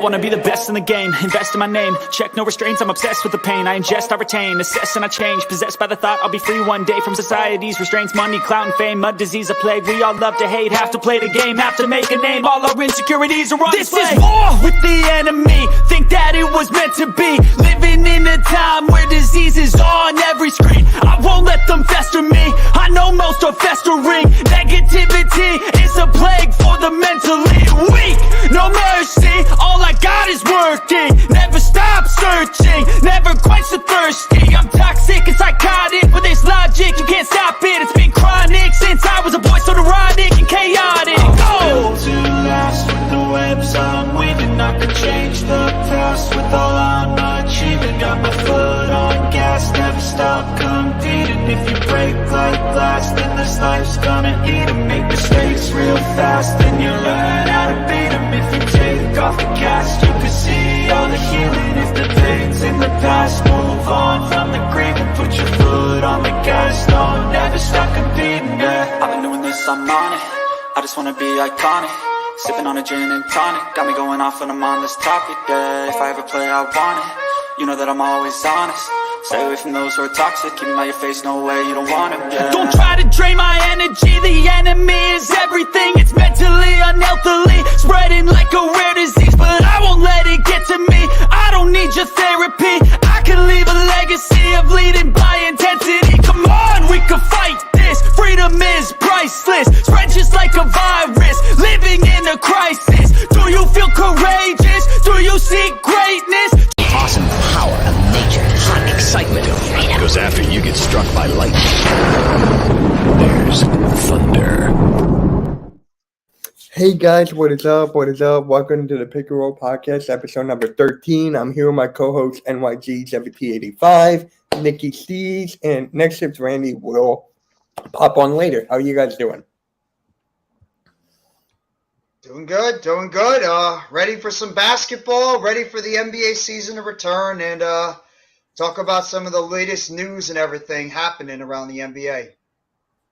wanna be the best in the game, invest in my name, check no restraints, I'm obsessed with the pain. I ingest, I retain, assess and I change, possessed by the thought I'll be free one day from society's restraints. Money, clout and fame, mud, disease, a plague. We all love to hate, have to play the game, have to make a name. All our insecurities are on display. This is war with the enemy, think that it was meant to be. Living in a time where disease is on every screen. I won't let them fester me, I know most are festering. Negativity is a plague for the mentally weak. No mercy, all I got is working. Never stop searching, never quite so thirsty. I'm toxic and psychotic, with this logic you can't stop it. It's been chronic since I was a boy, so neurotic and chaotic. I'm built to last with the webs I'm weaving. I could change the past with all I'm achieving. Got my foot on gas, never stop competing. If you break like glass, then this life's gonna eat 'em. Make mistakes real fast, then you learn how to beat 'em. If you take off the gas, you can see all the healing. If the pain's in the past, move on from the grave and put your foot on the gas. No, never stop competing, yeah. I've been doing this, I'm on it. I just wanna be iconic. Sipping on a gin and tonic, got me going off when I'm on this topic, yeah. If I ever play, I want it. You know that I'm always honest. Stay away from those who are toxic. Keep 'em out your face, no way, you don't want it, yeah. Don't try to drain my energy. The enemy is everything. It's mentally, unhealthily, spreading like a rare disease. But I won't let it get to me. I don't need your therapy. I can leave a legacy of leading by intensity. Come on, we can fight this. Freedom is priceless. Spread just like a virus. Living in a crisis. Do you feel courageous? Do you seek greatness? Awesome power of nature, hot excitement of freedom goes after you get struck by lightning. There's thunder. Hey guys, what is up? What is up? Welcome to the Pick and Roll Podcast, episode number 13. I'm here with my co-host NYG1785, Nikki Stees, and next shift Randy will pop on later. How are you guys doing? Doing good, doing good. Ready for some basketball, ready for the NBA season to return, and talk about some of the latest news and everything happening around the NBA.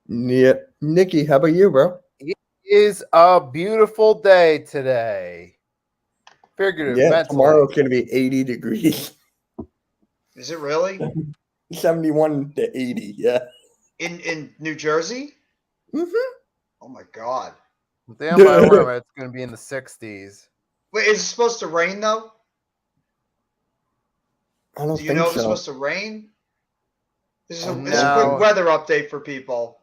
Yeah. Nikki, how about you, bro? It is a beautiful day today. Figurative, Yeah, mentally. tomorrow it's going to be 80 degrees. Is it really? 71 to 80, yeah. In New Jersey? Mm-hmm. Oh my God. Damn my room, it's going to be in the 60s. Wait, is it supposed to rain though? I don't Do you think know if so. it's supposed to rain? This is a No. quick weather update for people.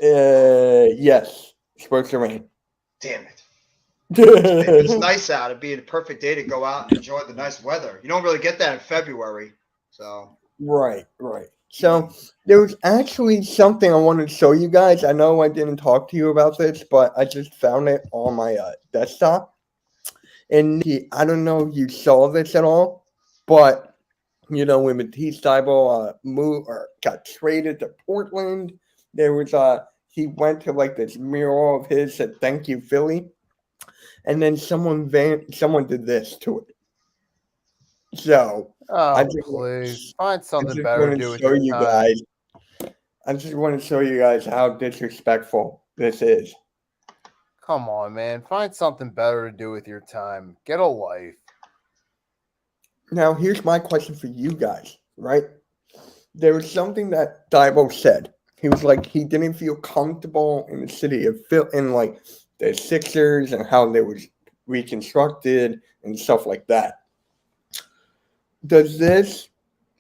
Yes. It's supposed to rain. Damn it. It's nice out. It'd be a perfect day to go out and enjoy the nice weather. You don't really get that in February. So Right. So there was actually something I wanted to show you guys. I know I didn't talk to you about this, but I just found it on my desktop. And Nikki, I don't know if you saw this at all, but you know when Matisse Thybulle moved or got traded to Portland, there was he went to like this mural of his said "Thank you, Philly," and then someone did this to it. So. Oh, please. Find something better to do with your time. I just want to show you guys how disrespectful this is. Come on, man. Find something better to do with your time. Get a life. Now, here's my question for you guys, right? There was something that Thybulle said. He was like, he didn't feel comfortable in the city of Phil, in like the Sixers and how they was reconstructed and stuff like that. Does this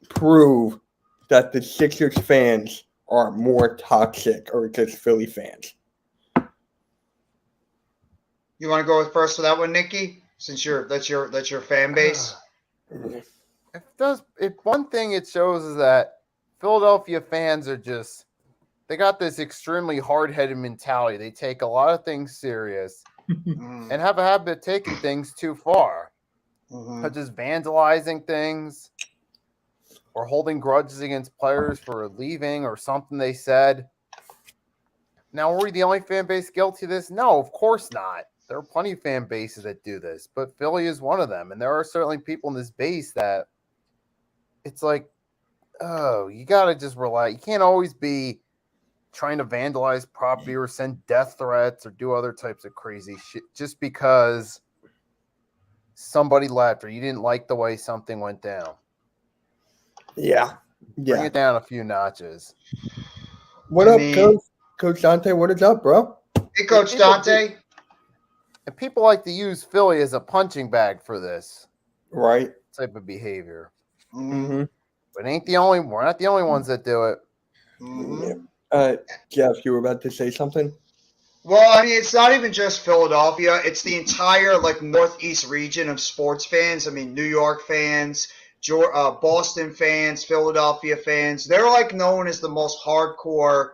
prove that the Sixers fans are more toxic or just Philly fans? you want to go first with that one, Nikki? Since that's your fan base. If one thing it shows is that Philadelphia fans are they got this extremely hard-headed mentality. They take a lot of things serious and have a habit of taking things too far. Such as vandalizing things or holding grudges against players for leaving or something they said. Now, are we the only fan base guilty of this? No, of course not. There are plenty of fan bases that do this, but Philly is one of them. And there are certainly people in this base that it's like, oh, you got to just rely. You can't always be trying to vandalize property or send death threats or do other types of crazy shit just because somebody left or you didn't like the way something went down. Yeah. Bring Yeah. it down a few notches. What I up, mean- Coach? Coach Dante, what is up, bro? Hey, Coach People Dante. And people like to use Philly as a punching bag for this Right. type of behavior. Mhm, Mm-hmm. But we're not the only ones that do it. mhm. Jeff, you were about to say something? Well, I mean, it's not even just Philadelphia. It's the entire northeast region of sports fans. I mean, New York fans, Boston fans, Philadelphia fans. They're known as the most hardcore,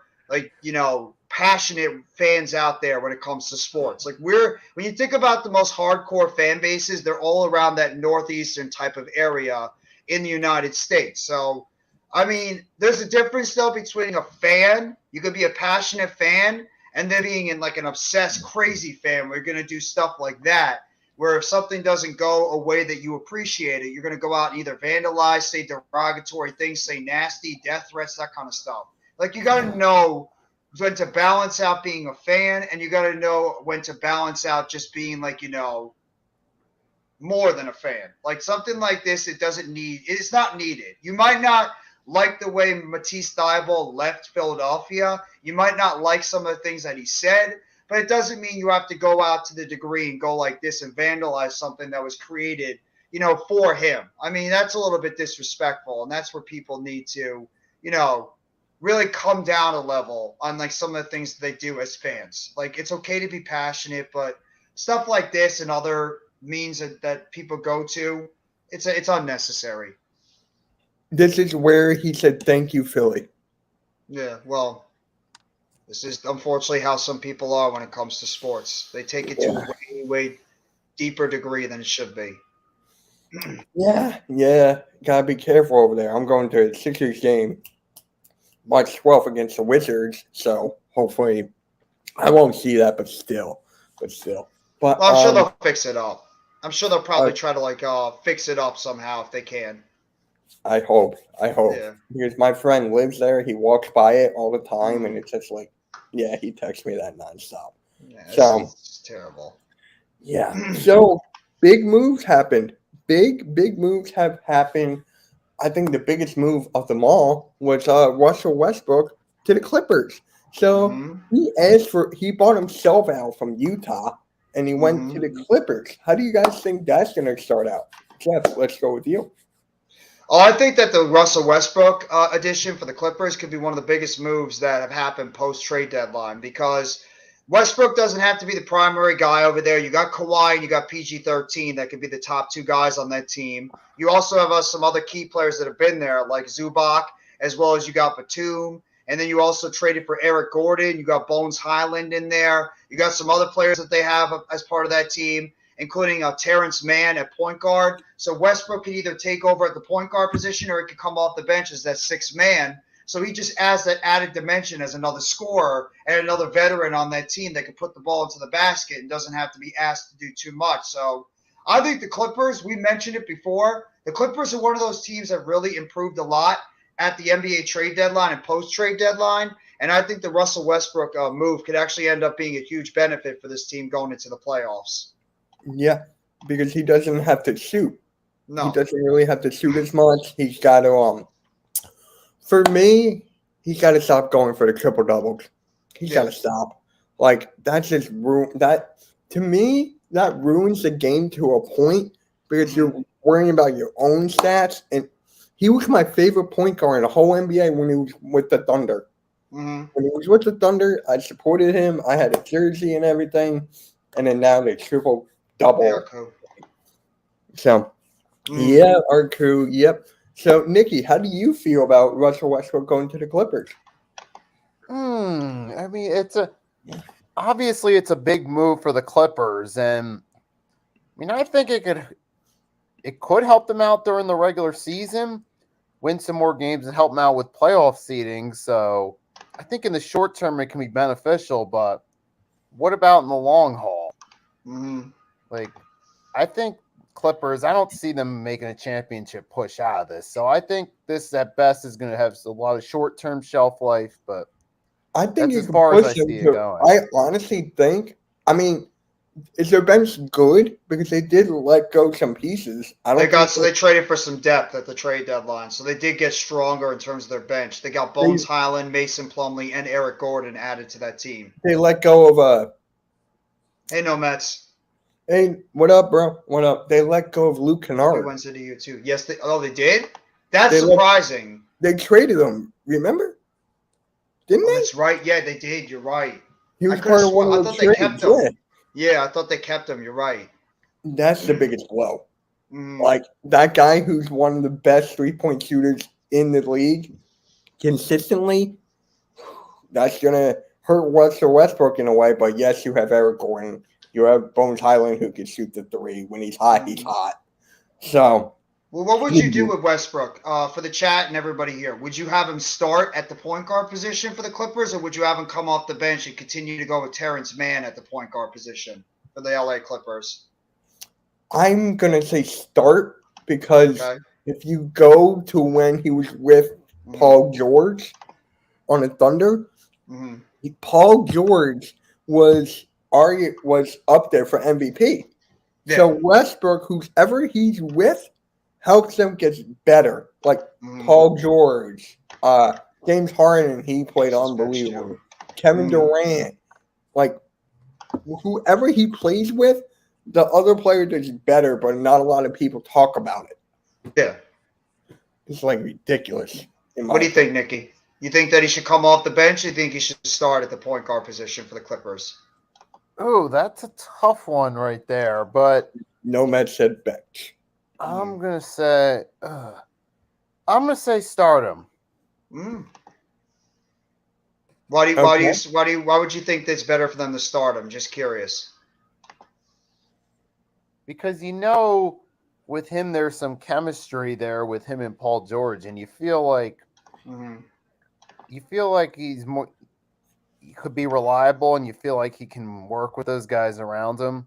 passionate fans out there when it comes to sports. When you think about the most hardcore fan bases, they're all around that northeastern type of area in the United States. So, I mean, there's a difference though between a fan. You could be a passionate fan, and then being in an obsessed, crazy fan where you're going to do stuff like that, where if something doesn't go a way that you appreciate it, you're going to go out and either vandalize, say derogatory things, say nasty, death threats, that kind of stuff. You got to know when to balance out being a fan, and you got to know when to balance out just being more than a fan. Something like this, it's not needed. You might not like the way Matisse Thybulle left Philadelphia. You might not like some of the things that he said, but it doesn't mean you have to go out to the degree and go like this and vandalize something that was created, for him. I mean, that's a little bit disrespectful, and that's where people need to, really come down a level on some of the things that they do as fans. It's okay to be passionate, but stuff like this and other means that people go to, it's unnecessary. This is where he said, "Thank you, Philly." Yeah, well, this is unfortunately how some people are when it comes to sports. They take it to a way, way deeper degree than it should be. Yeah. Gotta be careful over there. I'm going to a Sixers game March 12th against the Wizards, so hopefully I won't see that, but still. But Well, I'm sure they'll fix it up. I'm sure they'll probably try to fix it up somehow if they can. I hope. Yeah. Because my friend lives there. He walks by it all the time, and it's just he texts me that nonstop. Yeah, So- it's terrible. Yeah. So big moves happened. Big moves have happened. I think the biggest move of them all was Russell Westbrook to the Clippers. So Mhm. he bought himself out from Utah, and he went to the Clippers. How do you guys think that's going to start out? Jeff, let's go with you. Oh, I think that the Russell Westbrook addition for the Clippers could be one of the biggest moves that have happened post-trade deadline, because Westbrook doesn't have to be the primary guy over there. You got Kawhi and you got PG-13 that could be the top two guys on that team. You also have some other key players that have been there, like Zubac, as well as you got Batum. And then you also traded for Eric Gordon. You got Bones Highland in there. You got some other players that they have as part of that team, including Terrence Mann at point guard. So Westbrook can either take over at the point guard position, or he could come off the bench as that sixth man. So he just adds that added dimension as another scorer and another veteran on that team that can put the ball into the basket and doesn't have to be asked to do too much. So I think the Clippers, we mentioned it before, the Clippers are one of those teams that really improved a lot at the NBA trade deadline and post-trade deadline. And I think the Russell Westbrook move could actually end up being a huge benefit for this team going into the playoffs. Yeah, because he doesn't have to shoot. No. He doesn't really have to shoot as much. He's got to for me, he's got to stop going for the triple doubles. He's got to stop. That's just to me, that ruins the game to a point, because you're worrying about your own stats. And he was my favorite point guard in the whole NBA when he was with the Thunder. Mm-hmm. When he was with the Thunder, I supported him. I had a jersey and everything. And then now they triple double. Yeah, cool. So, yeah, our crew, yep. So, Nikki, how do you feel about Russell Westbrook going to the Clippers? I mean, obviously it's a big move for the Clippers, and I mean, I think it could help them out during the regular season, win some more games, and help them out with playoff seeding. So, I think in the short term it can be beneficial, but what about in the long haul? Mm-hmm. I think Clippers, I don't see them making a championship push out of this. So I think this at best is going to have a lot of short-term shelf life, but I think that's you as can far as push I see him it to. going. I honestly think, I mean, is their bench good? Because they did let go some pieces. I don't They traded for some depth at the trade deadline, so they did get stronger in terms of their bench. They got Bones Highland, Mason Plumlee, and Eric Gordon added to that team. they let go of Hey, no Mets. Hey, what up, bro? What up? They let go of Luke He Kennard. went to you too. Yes, they did? That's They let- surprising. They traded him. Remember? Didn't Oh, they? that's right. Yeah, they did. You're right. He was I could've part of one sworn- I of those thought they kept trades. him. Yeah, I thought they kept him. You're right. That's the biggest blow. Mm. Like that guy who's one of the best 3-point shooters in the league consistently. That's gonna hurt Russell Westbrook in a way. But yes, you have Eric Gordon. You have Bones Highland who can shoot the three. When he's hot, he's hot. So, Well, what would you do with Westbrook for the chat and everybody here? Would you have him start at the point guard position for the Clippers, or would you have him come off the bench and continue to go with Terrence Mann at the point guard position for the LA Clippers? I'm gonna say start because Okay. if you go to when he was with Paul George on the Thunder, Mm-hmm. Paul George was up there for MVP. Yeah. So Westbrook, whoever he's with, helps them get better. Like Mhm. Paul George, James Harden, he played That's unbelievable. Kevin Mhm. Durant, like whoever he plays with, the other player does better, but not a lot of people talk about it. Yeah. It's like ridiculous. What do you think, Nikki? You think that he should come off the bench? Or you think he should start at the point guard position for the Clippers? Oh, that's a tough one right there. But Nomad said bench. I'm gonna say start him. Mm. Why would you think that's better for them to start him? Just curious. Because with him there's some chemistry there with him and Paul George, and you feel like he's more, he could be reliable, and you feel like he can work with those guys around him.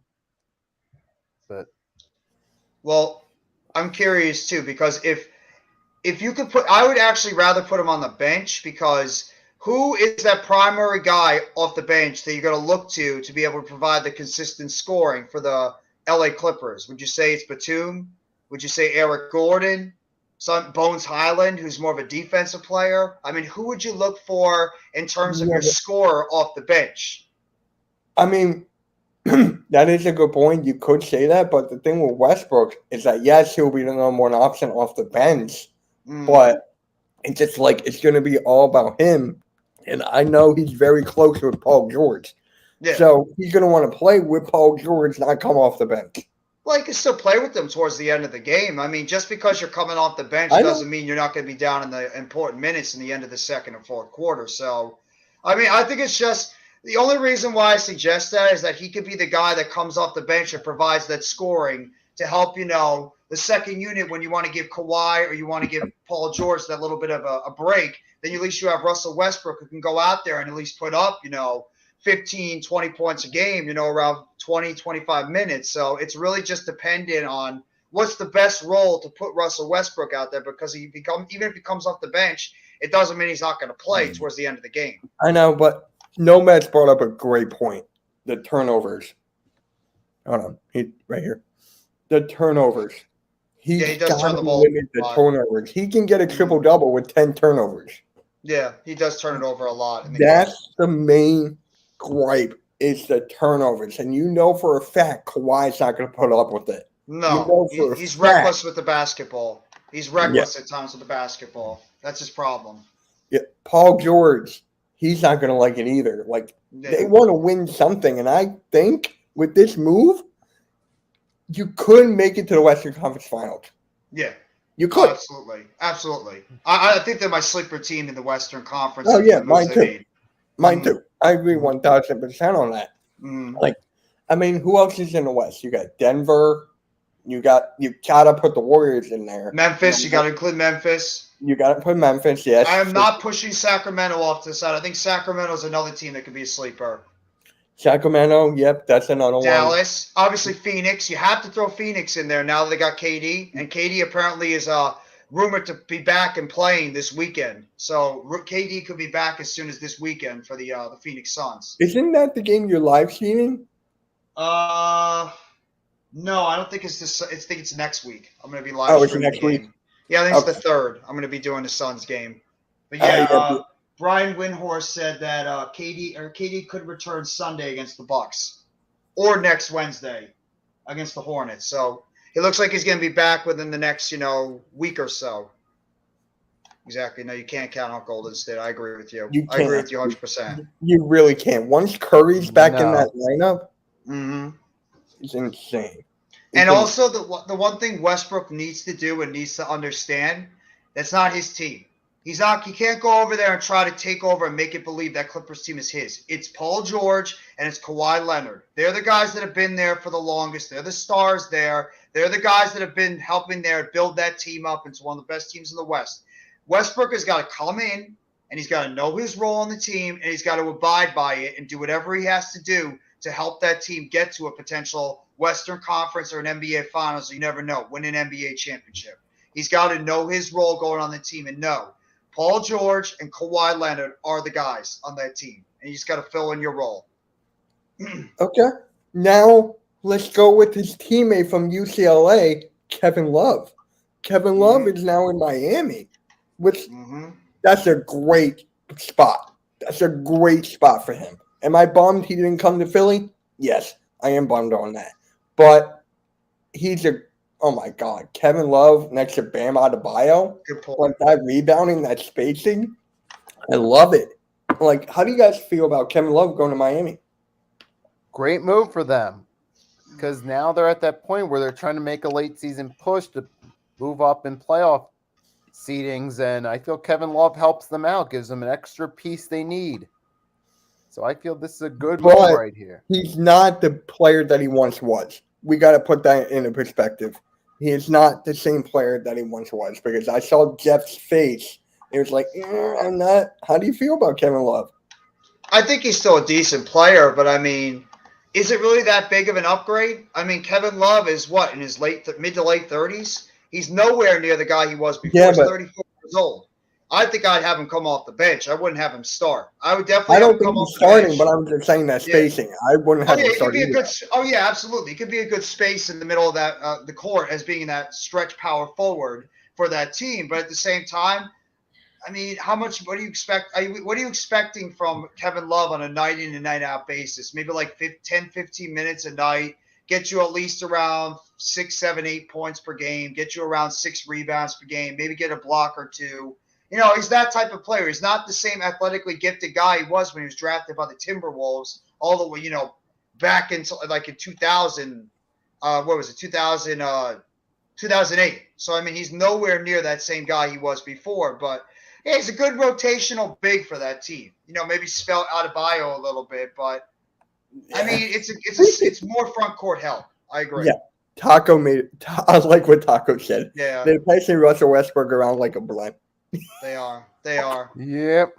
But Well, I'm curious too, because if you could I would actually rather put him on the bench, because who is that primary guy off the bench that you're going to look to be able to provide the consistent scoring for the LA Clippers? Would you say it's Batum? Would you say Eric Gordon? Bones Highland, who's more of a defensive player? I mean, who would you look for in terms of your scorer off the bench? I mean, that is a good point. You could say that, but the thing with Westbrook is that yes, he'll be the number one option off the bench, but it's just like it's going to be all about him. And I know he's very close with Paul George, so he's going to want to play with Paul George, not come off the bench. Well, you can still play with them towards the end of the game. I mean, just because you're coming off the bench doesn't mean you're not going to be down in the important minutes in the end of the second and fourth quarter. So, I mean, I think it's just the only reason why I suggest that is that he could be the guy that comes off the bench and provides that scoring to help, the second unit when you want to give Kawhi or you want to give Paul George that little bit of a break. Then at least you have Russell Westbrook who can go out there and at least put up, 15, 20 points a game, around 20, 25 minutes. So it's really just dependent on what's the best role to put Russell Westbrook out there, because even if he comes off the bench, it doesn't mean he's not going to play towards the end of the game. I know, but Nomad's brought up a great point. The turnovers. Hold on. Right here. The turnovers. He does turn the ball. The turnovers. He can get a triple-double with 10 turnovers. Yeah, he does turn it over a lot. That's the main gripe, is the turnovers. And for a fact Kawhi's not going to put up with it. No, he's reckless with the basketball. He's reckless at times with the basketball. That's his problem. Yeah, Paul George, he's not going to like it either. Like, they want to win something. And I think with this move, you could make it to the Western Conference Finals. Yeah. You could. Absolutely. I think they're my sleeper team in the Western Conference. Oh, yeah, mine too. Mine too. I agree 1,000% on that. Like, I mean, who else is in the West? You got Denver. You gotta put the Warriors in there. Memphis, you got to include Memphis. You got to put Memphis, yes. I am not pushing Sacramento off to the side. I think Sacramento is another team that could be a sleeper. Sacramento, yep, that's another one. Dallas, obviously Phoenix. You have to throw Phoenix in there now that they got KD. And KD apparently is rumored to be back and playing this weekend. So KD could be back as soon as this weekend for the Phoenix Suns. Isn't that the game you're live streaming? No, I don't think it's this. I think it's next week. I'm going to be live Oh, it's streaming next the week? game. Yeah, I think it's Okay. the 3rd. I'm going to be doing the Suns game. But Yeah, Brian Windhorst said that KD could return Sunday against the Bucks, or next Wednesday against the Hornets. So it looks like he's going to be back within the next week or so. Exactly. No, you can't count on Golden State. I agree with you. You I agree can't. with you 100%. You really can't. Once Curry's back in No. that lineup, Mm-hmm. it's insane. And also the one thing Westbrook needs to do and needs to understand, that's not his team. He can't go over there and try to take over and make it believe that Clippers team is his. It's Paul George and it's Kawhi Leonard. They're the guys that have been there for the longest. They're the stars there. They're the guys that have been helping there build that team up into one of the best teams in the West. Westbrook has got to come in and he's got to know his role on the team and he's got to abide by it and do whatever he has to do to help that team get to a potential Western Conference or an NBA Finals. You never know. Win an NBA championship. He's got to know his role going on the team and know Paul George and Kawhi Leonard are the guys on that team. And you just got to fill in your role. Okay. Now let's go with his teammate from UCLA, Kevin Love. Kevin Love is now in Miami, which that's a great spot. That's a great spot for him. Am I bummed he didn't come to Philly? Yes, I am bummed on that. But oh my God, Kevin Love next to Bam Adebayo. Good point. Like that rebounding, that spacing. I love it. Like, how do you guys feel about Kevin Love going to Miami? Great move for them, because now they're at that point where they're trying to make a late season push to move up in playoff seedings, and I feel Kevin Love helps them out, gives them an extra piece they need. So I feel this is a good move right here. He's not the player that he once was. We got to put that into perspective. He is not the same player that he once was, because I saw Jeff's face. It was like, I'm not. How do you feel about Kevin Love? I think he's still a decent player, but I mean, is it really that big of an upgrade? I mean, Kevin Love is what, in his mid to late 30s? He's nowhere near the guy he was before. Yeah, he's 34 years old. I think I'd have him come off the bench. I wouldn't have him start. I would definitely. I don't think he's starting, but I'm just saying that spacing. I wouldn't have him start either. Yeah, absolutely. It could be a good space in the middle of that the court as being that stretch power forward for that team. But at the same time, I mean, what do you expect? What are you expecting from Kevin Love on a night in and night out basis? Maybe like 10, 15 minutes a night, get you at least around 6, 7, 8 points per game, get you around 6 rebounds per game, maybe get a block or two. He's that type of player. He's not the same athletically gifted guy he was when he was drafted by the Timberwolves all the way, back into like in 2000. What was it? 2008. So, I mean, he's nowhere near that same guy he was before, but yeah, he's a good rotational big for that team. Maybe spell Adebayo a little bit, but I mean, it's more front court help. I agree. Yeah, Taco I like what Taco said. Yeah, they're placing Russell Westbrook around like a blunt. They are. They are. Yep.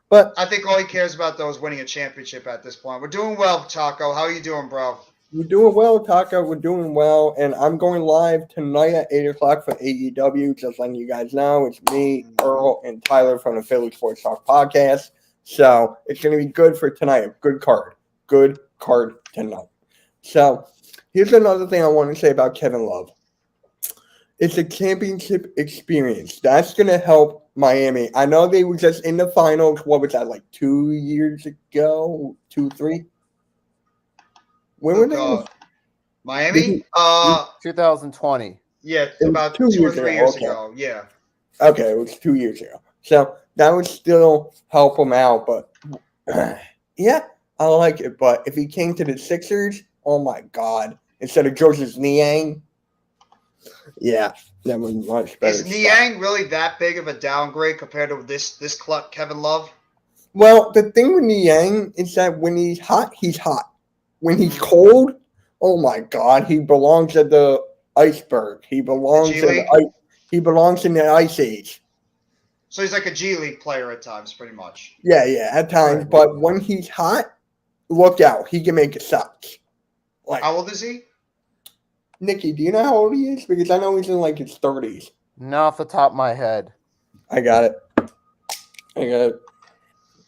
But I think all he cares about though is winning a championship at this point. We're doing well, Taco. How are you doing, bro? we're doing well, Taco. We're doing well, and I'm going live tonight at 8 o'clock for AEW. Just letting you guys know, it's me, Earl, and Tyler from the Philly Sports Talk podcast. So it's going to be good for tonight. Good card tonight. So here's another thing I want to say about Kevin Love. It's a championship experience. That's going to help Miami. I know they were just in the finals. What was that, like 2 years ago? 2, 3? When were they? Miami? 2020. Yeah, about 2 or 3 years ago. Yeah. Okay, it was 2 years ago. So that would still help him out. But yeah, I like it. But if he came to the Sixers, oh my God. Instead of Joseph Niang, yeah, that was much better. Is Niang really that big of a downgrade compared to this Kevin Love? Well, the thing with Niang is that when he's hot, he's hot. When he's cold, oh my God, he belongs at the iceberg. He belongs in the ice age. So he's like a G League player at times, pretty much. Yeah, at times. But when he's hot, look out. He can make it sucks. Like, how old is he? Nikki, do you know how old he is? Because I know he's in like his 30s. Not off the top of my head. I got it.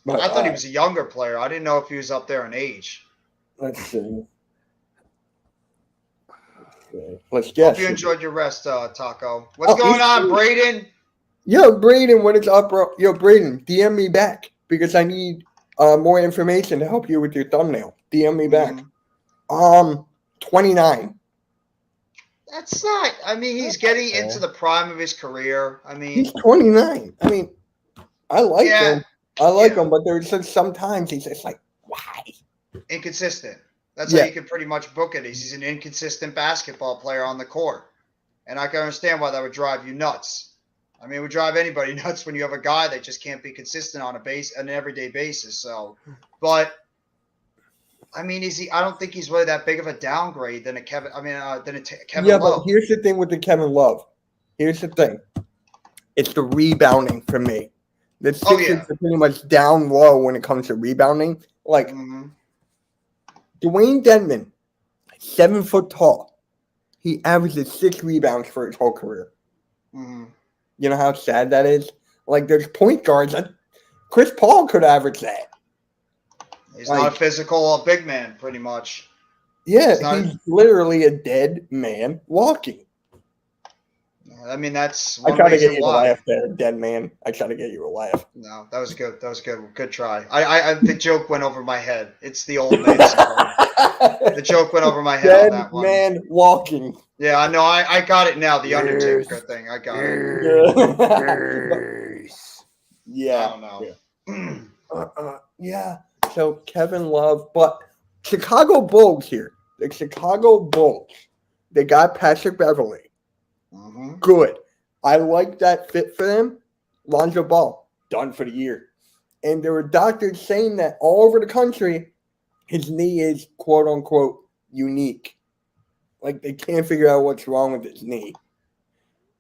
But, I thought he was a younger player. I didn't know if he was up there in age. Let's see. Let's guess. Hope you enjoyed your rest, Taco. What's Oh, going on, cool. Braden? Yo, Braden, what is up, bro? Yo, Braden, DM me back because I need more information to help you with your thumbnail. DM me back. Mhm. 29. That's not. I mean, he's getting into the prime of his career. I mean, He's 29. I mean, I like Yeah, him. I like yeah. him, but there's just sometimes he's just like, why? inconsistent. That's Yeah. how you can pretty much book it. He's an inconsistent basketball player on the court. And I can understand why that would drive you nuts. I mean, it would drive anybody nuts when you have a guy that just can't be consistent on an everyday basis. So, but I mean, I don't think he's really that big of a downgrade than a Kevin. I mean, Kevin Yeah, Love. but here's the thing with the Kevin Love. Here's the thing. It's the rebounding for me. The Sixers are pretty much down low when it comes to rebounding. Like Mhm. Dwayne Dedman, 7 foot tall. He averages 6 rebounds for his whole career. Mhm. You know how sad that is? Like there's point guards. Chris Paul could average that. He's not a physical big man, pretty much. Yeah, he's literally a dead man walking. I mean, that's I one try to get reason you to why. laugh there, dead man. I try to get you to laugh. No, that was good. That was good. Good try. The joke went over my head. It's the old man syndrome. The joke went over my head Dead on that one. man walking. Yeah, I know. I got it now. The Undertaker thing. I got it. Yeah. I don't know. Yeah. So Kevin Love, but Chicago Bulls here. The Chicago Bulls. They got Patrick Beverly. Mhm. Good. I like that fit for them. Lonzo Ball, done for the year. And there were doctors saying that all over the country, his knee is quote unquote unique. Like they can't figure out what's wrong with his knee.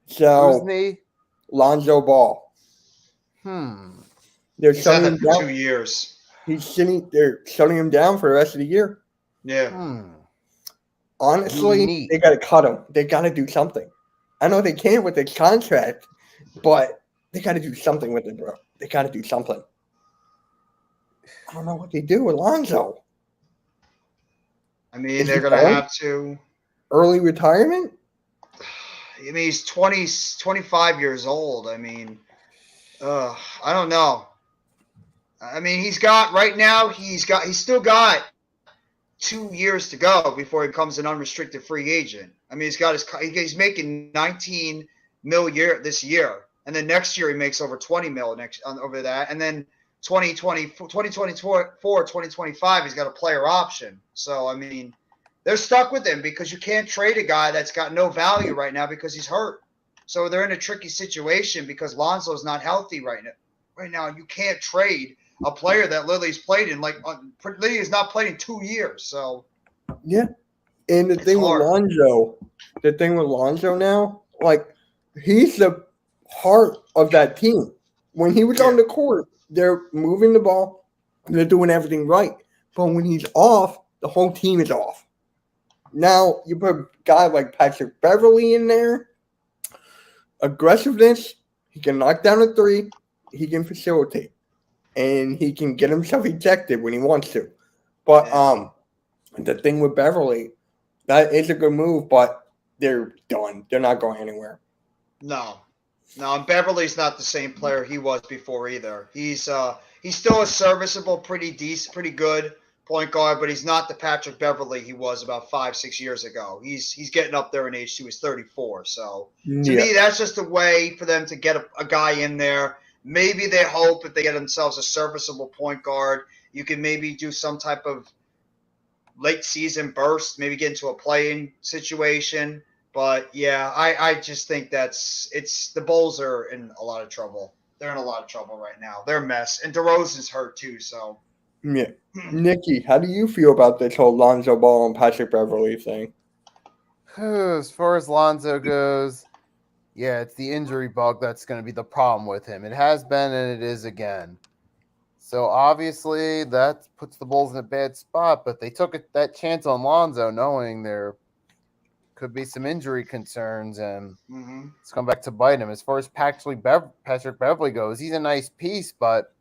So Whose knee? Lonzo Ball. They're He's had shutting that him for down. 2 years. They're shutting him down for the rest of the year. Yeah. Honestly, they got to cut him. They got to do something. I know they can't with the contract, but they got to do something with it, bro. They got to do something. I don't know what they do with Lonzo. I mean, they're going to have to. Early retirement? I mean, he's 25 years old. I mean, I don't know. I mean, he's still got 2 years to go before he becomes an unrestricted free agent. I mean, he's making 19 mil this year, and then next year he makes over 20 mil over that, and then 2024, 2025 he's got a player option. So I mean, they're stuck with him because you can't trade a guy that's got no value right now because he's hurt. So they're in a tricky situation because Lonzo's not healthy right now. Right now, you can't trade a player that Lily's played in Lily has not played in 2 years. So yeah, and the thing with Lonzo now, like he's the heart of that team. When he was on the court, they're moving the ball, they're doing everything right. But when he's off, the whole team is off. Now you put a guy like Patrick Beverly in there, aggressiveness. He can knock down a three. He can facilitate. And he can get himself ejected when he wants to. But the thing with Beverly, that is a good move, but they're done. They're not going anywhere. No, and Beverly's not the same player he was before either. He's still a serviceable, pretty decent, pretty good point guard, but he's not the Patrick Beverly he was about 5-6 years ago. He's getting up there in age too. He's 34. So to me, that's just a way for them to get a guy in there. Maybe they hope if they get themselves a serviceable point guard, you can maybe do some type of late season burst, maybe get into a play-in situation. But yeah, I just think the Bulls are in a lot of trouble. They're in a lot of trouble right now. They're a mess. And DeRozan's hurt too, so. Yeah. Nikki, how do you feel about this whole Lonzo Ball and Patrick Beverly thing? As far as Lonzo goes, yeah, it's the injury bug that's going to be the problem with him. It has been and it is again. So obviously that puts the Bulls in a bad spot, but they took that chance on Lonzo knowing there could be some injury concerns, and it's come back to bite him. As far as Patrick Beverly goes, he's a nice piece, but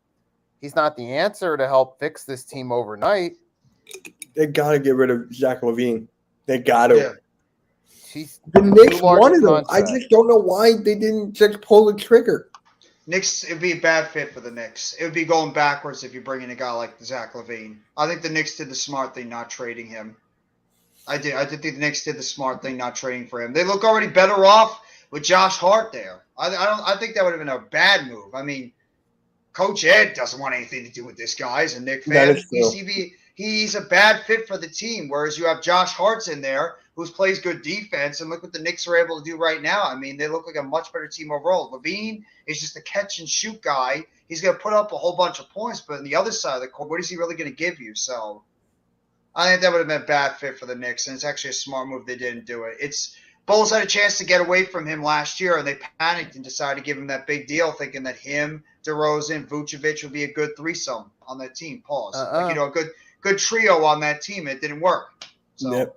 he's not the answer to help fix this team overnight. They got to get rid of Zach LaVine. They got to. Yeah. The Knicks too large wanted him. I contract. just don't know why they didn't just pull the trigger. Knicks, it'd be a bad fit for the Knicks. It would be going backwards if you bring in a guy like Zach LaVine. I think the Knicks did the smart thing not trading him. I did think the Knicks did the smart thing not trading for him. They look already better off with Josh Hart there. I think that would have been a bad move. I mean, Coach Ed doesn't want anything to do with this guy as a Knicks fan. That is true. He's a bad fit for the team, whereas you have Josh Hart's in there who plays good defense, and look what the Knicks are able to do right now. I mean, they look like a much better team overall. LaVine is just a catch-and-shoot guy. He's going to put up a whole bunch of points, but on the other side of the court, what is he really going to give you? So I think that would have been a bad fit for the Knicks, and it's actually a smart move they didn't do it. Bulls had a chance to get away from him last year, and they panicked and decided to give him that big deal, thinking that him, DeRozan, Vucevic would be a good threesome on that team. Pause. A good trio on that team. It didn't work. So Yep.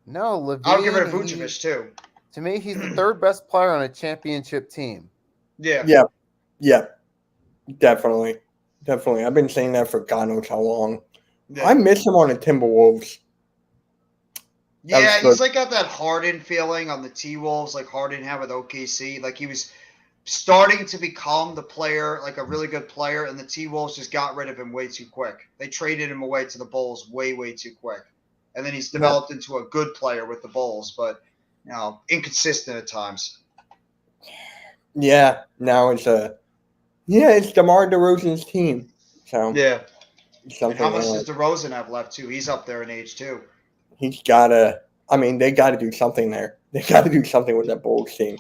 No, LaVine. I'll give it to Vucevic too. To me, he's the third best player on a championship team. Yeah. Yeah. Definitely. I've been saying that for God knows how long. Yeah. I miss him on the Timberwolves. Yeah, good. he's like got that Harden feeling on the T-Wolves, like Harden had with OKC. Like he was starting to become the player, like a really good player, and the T-Wolves just got rid of him way too quick. They traded him away to the Bulls way, way too quick. And then he's developed into a good player with the Bulls, but inconsistent at times. Yeah, now it's DeMar DeRozan's team. So Yeah. And something how much like- does DeRozan have left too? He's up there in age too. he's gotta. I mean, they got to do something there. They got to do something with that Bulls team.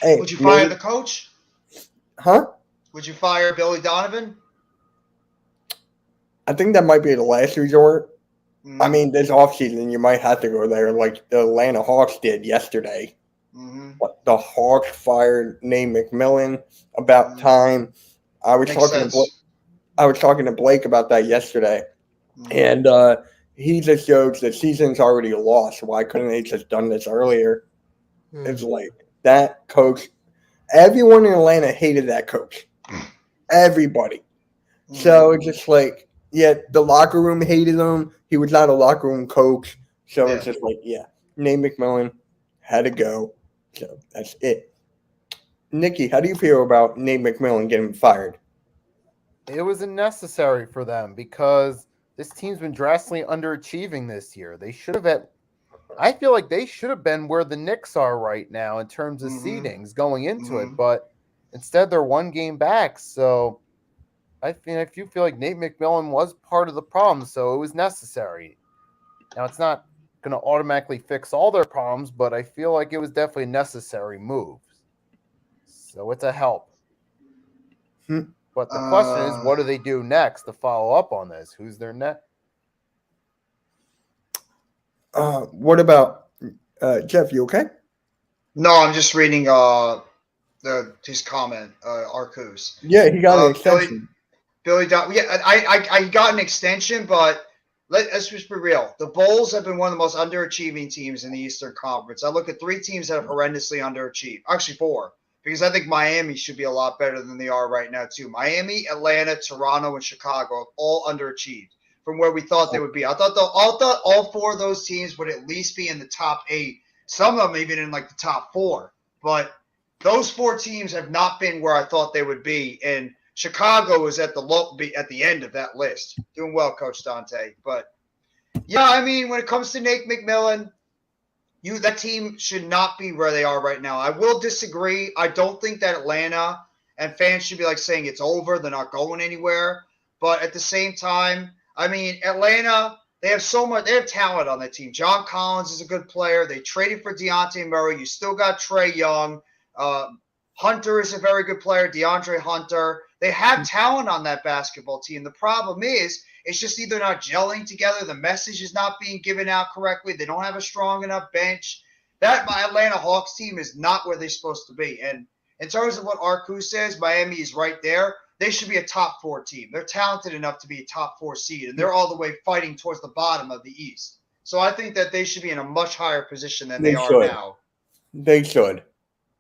Hey, Would you fire the coach? Huh? Would you fire Billy Donovan? I think that might be the last resort. Mm-hmm. I mean, this offseason, you might have to go there like the Atlanta Hawks did yesterday. Mm-hmm. But the Hawks fired Nate McMillan about time. I was Makes talking sense. to Blake about that yesterday, Mhm. and he just shows the season's already lost. Why couldn't they just done this earlier? It's like that coach. Everyone in Atlanta hated that coach. Everybody. So it's just like, yeah, the locker room hated him. He was not a locker room coach. So it's just like, yeah, Nate McMillan had to go. So that's it. Nikki, how do you feel about Nate McMillan getting fired? It was unnecessary for them because this team's been drastically underachieving this year. They should have I feel like they should have been where the Knicks are right now in terms of seedings going into it, but instead they're one game back. So I do feel like Nate McMillan was part of the problem, so it was necessary. Now it's not going to automatically fix all their problems, but I feel like it was definitely a necessary move. So it's a help. But the question is, what do they do next to follow up on this? Who's their next? What about Jeff? You okay? No, I'm just reading his comment, Arcus. Yeah, he got an extension. Billy I got an extension, but let's just be real. The Bulls have been one of the most underachieving teams in the Eastern Conference. I look at 3 teams that have horrendously underachieved. Actually 4, because I think Miami should be a lot better than they are right now too. Miami, Atlanta, Toronto, and Chicago have all underachieved from where we thought they would be. I thought all 4 of those teams would at least be in the top 8. Some of them even in like the top 4. But those 4 teams have not been where I thought they would be, and Chicago is at the end of that list. Doing well, Coach Dante. But yeah, I mean, when it comes to Nate McMillan, that team should not be where they are right now. I will disagree. I don't think that Atlanta and fans should be like saying it's over. They're not going anywhere. But at the same time, I mean, Atlanta, they have talent on that team. John Collins is a good player. They traded for Dejounte Murray. You still got Trae Young. Hunter is a very good player, DeAndre Hunter. They have talent on that basketball team. The problem is it's just either not gelling together. The message is not being given out correctly. They don't have a strong enough bench. That Atlanta Hawks team is not where they're supposed to be. And in terms of what Arcus says, Miami is right there. They should be a top 4 team. They're talented enough to be a top 4 seed, and they're all the way fighting towards the bottom of the East. So I think that they should be in a much higher position than they are now. They should.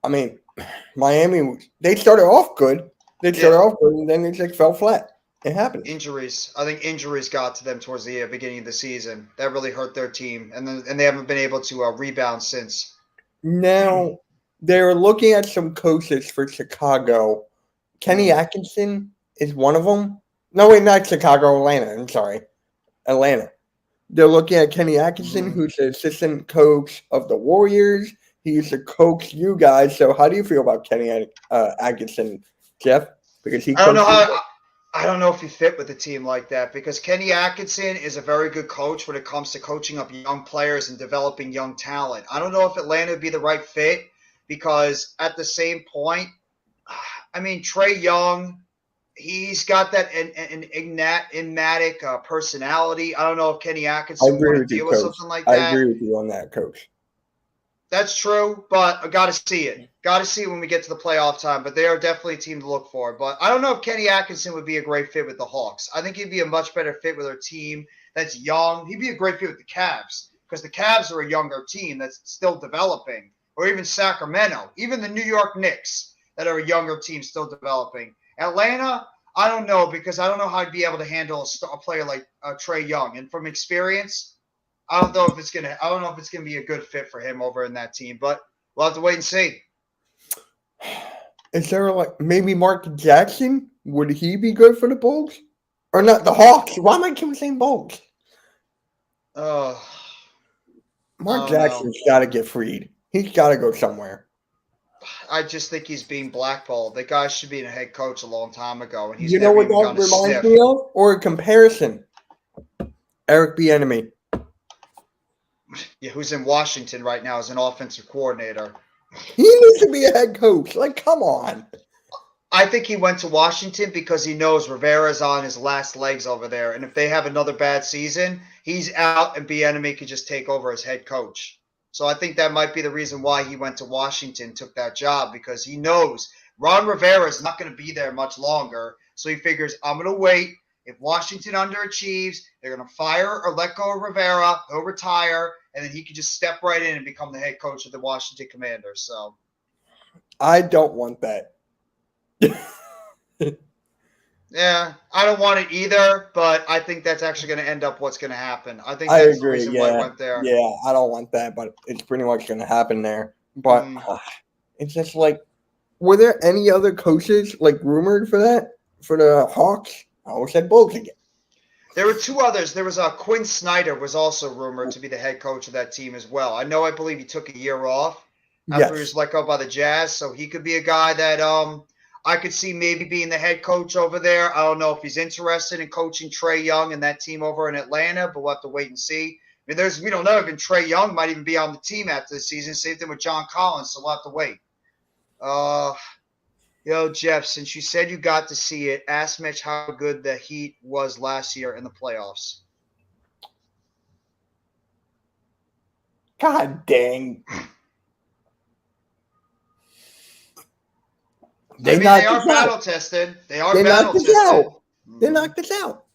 I mean, Miami, they started off good. And then it just fell flat. It happens. Injuries. I think injuries got to them towards the beginning of the season. That really hurt their team, and they haven't been able to rebound since. Now, they're looking at some coaches for Chicago. Kenny Atkinson is one of them. No, wait, not Chicago, Atlanta. I'm sorry. Atlanta. They're looking at Kenny Atkinson, who's the assistant coach of the Warriors. He used to coach you guys. So how do you feel about Kenny Atkinson, Jeff? Because he I don't know how. I don't know if he fit with a team like that because Kenny Atkinson is a very good coach when it comes to coaching up young players and developing young talent. I don't know if Atlanta would be the right fit because at the same point, I mean, Trae Young, he's got that enigmatic personality. I don't know if Kenny Atkinson would deal with something like that. I agree with you on that, Coach. That's true, but I got to see it. Got to see it when we get to the playoff time, but they are definitely a team to look for. But I don't know if Kenny Atkinson would be a great fit with the Hawks. I think he'd be a much better fit with a team that's young. He'd be a great fit with the Cavs because the Cavs are a younger team that's still developing, or even Sacramento, even the New York Knicks that are a younger team still developing. Atlanta, I don't know because I don't know how I'd be able to handle a player like Trae Young. And from experience, I don't know if it's gonna be a good fit for him over in that team, but we'll have to wait and see. Is there maybe Mark Jackson? Would he be good for the Bulls? Or not the Hawks? Why am I keep saying Bulls? Mark Jackson's got to get freed. He's got to go somewhere. I just think he's being blackballed. The guy should be a head coach a long time ago, and he's you know what that reminds me of, or a comparison? Eric Bieniemy. Yeah, who's in Washington right now as an offensive coordinator. He needs to be a head coach. Come on. I think he went to Washington because he knows Rivera's on his last legs over there. And if they have another bad season, he's out and Bieniemy could just take over as head coach. So I think that might be the reason why he went to Washington, took that job, because he knows Ron Rivera is not going to be there much longer. So he figures, I'm going to wait. If Washington underachieves, they're going to fire or let go of Rivera. He'll retire. And then he could just step right in and become the head coach of the Washington Commanders. So, I don't want that. Yeah, I don't want it either, but I think that's actually going to end up what's going to happen. I think I that's agree. the reason why I went there. Yeah, I don't want that, but it's pretty much going to happen there. But it's just were there any other coaches rumored for that for the Hawks? I always said Bulls again. There were two others. There was Quinn Snyder was also rumored to be the head coach of that team as well. I believe he took a year off after he was let go by the Jazz, so he could be a guy that I could see maybe being the head coach over there. I don't know if he's interested in coaching Trae Young and that team over in Atlanta, but we'll have to wait and see. I mean, we don't know. Even Trae Young might even be on the team after the season. Same thing with John Collins, so we'll have to wait. Yo, Jeff, since you said you got to see it, ask Mitch how good the Heat was last year in the playoffs. God dang. They are battle tested. They are battle tested. They knocked us out.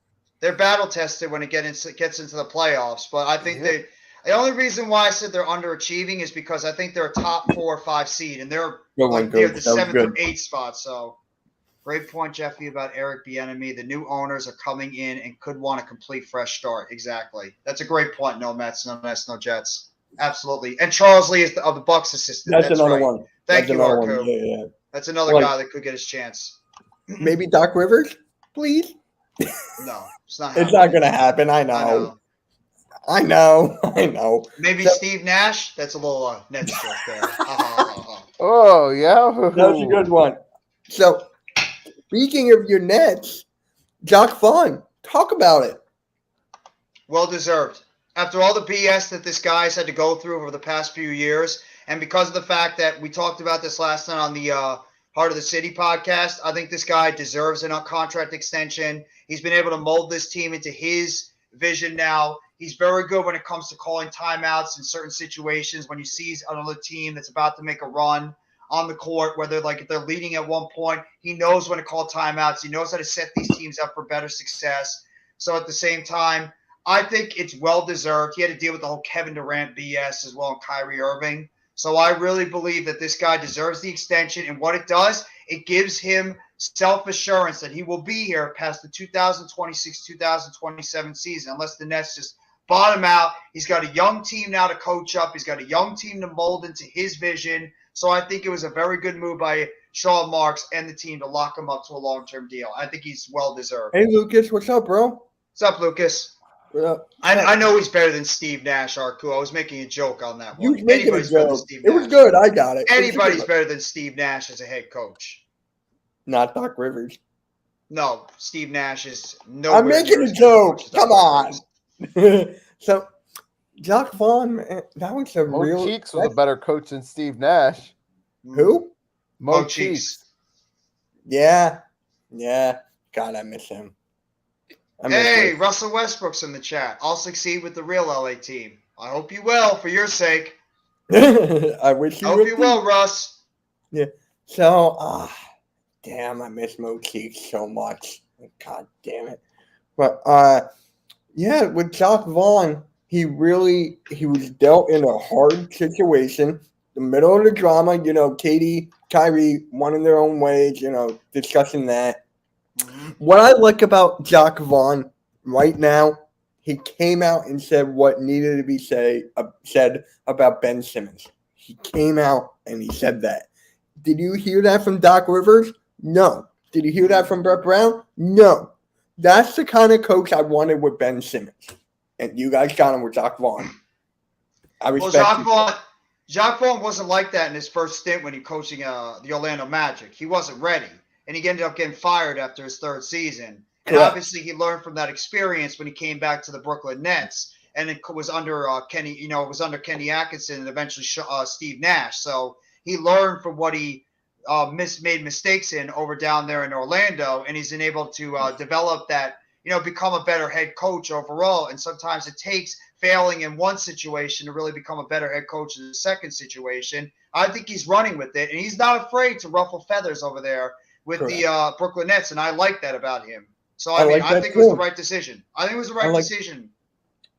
They're battle tested when it gets into the playoffs. But I think the only reason why I said they're underachieving is because I think they're a top 4 or 5 seed, and they're near the 7th or 8th spot. So, great point, Jeffy, about Eric Bieniemy. The new owners are coming in and could want a complete fresh start. Exactly. That's a great point. No Mets, no Nets, no Jets. Absolutely. And Charles Lee is of the Bucks assistant. That's another one. Thank you, Arku. Yeah. That's another guy that could get his chance. Maybe Doc Rivers, please. No, it's not. It's not going to happen. I know. Maybe Steve Nash. That's a little Nets joke there. Oh, yeah. That was a good one. So, speaking of your Nets, Jacque Vaughn, talk about it. Well deserved. After all the BS that this guy's had to go through over the past few years, and because of the fact that we talked about this last night on the Heart of the City podcast, I think this guy deserves a contract extension. He's been able to mold this team into his vision now. He's very good when it comes to calling timeouts in certain situations. When he sees another team that's about to make a run on the court, whether if they're leading at one point, he knows when to call timeouts. He knows how to set these teams up for better success. So at the same time, I think it's well-deserved. He had to deal with the whole Kevin Durant BS as well and Kyrie Irving. So I really believe that this guy deserves the extension. And what it does, it gives him self-assurance that he will be here past the 2026-2027 season, unless the Nets just bottom out. He's got a young team now to coach up. He's got a young team to mold into his vision. So I think it was a very good move by Sean Marks and the team to lock him up to a long-term deal. I think he's well-deserved. Hey, Lucas, what's up, bro? What's up, Lucas? What up? I know he's better than Steve Nash, Arku. I was making a joke on that You one. was making Anybody's a better than joke. Steve It was Nash. good. I got it. Anybody's better than Steve Nash as a head coach. Not Doc Rivers. No, Steve Nash is nowhere I'm making near a as good joke. coach as Come Doc on. Rivers. So, Jock Vaughn, man, that was a Mo real. Cheeks was a better coach than Steve Nash. Who? Mo Mo Cheeks. Yeah. God, I miss him. I miss Hey, him. Russell Westbrook's in the chat. I'll succeed with the real LA team. I hope you will, for your sake. I wish I you hope would. you will, Russ. So, damn, I miss Mo Cheeks so much. God damn it. But, yeah, with Jock Vaughn, he was dealt in a hard situation. The middle of the drama, Katie, Kyrie, one in their own ways, discussing that. What I like about Jock Vaughn right now, he came out and said what needed to be said about Ben Simmons. He came out and he said that. Did you hear that from Doc Rivers? No. Did you hear that from Brett Brown? No. That's the kind of coach I wanted with Ben Simmons. And you guys got him with Jock Vaughn. I respect Jock Vaughn wasn't like that in his first stint when he coaching the Orlando Magic. He wasn't ready. And he ended up getting fired after his third season. And Correct. obviously he learned from that experience when he came back to the Brooklyn Nets. And it was under Kenny Atkinson and eventually Steve Nash. So he learned from what he made mistakes in over down there in Orlando, and he's been able to develop that, become a better head coach overall. And sometimes it takes failing in one situation to really become a better head coach in the second situation. I think he's running with it, and he's not afraid to ruffle feathers over there with the Brooklyn Nets, and I like that about him. So, I think it was the right decision. I think it was the right decision.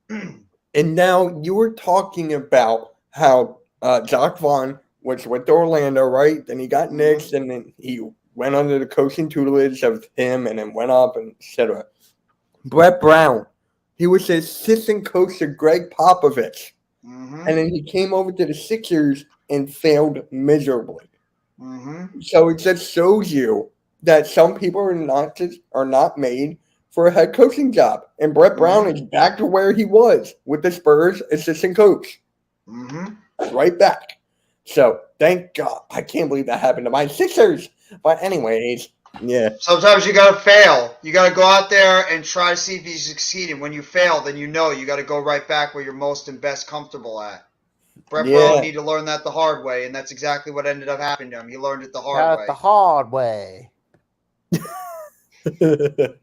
And now you were talking about how Jock Vaughn was with Orlando, right? Then he got nixed, and then he went under the coaching tutelage of him, and then went up, and etc. Brett Brown, he was the assistant coach to Greg Popovich, and then he came over to the Sixers and failed miserably. So it just shows you that some people are not made for a head coaching job, and Brett Brown is back to where he was with the Spurs assistant coach, right back. So thank God. I can't believe that happened to my Sixers. But anyways, yeah. Sometimes you got to fail. You got to go out there and try to see if you succeed. And when you fail, then you got to go right back where you're most and best comfortable at. Brett Brown needed to learn that the hard way, and that's exactly what ended up happening to him. He learned it the hard way. The hard way. That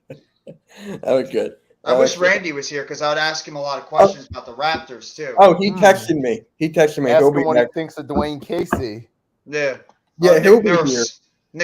was good. I wish Randy was here because I would ask him a lot of questions about the Raptors too. Oh, he texted me. Ask him what he thinks of Dwayne Casey. Yeah. Yeah, he'll be Nurse. here.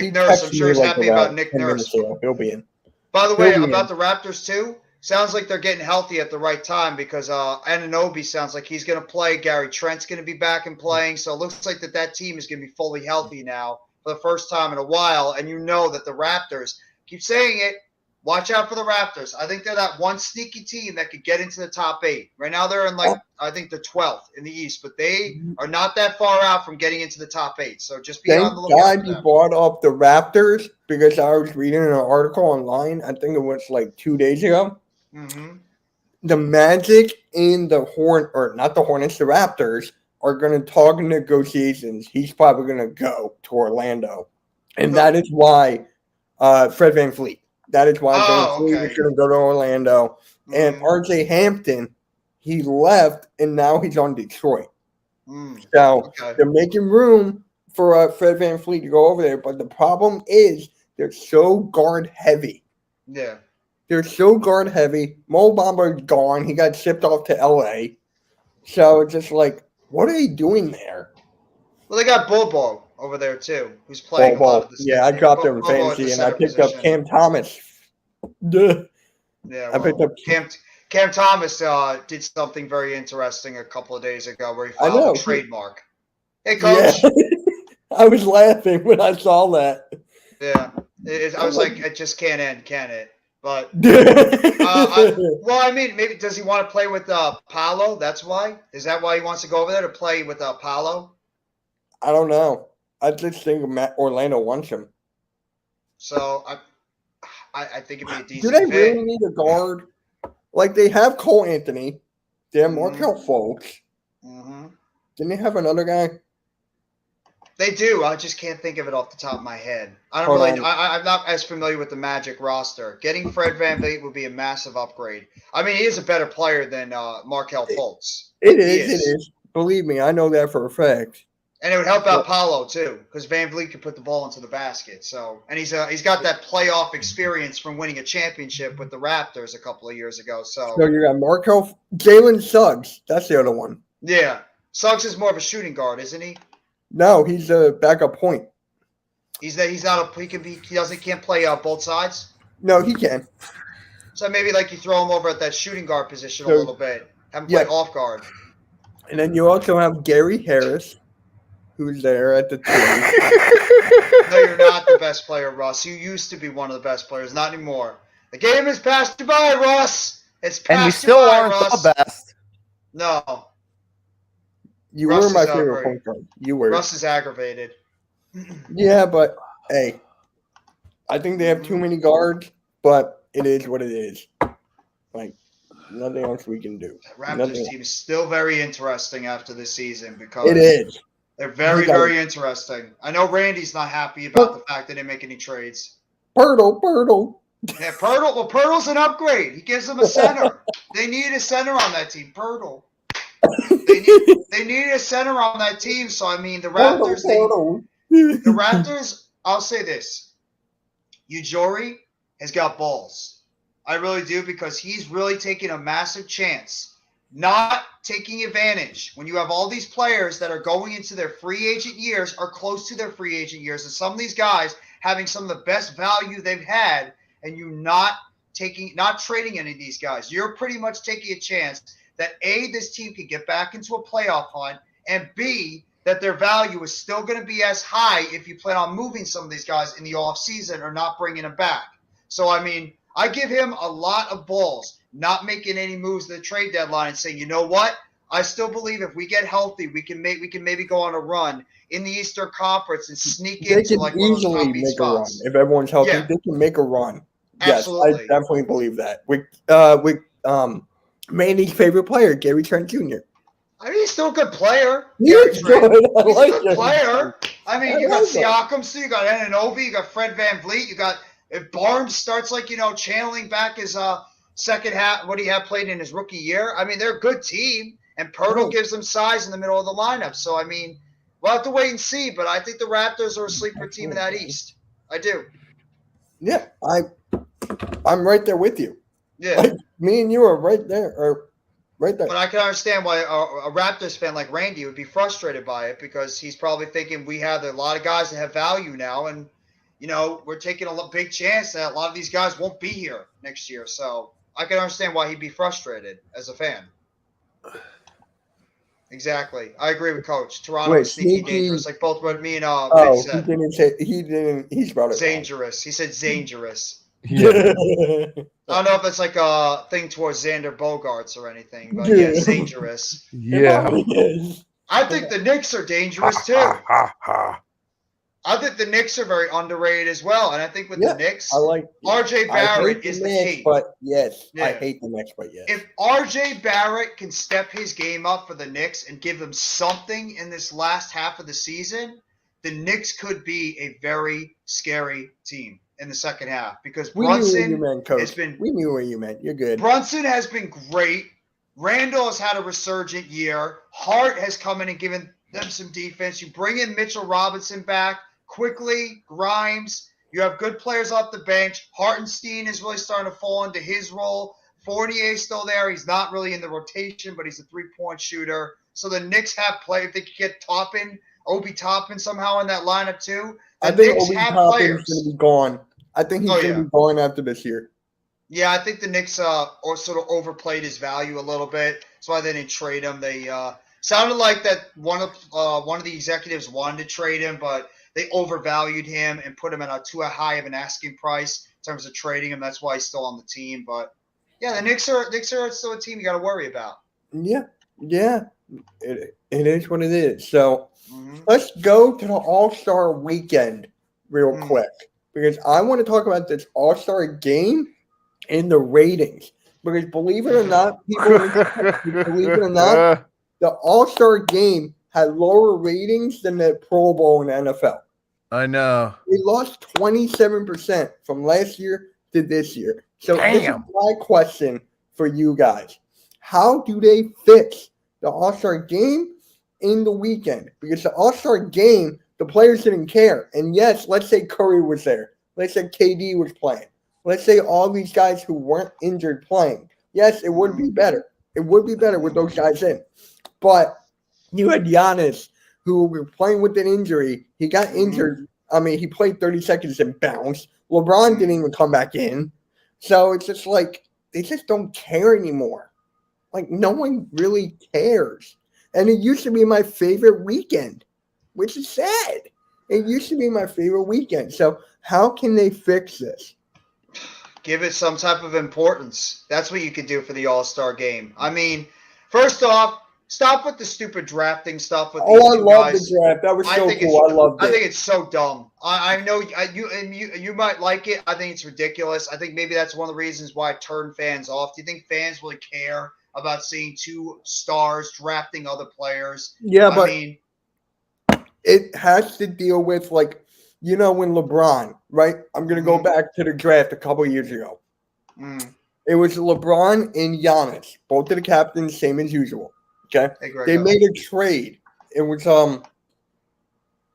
Nick Nurse. I'm sure he's happy about Nick 10 Nurse. minutes ago. He'll be in. By the way, He'll be about the Raptors too, sounds like they're getting healthy at the right time because Anunoby sounds like he's going to play. Gary Trent's going to be back and playing. So it looks like that team is going to be fully healthy now for the first time in a while. And you know that the Raptors, keep saying it, watch out for the Raptors. I think they're that one sneaky team that could get into the top 8. Right now they're in I think the 12th in the East, but they are not that far out from getting into the top 8. So just be on the lookout. Thank God you brought up the Raptors because I was reading an article online. I think it was like 2 days ago. The Magic and the the Raptors are going to talk in negotiations. He's probably going to go to Orlando. And that is why Fred VanVleet. That is why Van Fleet is going to go to Orlando. And RJ Hampton, he left, and now he's on Detroit. So they're making room for Fred VanVleet to go over there. But the problem is they're so guard heavy. Yeah. They're so guard heavy. Mo Bamba's gone. He got shipped off to L.A. So it's just like, what are they doing there? Well, they got Bobo over there too, who's playing a lot of the Yeah, I dropped him in fantasy, and I picked up Cam Thomas. Yeah, I picked up Cam Thomas did something very interesting a couple of days ago where he filed a trademark. Hey, Coach. Yeah. I was laughing when I saw that. Yeah. I was like, it just can't end, can it? But well, I mean, maybe does he want to play with Paolo? That's why. Is that why he wants to go over there to play with Paolo? I don't know. I just think Orlando wants him. So I think it'd be a Do decent they fit. really need a guard? Like they have Cole Anthony, they have Mhm. Markel Fultz. Hmm. Didn't they have another guy? They do. I just can't think of it off the top of my head. I don't Hold really. on. I'm not as familiar with the Magic roster. Getting Fred VanVleet would be a massive upgrade. I mean, he is a better player than Markel Fultz. It He is. It is. Believe me, I know that for a fact. And it would help out Paolo too, because VanVleet could put the ball into the basket. So, and he's got that playoff experience from winning a championship with the Raptors a couple of years ago. So you got Markel, Jalen Suggs. That's the other one. yeah, Suggs is more of a shooting guard, isn't he? No, he's a backup point. He can't play both sides. No, he can. So maybe like you throw him over at that shooting guard position a So- little bit, have him play Yeah. off guard. And then you also have Gary Harris, who's there at the 2. No, you're not the best player, Russ. You used to be one of the best players, not anymore. The game has passed you by, Russ. It's passed And we you still by, aren't Russ. the best. No, You Russ were my is favorite over. point guard. You were. Russ is aggravated. Yeah, but hey, I think they have too many guards, but it is what it is. Like, nothing else we can do. The Raptors Nothing. team is still very interesting after this season because It is. they're very, You got very interesting. I know Randy's not happy about the fact they didn't make any trades. Pirtle. Yeah, Pirtle's an upgrade. He gives them a center. They need a center on that team. Pirtle. They need a center on that team. So I mean, the Raptors. The Raptors. I'll say this: Ujiri has got balls. I really do, because he's really taking a massive chance, not taking advantage when you have all these players that are going into their free agent years or close to their free agent years, and some of these guys having some of the best value they've had, and you not trading any of these guys. You're pretty much taking a chance that A, this team can get back into a playoff hunt, and B, that their value is still going to be as high if you plan on moving some of these guys in the offseason or not bringing them back. So, I mean, I give him a lot of balls, not making any moves at the trade deadline and saying, you know what? I still believe if we get healthy, we can maybe go on a run in the Eastern Conference and sneak They into can like one of those easily top 8 make a run. spots. If everyone's healthy, Yeah. they can make a run. Yes, Absolutely. I definitely believe that. With Mandy's favorite player, Gary Trent Jr. I mean, he's still a good player. He Gary is Trent. good. I He's like a good him. player. I mean, I you got like him. Siakam, so you got Anunoby, you got Fred VanVleet, you got if Barnes starts channeling back his second half, what he had played in his rookie year. I mean, they're a good team, and Pirtle Right. gives them size in the middle of the lineup. So I mean, we'll have to wait and see. But I think the Raptors are a sleeper team in that East. I do. Yeah, I'm right there with you. Yeah. Like, me and you are right there, right there. But I can understand why a Raptors fan like Randy would be frustrated by it, because he's probably thinking we have a lot of guys that have value now, and we're taking a big chance that a lot of these guys won't be here next year. So I can understand why he'd be frustrated as a fan. Exactly, I agree with Coach. Toronto Wait, is sneaky sneaky- dangerous, like both what me and Vic Oh, he said. didn't say. He didn't. He's about it. Dangerous. He said dangerous. Yeah. I don't know if it's like a thing towards Xander Bogarts or anything, but yeah, Yeah. dangerous. Yeah. I think the Knicks are dangerous too. Ha, ha. I think the Knicks are very underrated as well, and I think with Yeah, the Knicks, I like RJ I Barrett hate is the the Knicks, key. but yes, I Yeah. hate the Knicks, but yes. If RJ Barrett can step his game up for the Knicks and give them something in this last half of the season, the Knicks could be a very scary team in the second half, because We knew where you Brunson meant, Coach. has been We knew where you meant. You're good. Brunson has been great. Randall has had a resurgent year. Hart has come in and given them some defense. You bring in Mitchell Robinson back quickly, Grimes. You have good players off the bench. Hartenstein is really starting to fall into his role. Fournier's still there. He's not really in the rotation, but he's a three-point shooter. So the Knicks have play. If they could get Obi Toppin somehow in that lineup too, the I think Knicks Obi have Toppin's players. going to be gone. I think he's Oh, going to yeah. be gone after this year. Yeah, I think the Knicks or sort of overplayed his value a little bit. That's why they didn't trade him. They sounded like that one of the executives wanted to trade him, but they overvalued him and put him at too high of an asking price in terms of trading him. That's why he's still on the team. But yeah, the Knicks are still a team you got to worry about. Yeah, it is what it is. So let's go to the All-Star weekend real quick, because I want to talk about this All-Star game and the ratings. Because believe it or not, the All-Star game had lower ratings than the Pro Bowl in the NFL. I know. They lost 27% from last year to this year. So this is my question for you guys. How do they fix the All-Star game in the weekend? Because the All-Star game, the players didn't care. And yes, let's say Curry was there. Let's say KD was playing. Let's say all these guys who weren't injured playing. Yes, it would be better. It would be better with those guys in. But you had Giannis, who was playing with an injury. He got injured. I mean, he played 30 seconds and bounced. LeBron didn't even come back in. So it's just like they just don't care anymore. Like, no one really cares. And it used to be my favorite weekend, which is sad. It used to be my favorite weekend. So how can they fix this? Give it some type of importance. That's what you could do for the All-Star game. I mean, first off, stop with the stupid drafting stuff. With I love the draft. That was so cool. I loved it. I think it's so dumb. I know you might like it. I think it's ridiculous. I think maybe that's one of the reasons why it turned fans off. Do you think fans really care about seeing two stars drafting other players? Yeah, but I mean, it has to deal with, like, you know, when LeBron, right? I'm going to go back to the draft a couple of years ago. It was LeBron and Giannis, both of the captains, same as usual. Okay. They made a trade. It was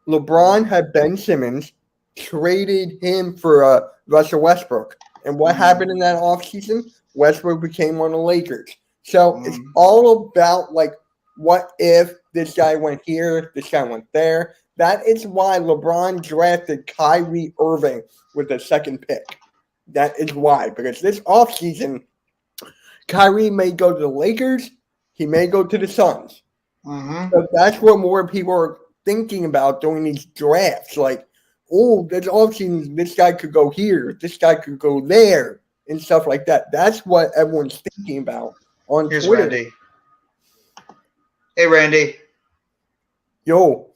LeBron had Ben Simmons, traded him for Russell Westbrook. And what happened in that offseason? Westbrook became one of the Lakers. So it's all about, like, what if this guy went here, this guy went there. That is why LeBron drafted Kyrie Irving with the second pick. That is why. Because this offseason, Kyrie may go to the Lakers. He may go to the Suns. So that's what more people are thinking about during these drafts. Like, oh, this offseason, this guy could go here. This guy could go there and stuff like that. That's what everyone's thinking about on Here's Twitter. Randy. Hey, Randy. Yo.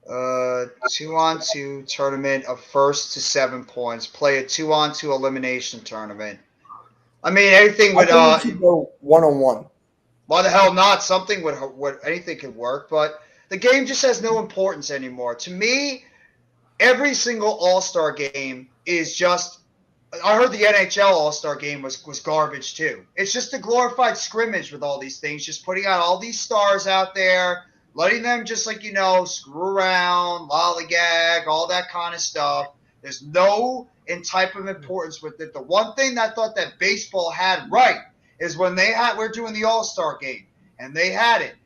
2-on-2 tournament of first to 7 points. Play a 2-on-2 elimination tournament. I mean, anything would go 1-on-1. Why the hell not? Something would anything could work, but the game just has no importance anymore. To me, every single All-Star game is just. I heard the NHL All-Star game was garbage too. It's just a glorified scrimmage with all these things, just putting out all these stars out there, letting them just, like, you know, screw around, lollygag, all that kind of stuff. There's no type of importance with it. The one thing that I thought that baseball had right is when we're doing the All-Star game, and they had it.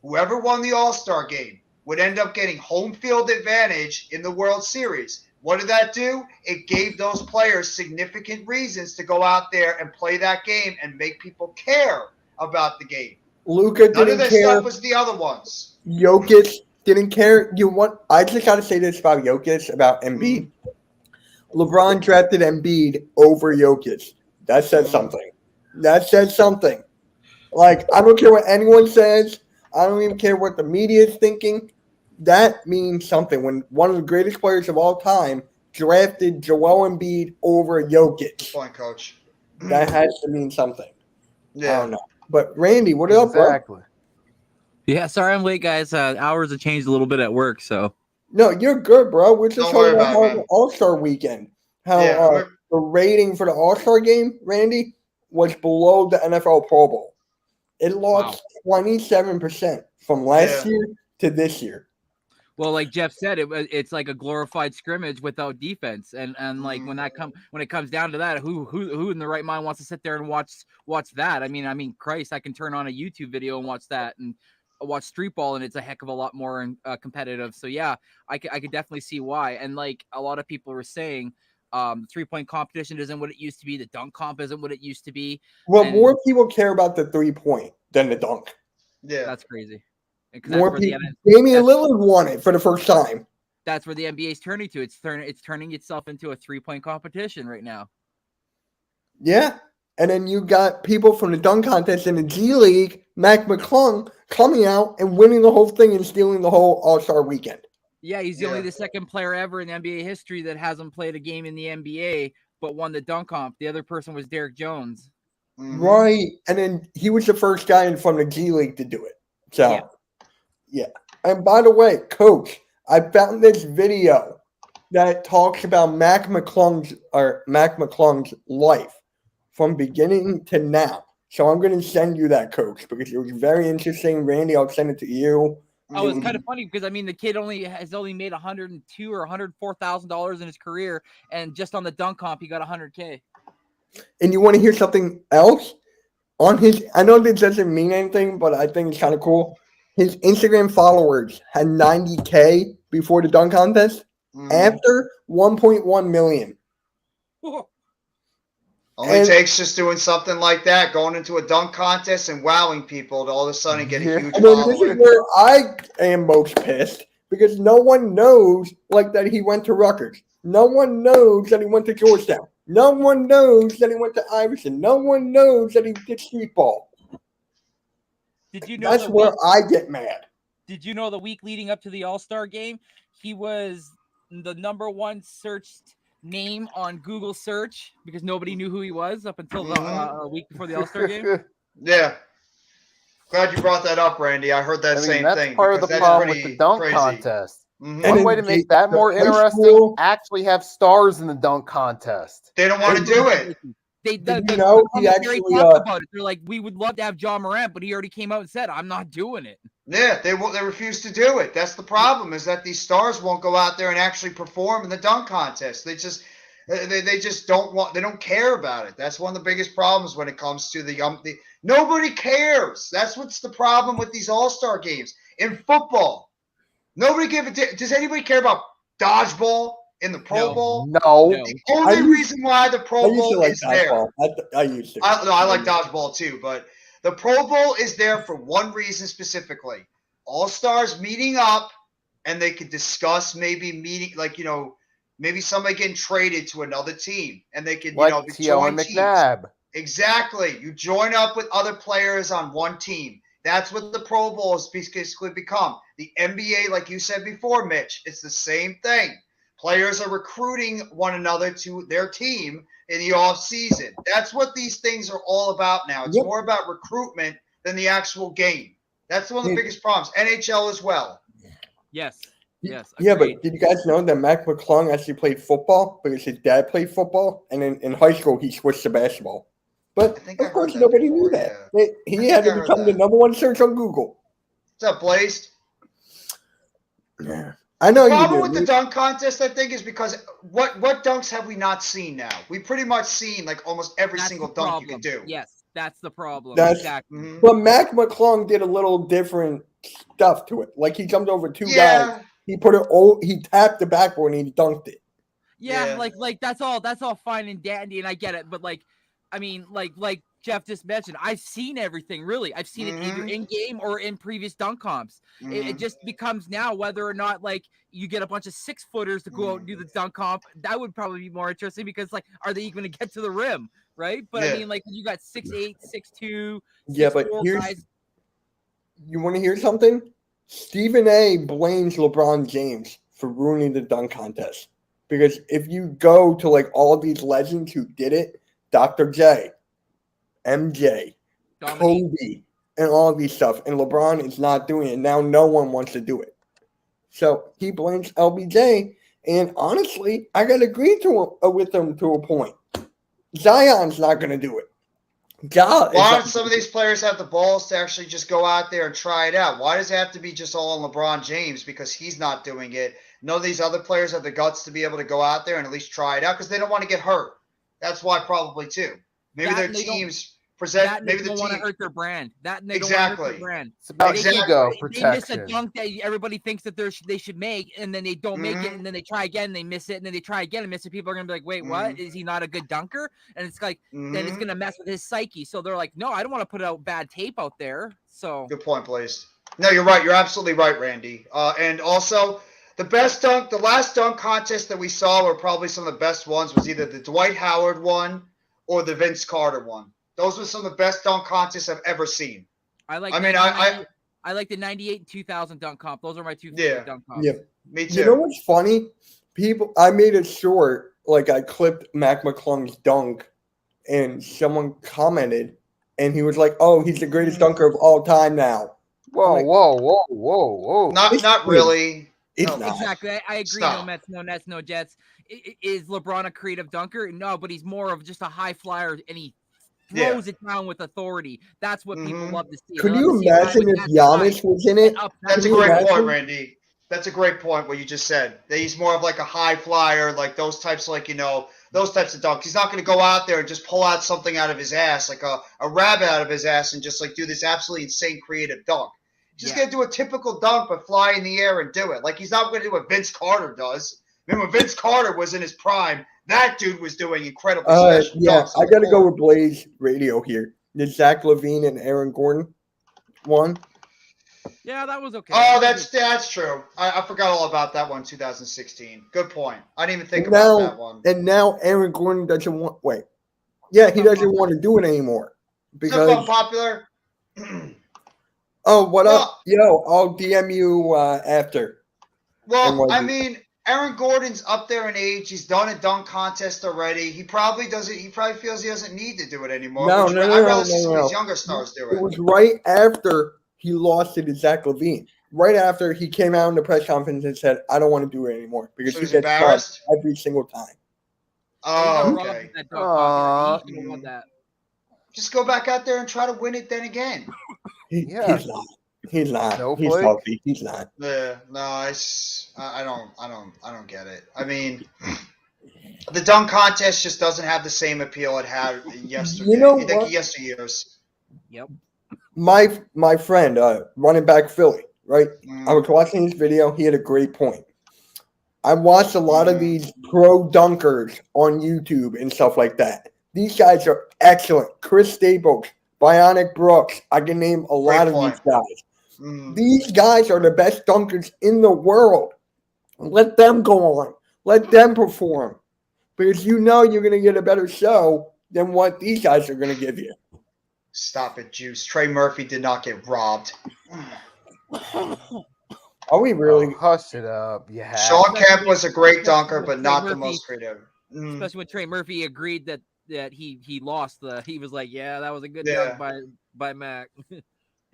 Whoever won the All-Star game would end up getting home field advantage in the World Series. What did that do? It gave those players significant reasons to go out there and play that game and make people care about the game. Luka didn't care. None of this stuff was the other ones. Jokic didn't care. I just got to say this about Jokic, about Embiid. LeBron drafted Embiid over Jokic. That says something. That says something. Like, I don't care what anyone says. I don't even care what the media is thinking. That means something. When one of the greatest players of all time drafted Joel Embiid over Jokic. Good point, Coach. That has to mean something. Yeah. I don't know. But Randy, what up, bro? Exactly. Yeah, sorry I'm late, guys. Hours have changed a little bit at work, so. No, you're good, bro. We're just Don't talking worry about about it, the All-Star weekend. How Yeah, the rating for the All-Star game, Randy, was below the NFL Pro Bowl. It lost 27% from last year to this year. Well, like Jeff said, it's like a glorified scrimmage without defense, and like when it comes down to that, who in the right mind wants to sit there and watch that? I mean, Christ, I can turn on a YouTube video and watch that and watch street ball, and it's a heck of a lot more competitive. So yeah, I could definitely see why. And like a lot of people were saying, the 3-point competition isn't what it used to be. The dunk comp isn't what it used to be. Well, more people care about the 3-point than the dunk. Yeah, that's crazy. 'Cause that's More where the people. Damian that's- Lillard won it for the first time. That's where the NBA is turning to. It's turning itself into a 3-point competition right now. Yeah. And then you got people from the dunk contest in the G League, Mac McClung, coming out and winning the whole thing and stealing the whole All-Star weekend. Yeah, he's only the second player ever in NBA history that hasn't played a game in the NBA but won the dunk comp. The other person was Derek Jones. Right. And then he was the first guy from the G League to do it. So, yeah. And by the way, Coach, I found this video that talks about Mac McClung's life from beginning to now. So I'm going to send you that, Coach, because it was very interesting. Randy, I'll send it to you. Oh, it's kind of funny because I mean the kid has only made $102,000 or $104,000 in his career, and just on the dunk comp he got $100K. And you want to hear something else? On his, I know this doesn't mean anything, but I think it's kind of cool. His Instagram followers had 90K before the dunk contest. After 1.1 million. Only takes just doing something like that, going into a dunk contest and wowing people to all of a sudden get a huge And then this is following. where I am most pissed because no one knows like that he went to Rutgers. No one knows that he went to Georgetown. No one knows that he went to Iverson. No one knows that he did street ball. Did you know That's where I get mad. Did you know the week leading up to the All-Star game, he was the #1 searched name on Google search because nobody knew who he was up until a week before the All-Star game? Yeah. Glad you brought that up, Randy. I heard that same that's thing. Part of the because problem that's with the pretty dunk crazy. contest. Mhm. One way to make that more interesting, actually have stars in the dunk contest. They don't want to do it. The he commentary talked about it. They're like, we would love to have John Morant, but he already came out and said, I'm not doing it. Yeah, they refuse to do it. That's the problem, is that these stars won't go out there and actually perform in the dunk contest. They just don't want. They don't care about it. That's one of the biggest problems when it comes to the nobody cares. That's what's the problem with these All-Star games in football. Nobody does anybody care about dodgeball in the Pro Bowl? No. The only reason why the Pro Bowl is there. I used to. I like dodgeball too, but the Pro Bowl is there for one reason specifically. All-Stars meeting up, and they could discuss maybe somebody getting traded to another team, and they could T.O. and McNabb. Exactly. You join up with other players on one team. That's what the Pro Bowl has basically become. The NBA, like you said before, Mitch, it's the same thing. Players are recruiting one another to their team in the off season. That's what these things are all about now. It's more about recruitment than the actual game. That's one of the biggest problems. NHL as well. Yes. Yes. Yeah, but did you guys know that Mac McClung actually played football because his dad played football, and in high school he switched to basketball. But of course, nobody knew that. He had to become the #1 search on Google. What's up, Blaze? Yeah, I know you do. The problem with the dunk contest, I think, is because what dunks have we not seen now? We pretty much seen like almost every single dunk you can do. Yes, that's the problem. Exactly. But Mac McClung did a little different stuff to it. Like he jumped over two guys. He he tapped the backboard and he dunked it. Yeah, like that's all fine and dandy, and I get it. But like Jeff just mentioned, I've seen everything really. I've seen it either in game or in previous dunk comps. It just becomes now whether or not like you get a bunch of 6-footers to go out and do the dunk comp. That would probably be more interesting because like, are they even going to get to the rim, right? But I mean, like you got 6'8", 6'2". Yeah, but you want to hear something? Stephen A. blames LeBron James for ruining the dunk contest because if you go to like all these legends who did it, Dr. J, MJ, Kobe, and all of these stuff. And LeBron is not doing it. Now no one wants to do it. So he blames LBJ. And honestly, I got to agree with him to a point. Zion's not going to do it. Why don't some of these players have the balls to actually just go out there and try it out? Why does it have to be just all on LeBron James because he's not doing it? None of these other players have the guts to be able to go out there and at least try it out because they don't want to get hurt. That's why probably too. Maybe their teams present. Maybe the team don't want to hurt their brand. That and they exactly. don't want to hurt their brand. It's about ego protection. They miss a dunk that everybody thinks that they should make, and then they don't make it, and then they try again, and they miss it, and then they try again and miss it. People are gonna be like, "Wait, what? Is he not a good dunker?" And it's like then it's gonna mess with his psyche. So they're like, "No, I don't want to put out bad tape out there." So good point, Blaze. No, you're right. You're absolutely right, Randy. And also, the last dunk contest that we saw were probably some of the best ones. Was either the Dwight Howard one or the Vince Carter one. Those were some of the best dunk contests I've ever seen. I like. I like the 98 and 2000 dunk comp. Those are my two favorite dunk comps. Yeah. Me too. You know what's funny? I made it short, like I clipped Mac McClung's dunk, and someone commented, and he was like, "Oh, he's the greatest dunker of all time now." Whoa, like, whoa. Not really. It's No, not. Exactly. I agree. Stop. No Mets, no Nets, no Jets. Is LeBron a creative dunker? No, but he's more of just a high flyer, and he throws it down with authority. That's what people love to see. Could They you love to see a guy imagine with if that Giannis size was in it? and up That's a Can you great imagine? point, Randy. That's a great point. What you just said. That he's more of like a high flyer, like those types, those types of dunks. He's not going to go out there and just pull out something out of his ass, like a rabbit out of his ass, and just like do this absolutely insane creative dunk. He's just going to do a typical dunk, but fly in the air and do it. Like he's not going to do what Vince Carter does. I mean, when Vince Carter was in his prime, that dude was doing incredible special dunks. I got to go with Blaze Radio here. The Zach LaVine and Aaron Gordon one. Yeah, that was okay. Oh, that's true. I forgot all about that one, 2016. Good point. I didn't even think about that one. And now Aaron Gordon doesn't want. Wait, yeah, he doesn't want to do it anymore Is because. that popular? Oh, what Well- up? Yo, I'll DM you after. Well, NYD. I mean, Aaron Gordon's up there in age. He's done a dunk contest already. He probably doesn't. He probably feels he doesn't need to do it anymore. No, I'd rather see some of these younger stars do It it. was right after he lost it to Zach LaVine. Right after he came out in the press conference and said, "I don't want to do it anymore," because So he he's gets embarrassed? cut every single time. Oh, okay. That dunk comp. He Aw. won that. Just go back out there and try to win it then again. He's not. He's not. No He's play? healthy. He's not. Yeah, no, I don't get it. I mean, the dunk contest just doesn't have the same appeal it had yesterday. You know like what? yesteryears. Yep. My friend, running back Philly, right? Mm. I was watching his video. He had a great point. I watched a lot of Mm. these pro dunkers on YouTube and stuff like that. These guys are excellent. Chris Staples, Bionic Brooks. I can name a lot of point. these guys. Mm. These guys are the best dunkers in the world. Let them go on. Let them perform. Because you know you're going to get a better show than what these guys are going to give you. Stop it, Juice. Trey Murphy did not get robbed. Are we really? Oh, hush it up. Yeah. Sean Kemp was a great dunker, but not the most creative. Mm. Especially when Trey Murphy agreed that he lost he was like, yeah, that was a good Yeah. dunk by Mac.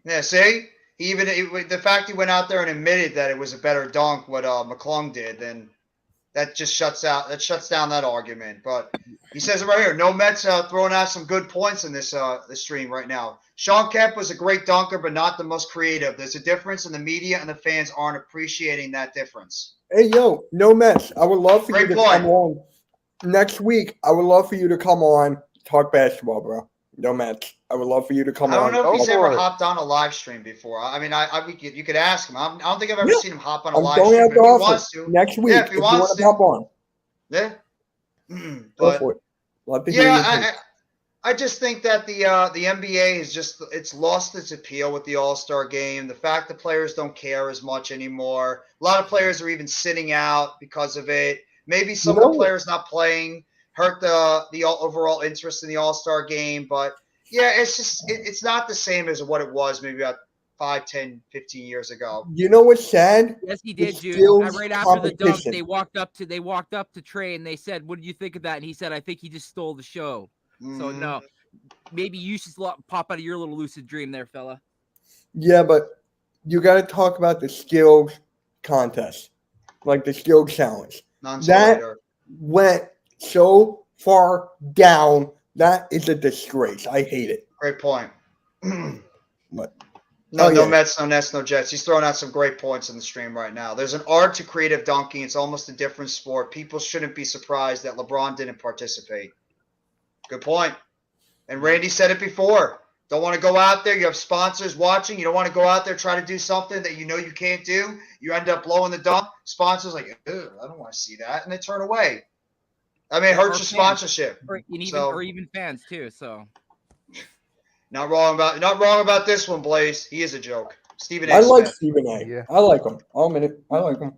Yeah, see? The fact he went out there and admitted that it was a better dunk what McClung did, then that just shuts down that argument. But he says it right here. No Mets throwing out some good points in this stream right now. Sean Kemp was a great dunker, but not the most creative. There's a difference, and the media and the fans aren't appreciating that difference. Hey, yo, no mess. I would love for you Great to point. come on next week. I would love for you to come on, talk basketball, bro. No mess. I would love for you to come I on. don't know if he's Go ever for it. hopped on a live stream before. I mean, you could ask him. I don't think I've ever Yeah. seen him hop on a I'm live going stream. out But the if he office wants to, next week. if he you wants want to. to hop on, yeah. go But for it. Love to hear your yeah, take. I just think that the NBA it's lost its appeal with the All-Star game. The fact that players don't care as much anymore. A lot of players are even sitting out because of it. Maybe some of the players not playing hurt the overall interest in the All-Star game. But yeah, it's just it's not the same as what it was maybe about 5, 10, 15 years ago. You know what's sad? Yes, he did, It's Jude. still Right after the dunk, competition. they walked up to Trey and they said, "What did you think of that?" And he said, "I think he just stole the show." So Mhm. no, maybe you should pop out of your little lucid dream there, fella. Yeah, but you got to talk about the skills contest, like the skill challenge. That went so far down. That is a disgrace. I hate it. Great point. But No yeah. Mets, no Nets, no Jets. He's throwing out some great points in the stream right now. There's an art to creative dunking. It's almost a different sport. People shouldn't be surprised that LeBron didn't participate. Good point. And Randy said it before. Don't want to go out there. You have sponsors watching. You don't want to go out there try to do something that you know you can't do. You end up blowing the dunk. Sponsors like, "Ugh, I don't want to see that," and they turn away. I mean, it hurts your sponsorship. Or even fans too. So Not wrong about this one, Blaze. He is a joke. Stephen A. I like Smith. Stephen A. Yeah. I like him. I'll admit it. I like him.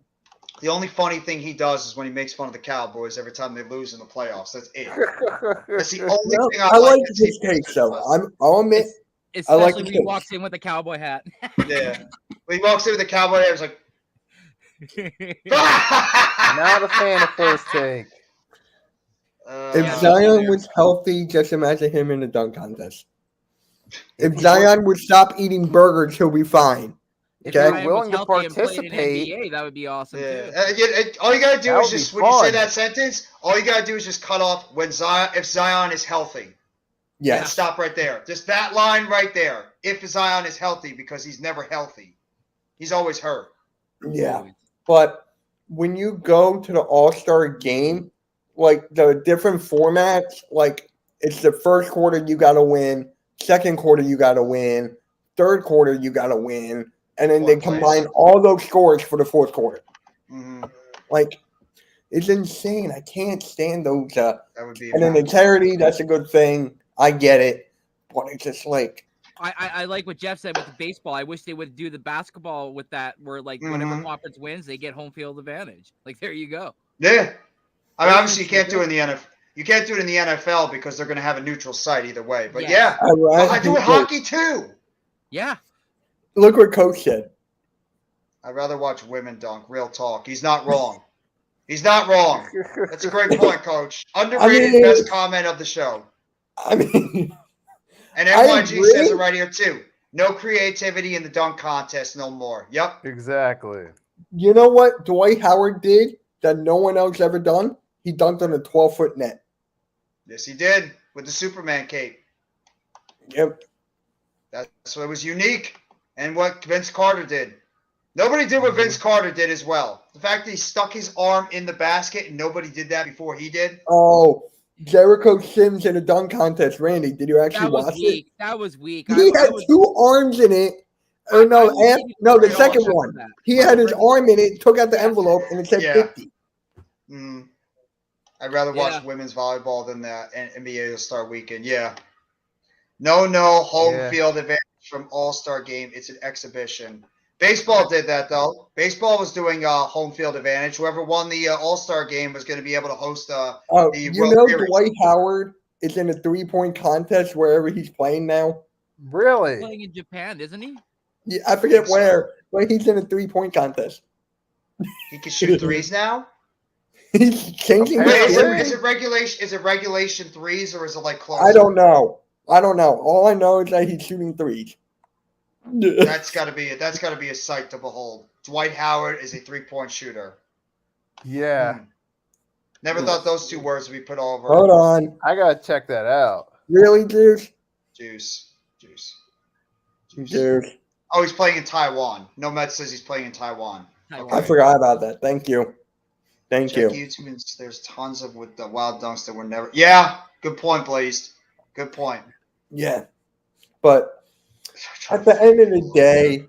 The only funny thing he does is when he makes fun of the Cowboys every time they lose in the playoffs. That's it. That's the only No, thing I like that his Stephen A. takes, though. does. I'll admit. I like Especially the when he case. walks in with a cowboy hat. Yeah. When he walks in with the Cowboy, I was like, Not a fan of First Take. If Yeah, Zion me was healthy, just imagine him in the dunk contest. If Zion would stop eating burgers, he'll be fine. If Okay. Ryan was Willing to healthy and played in participate. NBA, that would be awesome too. Yeah. All you gotta do That is would just be when you say fun. that sentence, all you gotta do is just cut off when if Zion is healthy. And Yes. stop right there. Just that line right there. If Zion is healthy, because he's never healthy. He's always hurt. Yeah. But when you go to the All-Star game, like the different formats, like it's the first quarter you got to win, second quarter you got to win, third quarter you got to win, and then they Fourth place. combine all those scores for the fourth quarter. Mm-hmm. Like, it's insane. I can't stand those. That would be. And then the charity, that's a good thing. I get it. But it's just like, I like what Jeff said with the baseball. I wish they would do the basketball with that, where like whatever Mhm. conference wins, they get home field advantage. Like there you go. Yeah. I mean, Those obviously you things are can't do it in the NFL. You can't do it in the NFL because they're going to have a neutral site either way. But Yeah. yeah, I do it hockey too. Yeah. Look what Coach said. I'd rather watch women dunk. Real talk. He's not wrong. He's not wrong. That's a great point, Coach. Underrated, mean- best comment of the show. I mean, And I NYG agree. says it right here too. No creativity in the dunk contest no more. Yep. Exactly. you know what Dwight Howard did that no one else ever done? He dunked on a 12-foot net. Yes, he did with the Superman cape. Yep. That's what was unique. And what Vince Carter did. Nobody did what Vince Carter did as well. The fact that he stuck his arm in the basket and nobody did that before he did. Oh, Jericho Sims in a dunk contest. Randy, did you actually That was watch weak. That was weak. it? He had was, two arms in it. Or I no, would give you no, the credit second for one. that. He had his arm in it, took out the Yeah. envelope, and it said Yeah. 50. Mm. I'd rather watch Yeah. women's volleyball than that NBA All-Star Weekend. Yeah. No, home Yeah. field advantage from All-Star game. It's an exhibition. Baseball did that, though. Baseball was doing home field advantage. Whoever won the All-Star game was going to be able to host Oh, the you World know Series. Dwight Howard is in a three-point contest wherever he's playing now? Really? playing in Japan, isn't he? Yeah, I forget think so. where, but he's in a three-point contest. He can shoot threes now? He's changing Wait, is his it, Really? is it regulation? Is it regulation threes or is it like close? I don't know. All I know is that he's shooting threes. That's got to be a sight to behold. Dwight Howard is a three-point shooter. Yeah. Never thought those two words would be put over. Hold on. I gotta check that out. Really, Juice? Juice. Juice. Oh, he's playing in Taiwan. Nomad says he's playing in Taiwan. Taiwan. I forgot about that. Thank you. Thank Check you. YouTube and there's tons of with the wild dunks that were never. Yeah, good point, Blazed. Good point. Yeah. But at the end of the day,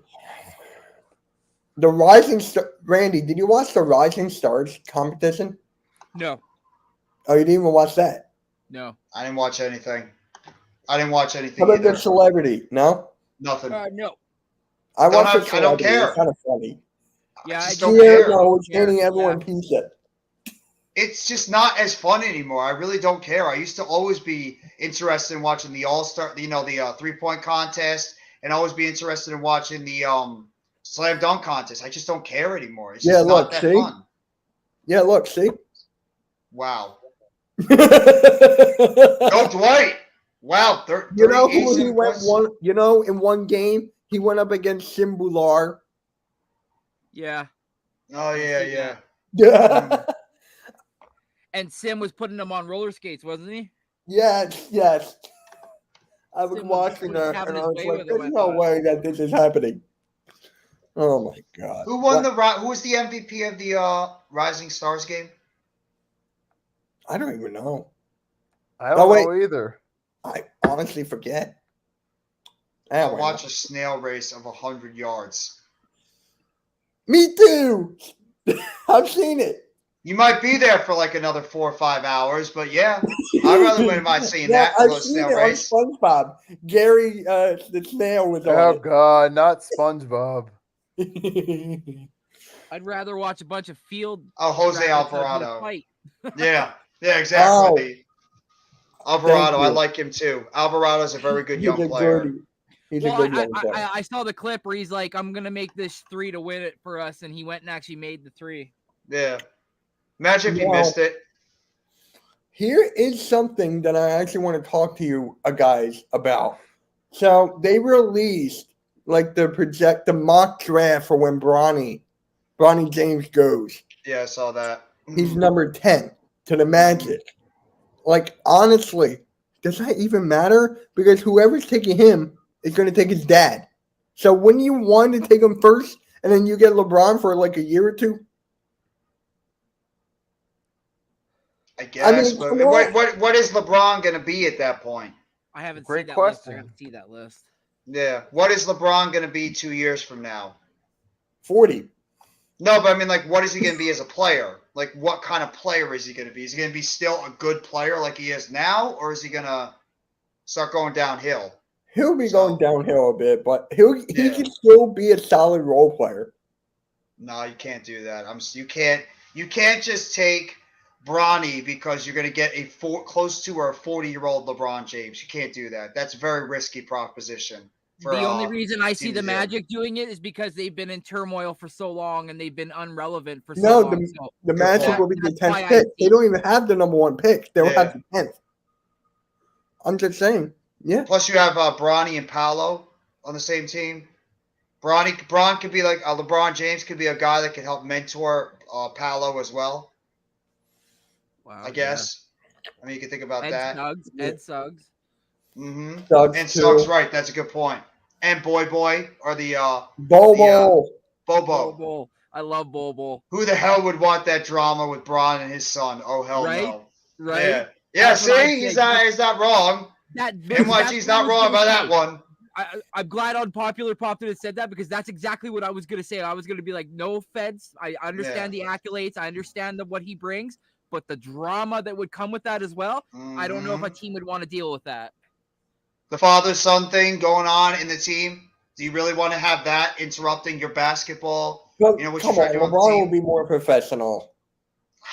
the Rising Star. Randy, did you watch the Rising Stars competition? No, Oh, you didn't even watch that? no. I didn't watch anything. I didn't watch anything How about either. the celebrity? No? Nothing. No. I Don't watched the I don't celebrity. care. It's kind of funny. Yeah, I I just don't don't Yeah, care. no, it's Yeah, handing everyone yeah. pizza. It's just not as fun anymore. I really don't care. I used to always be interested in watching the All-Star, the three-point contest, and always be interested in watching the slam dunk contest. I just don't care anymore. It's Yeah, just look, not that see? fun. Yeah, look, see? Wow. you Go Dwight. Wow. know who 38 he went points. one? You know, in one game he went up against Simbular. Yeah. Oh yeah, yeah. Yeah. And Sim was putting him on roller skates, wasn't he? Yes. I was Sim was watching that having and I his was way like, with him, "There's I no thought." way that this is happening." Oh my god! Who won What? Who was the MVP of the Rising Stars game? I don't even know. I don't Oh, wait. know either. I honestly forget. I Anyway. watched a snail race of 100 yards. Me too. I've seen it. You might be there for like another 4 or 5 hours, but yeah, I rather wouldn't mind seeing Yeah, that I've little seen snail it on race. SpongeBob. Gary, the snail was Oh on God, not SpongeBob. it. I'd rather watch a bunch of field. Oh, Jose rabbits have no Alvarado. fight. Yeah, exactly. Alvarado, I you. like him too. Alvarado's a very good He's young a player. good. He's Well, a good young player. I saw the clip where he's like, "I'm gonna make this 3 to win it for us," and he went and actually made the 3. Yeah. Imagine if he Well, missed it. Here is something that I actually want to talk to you guys about. So they released like the mock draft for when Bronny James goes. Yeah, I saw that. He's number 10 to the Magic. Like, honestly, does that even matter? Because whoever's taking him is going to take his dad. So wouldn't you want to take him first and then you get LeBron for like a year or two? I guess, come but on. what is LeBron going to be at that point? I haven't Great seen that question. list. I gotta see that list. Yeah. What is LeBron going to be 2 years from now? 40. No, but I mean, like, what is he going to be as a player? Like, what kind of player is he going to be? Is he going to be still a good player like he is now, or is he going to start going downhill? He'll be So- going downhill a bit, but he Yeah. can still be a solid role player. No, you can't do that. You can't just take Bronny because you're going to get close to or a 40-year-old LeBron James. You can't do that. That's a very risky proposition. The only reason I see team the to do. Magic doing it is because they've been in turmoil for so long and they've been irrelevant for so No, long. So the Magic point. will be the That's why 10th I pick. see- They don't even have the number 1 pick. They'll Yeah. have the 10th. I'm just saying. Yeah. Plus, you have Bronny and Paolo on the same team. Bron could be like LeBron James could be a guy that can help mentor Paolo as well. wow, I guess. I mean, you can think about that. Ed Suggs. Mm-hmm. Suggs And too. Suggs, right? That's a good point. And Boy or the Bobo. Bobo. Bobo. I love Bobo. Who the hell would want that drama with Bron and his son? Oh hell Right? no. Right? Yeah. That's what I See, he's think. he's not wrong. NYG's not wrong about that one. I'm glad Unpopular popped in and said that because that's exactly what I was going to say. I was going to be like, no offense. I understand the accolades. I understand what he brings, but the drama that would come with that as well, I don't know if a team would want to deal with that. The father-son thing going on in the team. Do you really want to have that interrupting your basketball? But You know what come you're on, trying to do on the LeBron team? will be more professional.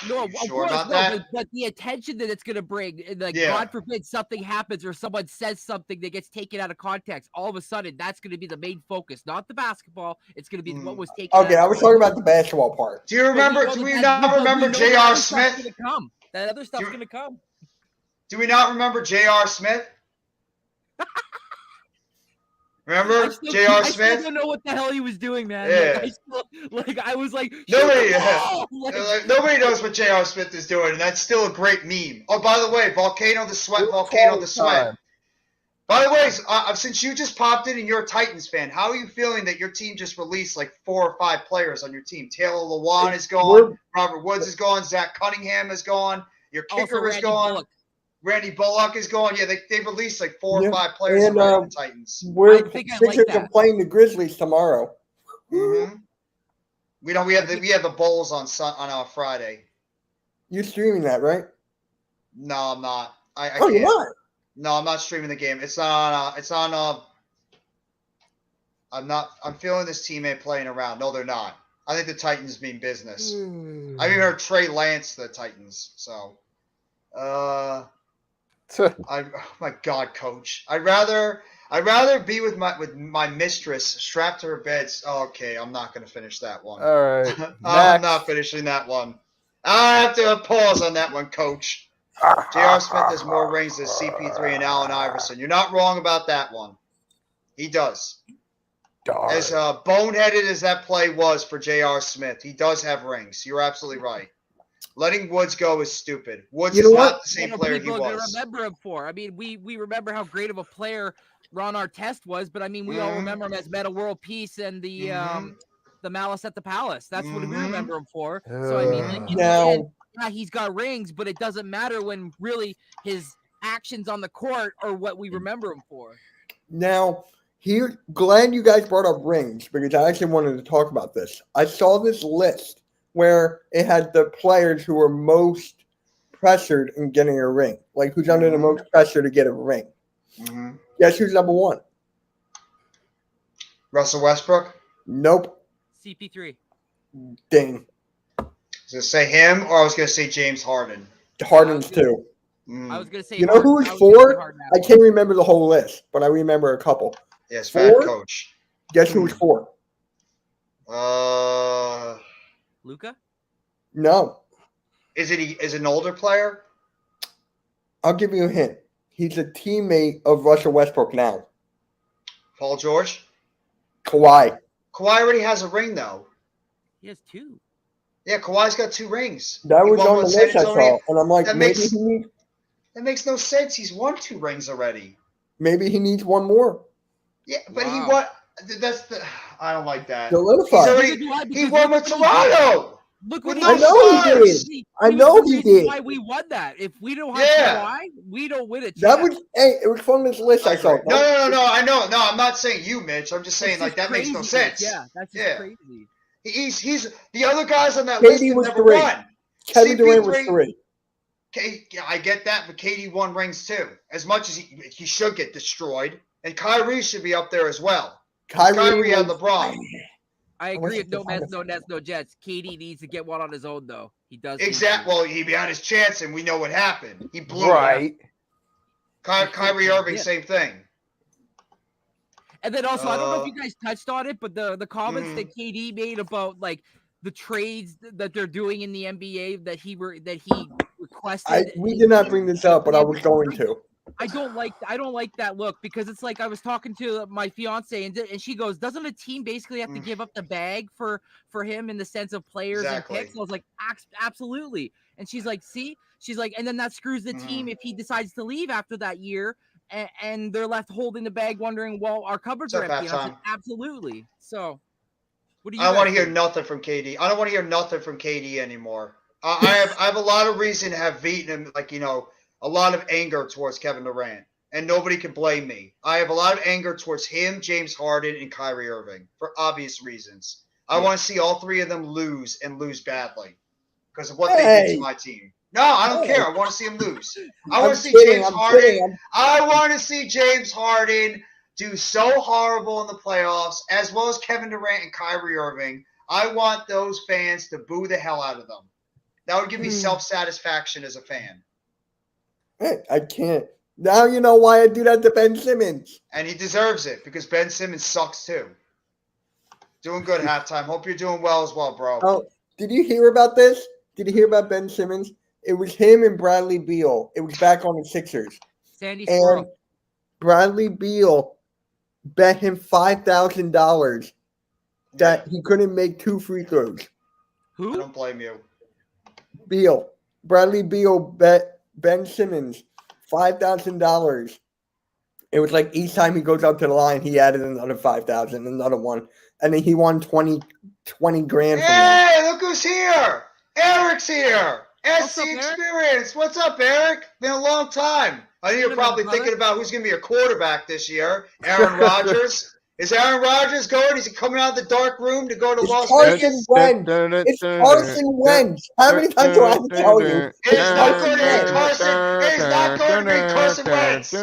No, You sure about that? but the attention that it's going to bring, like, Yeah. God forbid something happens or someone says something that gets taken out of context. All of a sudden, that's going to be the main focus, not the basketball. It's going to be what was taken. Okay, I was talking about the basketball part. Do you remember? Do we not remember J.R. Smith? That other stuff's Do- going to come. Do we not remember J.R. Smith? Remember J.R. I still Smith? don't know what the hell he was doing, man. Yeah. I was like, Nobody, shoot the ball! Like, nobody knows what J.R. Smith is doing, and that's still a great meme. Oh, by the way, Volcano the Sweat. By the way, since you just popped in and you're a Titans fan, how are you feeling that your team just released like 4 or 5 players on your team? Taylor Lewan is gone. Robert Woods is gone. Zach Cunningham is gone. Your kicker is Randy gone. Bullock. Randy Bullock is gone. Yeah, they released like 4 or 5 players and, already on the Titans. We're I think I Sixers like are that. playing the Grizzlies tomorrow. Mm-hmm. We have the Bulls on Friday. You're streaming that, right? No, I'm not. I Oh, can't. you're not. No, I'm not streaming the game. It's on. I'm feeling this team ain't playing around. No, they're not. I think the Titans mean business. I even heard Trey Lance to the Titans. So, oh my God, Coach. I'd rather be with my mistress strapped to her bed. Oh, okay, I'm not gonna finish that one. All right. I'm next. not finishing that one. I have to pause on that one, Coach. J.R. Smith has more rings than CP3 and Allen Iverson. You're not wrong about that one. He does. Darn. As boneheaded as that play was for J.R. Smith, he does have rings. You're absolutely right. Letting Woods go is stupid. Woods You is know what? not the same What player he people are gonna was. remember him for. I mean, we remember how great of a player Ron Artest was, but I mean, we all Mhm. remember him as Meta World Peace and the Mhm. Malice at the Palace. That's what we Mhm. remember him for. So I mean, like, in the Now, end, yeah, he's got rings, but it doesn't matter when really his actions on the court are what we remember him for. Now, glad you guys brought up rings because I actually wanted to talk about this. I saw this list where it had the players who were most pressured in getting a ring, like who's under the most pressure to get a ring. Mm-hmm. Guess who's number one? Russell Westbrook? Nope. CP3. Ding. I was going to say him, or I was going to say James Harden. Harden's two. I was gonna say. You know who was four? I can't remember the whole list, but I remember a couple. Yes, fat Four? coach. Guess who was four? Luka? No. Is it an older player? I'll give you a hint. He's a teammate of Russell Westbrook now. Paul George? Kawhi. Kawhi already has a ring, though. He has two. Yeah, Kawhi's got 2 rings. That He was won on the with San list I Antonio. saw, and I'm like, That maybe makes- he needs, That makes no sense. He's won 2 rings already. maybe he needs one more. Yeah, but he Wow. won. That's the. I don't like that. Solidify. He won with Toronto. Look With what no he know he stars. did. I know he did. Why we won that? If we don't have Yeah. Kawhi, we don't win it. That was it was from this list I saw. No. I know. No, I'm not saying you, Mitch. I'm just saying like that makes no sense. Yeah, that's just Yeah. crazy. He's the other guys on that KD list have was never 3. won. Kevin Durant was CP3 3. Yeah, I get that, but KD won rings too. As much as he should get destroyed, and Kyrie should be up there as well. Kyrie and was- LeBron. I wish agree. I could No find Nets, it. no Nets, no Jets. KD needs to get one on his own, though. He does. need Exactly. to. Well, he had his chance, and we know what happened. He blew it. Right. Kyrie Irving, Yeah. same thing. And then also, I don't know if you guys touched on it, but the comments Mhm. that KD made about like the trades that they're doing in the NBA that he requested. we did not bring this up, but I was going to. I don't like that look because it's like I was talking to my fiance and she goes, doesn't a team basically have to give up the bag for him in the sense of players Exactly. and picks? I was like, absolutely. And she's like, see, she's like, and then that screws the team if he decides to leave after that year and they're left holding the bag wondering, well, our cupboards are What's up, empty. And I was halftime? like, absolutely. So what do you I don't want to guys hear think? nothing from KD. I don't want to hear nothing from KD anymore. I have a lot of reason to have beaten him, a lot of anger towards Kevin Durant, and nobody can blame me. I have a lot of anger towards him, James Harden, and Kyrie Irving for obvious reasons. I want to see all 3 of them lose and lose badly because of what they did Hey. to my team. No, I don't Hey. care. I want to see them lose. I want I'm to see kidding, James I'm Harden. kidding, I want to see James Harden do so horrible in the playoffs, as well as Kevin Durant and Kyrie Irving. I want those fans to boo the hell out of them. That would give me self-satisfaction as a fan. Hey, I can't. Now you know why I do that to Ben Simmons. And he deserves it because Ben Simmons sucks too. Doing good halftime. Hope you're doing well as well, bro. Oh, did you hear about this? Did you hear about Ben Simmons? It was him and Bradley Beal. It was back on the Sixers. Sandy And Squirrel. Bradley Beal bet him $5,000 that he couldn't make 2 free throws. I Who? don't blame you. Bradley Beal bet Ben Simmons $5,000. It was like each time he goes up to the line, he added another 5,000, another one, and then he won 20 grand from him. Hey, look who's here! Eric's here. What's SC up, Eric? Experience. What's up, Eric? Been a long time. I know you're Been a probably minute, thinking about who's going to be your quarterback this year. Aaron Rodgers. Is Aaron Rodgers going? Is he coming out of the dark room to go to It's Las Carson Vegas? Wentz. It's Carson Wentz. How many times do I have to tell you? It's not going to be Carson. It's not going to be Carson Wentz.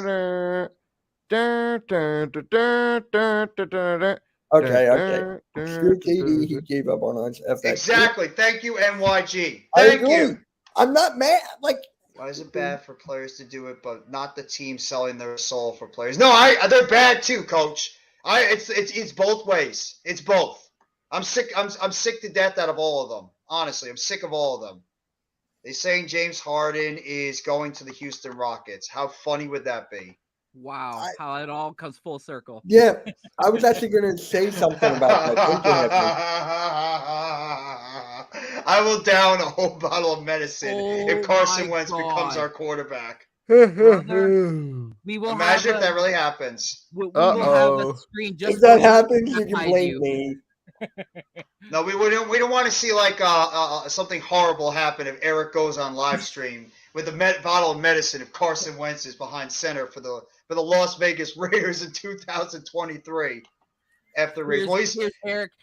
Okay. Screw KD. He gave up on us. F that. Exactly. Thank you, NYG. I Thank agree. you. I'm not mad. Like, Why is it bad for players to do it, but not the team selling their soul for players? No, they're bad too, Coach. It's both ways. It's both. I'm sick. I'm sick to death out of all of them. Honestly, I'm sick of all of them. They're saying James Harden is going to the Houston Rockets. How funny would that be? Wow, how it all comes full circle. yeah, I was actually going to say something about that. Don't you have me? I will down a whole bottle of medicine Oh if Carson my Wentz becomes God. our quarterback. We will Imagine have if that really happens. we will have Uh-oh. a screen just If that for happens, you can baptize blame you. me. No, we don't want to see like something horrible happen if Eric goes on live stream with a bottle of medicine if Carson Wentz is behind center for the Las Vegas Raiders in 2023. after the race.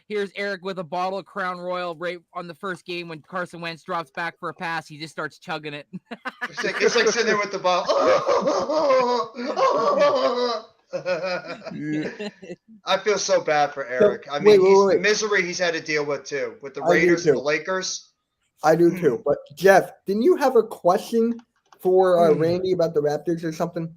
Here's Eric with a bottle of Crown Royal right on the first game when Carson Wentz drops back for a pass. He just starts chugging it. It's like sitting there with the ball. I feel so bad for Eric. I mean, the misery he's had to deal with too, with the Raiders and the Lakers. I do too. But Jeff, didn't you have a question for Randy about the Raptors or something?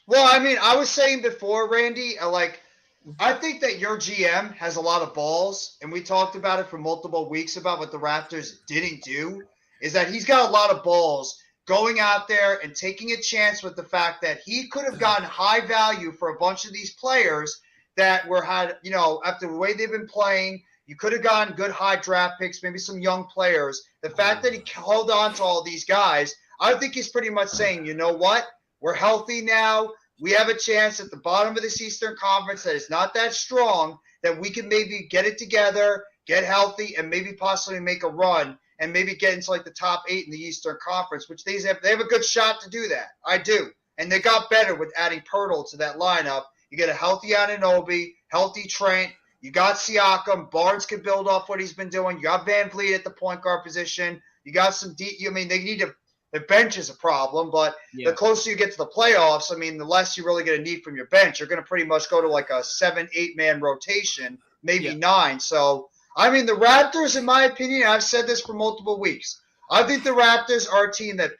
Well, I mean, I was saying before, Randy, I think that your GM has a lot of balls, and we talked about it for multiple weeks about what the Raptors didn't do, is that he's got a lot of balls going out there and taking a chance with the fact that he could have gotten high value for a bunch of these players that after the way they've been playing, you could have gotten good high draft picks, maybe some young players. The fact that he held on to all these guys, I think he's pretty much saying, you know what? We're healthy now. We have a chance at the bottom of this Eastern Conference that is not that strong, that we can maybe get it together, get healthy, and maybe possibly make a run and maybe get into like the top 8 in the Eastern Conference, which they have a good shot to do that. I do. And they got better with adding Pirtle to that lineup. You get a healthy Anunoby, healthy Trent. You got Siakam. Barnes can build off what he's been doing. You got Van Vliet at the point guard position. You got some deep. I mean, they need to. The bench is a problem, but the closer you get to the playoffs, I mean, the less you really get a need from your bench. You're going to pretty much go to like a 7-8 man rotation, maybe 9. So, I mean, the Raptors, in my opinion, I've said this for multiple weeks. I think the Raptors are a team that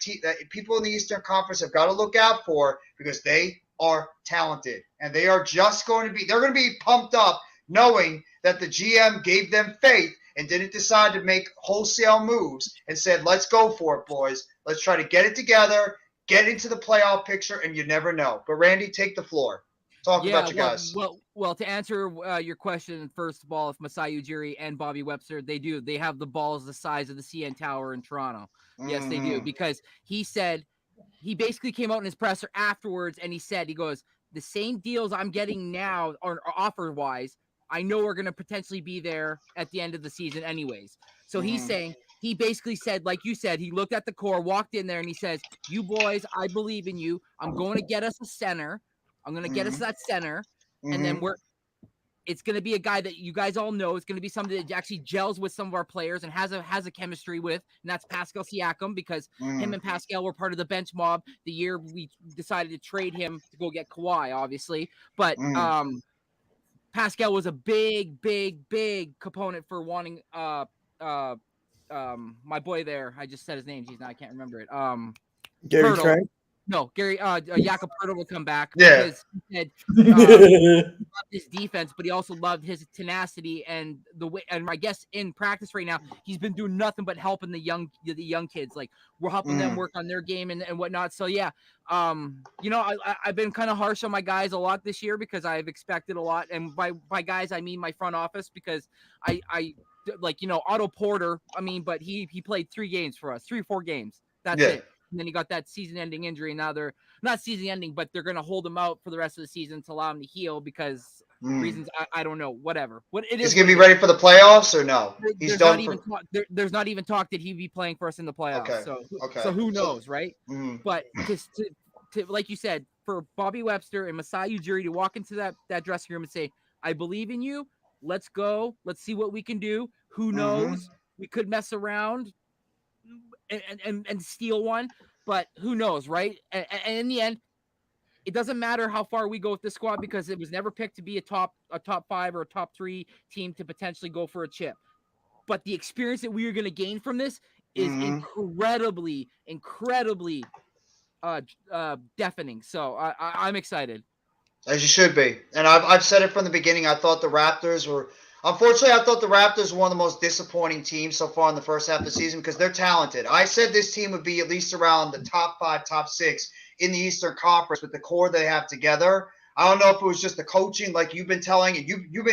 people in the Eastern Conference have got to look out for because they are talented, and they are just going to be. They're going to be pumped up knowing that the GM gave them faith and didn't decide to make wholesale moves and said, let's go for it, boys. Let's try to get it together, get into the playoff picture, and you never know. But, Randy, take the floor. Talk about you guys. Well, to answer your question, first of all, if Masai Ujiri and Bobby Webster, they have the balls the size of the CN Tower in Toronto. Yes, they do. Because he basically came out in his presser afterwards, and he goes, the same deals I'm getting now, or offer-wise, I know we're going to potentially be there at the end of the season anyways. So he's saying, he basically said, like you said, he looked at the core, walked in there, and he says, you boys, I believe in you. I'm going to get us a center. I'm going to get us that center. And then it's going to be a guy that you guys all know. It's going to be somebody that actually gels with some of our players and has a chemistry with, and that's Pascal Siakam, because him and Pascal were part of the bench mob the year we decided to trade him to go get Kawhi, obviously. But Pascal was a big component for wanting my boy there. I just said his name. I can't remember it. Gary Trent? No, Gary Jakob Pirtle will come back. Yeah. Because he said he loved his defense, but he also loved his tenacity and the way. And I guess in practice right now, he's been doing nothing but helping the young kids. Like, we're helping them work on their game and whatnot. So yeah, I've been kind of harsh on my guys a lot this year because I've expected a lot. And by guys, I mean my front office, because I Otto Porter. I mean, but he played 3 games for us, 3 or 4 games. That's it. And then he got that season-ending injury, and now they're not season-ending, but they're going to hold him out for the rest of the season to allow him to heal because reasons I don't know. Whatever. What it is? He's going to be ready for the playoffs or no? He's done. There's not even talk that he'd be playing for us in the playoffs. So who knows, right? But to like you said, for Bobby Webster and Masai Ujiri to walk into that dressing room and say, "I believe in you. Let's go. Let's see what we can do. Who knows? We could mess around." And steal one, but who knows, right? And in the end, it doesn't matter how far we go with this squad because it was never picked to be a top 5 or a top 3 team to potentially go for a chip. But the experience that we are going to gain from this is incredibly deafening. So I'm excited. As you should be. And I've said it from the beginning. I thought the Raptors were. Unfortunately, I thought the Raptors were one of the most disappointing teams so far in the first half of the season because they're talented. I said this team would be at least around the top 5, top 6 in the Eastern Conference with the core they have together. I don't know if it was just the coaching, like you've been telling, and you've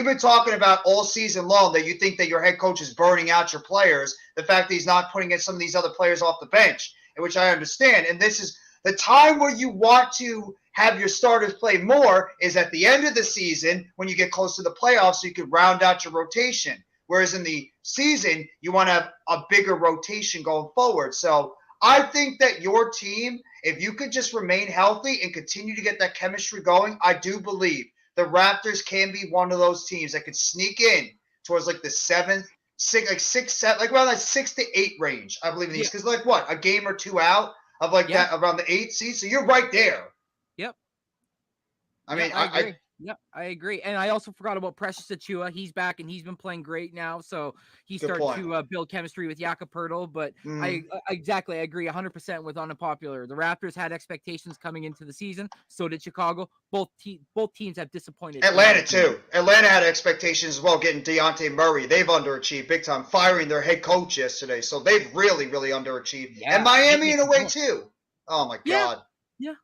been talking about all season long that you think that your head coach is burning out your players. The fact that he's not putting in some of these other players off the bench, which I understand. And this is the time where you want to have your starters play more is at the end of the season when you get close to the playoffs so you can round out your rotation. Whereas in the season, you want to have a bigger rotation going forward. So I think that your team, if you could just remain healthy and continue to get that chemistry going, I do believe the Raptors can be one of those teams that could sneak in towards like the 7th, 6, 7, like around that 6 to 8 range, I believe in these. Because like what, a game or two out of like that around the 8th seed, so you're right there. Yep. I mean, I agree. I agree. And I also forgot about Precious Achua. He's back and he's been playing great now. So he started to build chemistry with Jakob Poeltl. But I agree 100% with unpopular. The Raptors had expectations coming into the season. So did Chicago. Both teams have disappointed. Atlanta too. Atlanta had expectations as well, getting Dejounte Murray. They've underachieved big time, firing their head coach yesterday. So they've really, really underachieved. Yeah. And Miami in a way too. Oh my God. Yeah.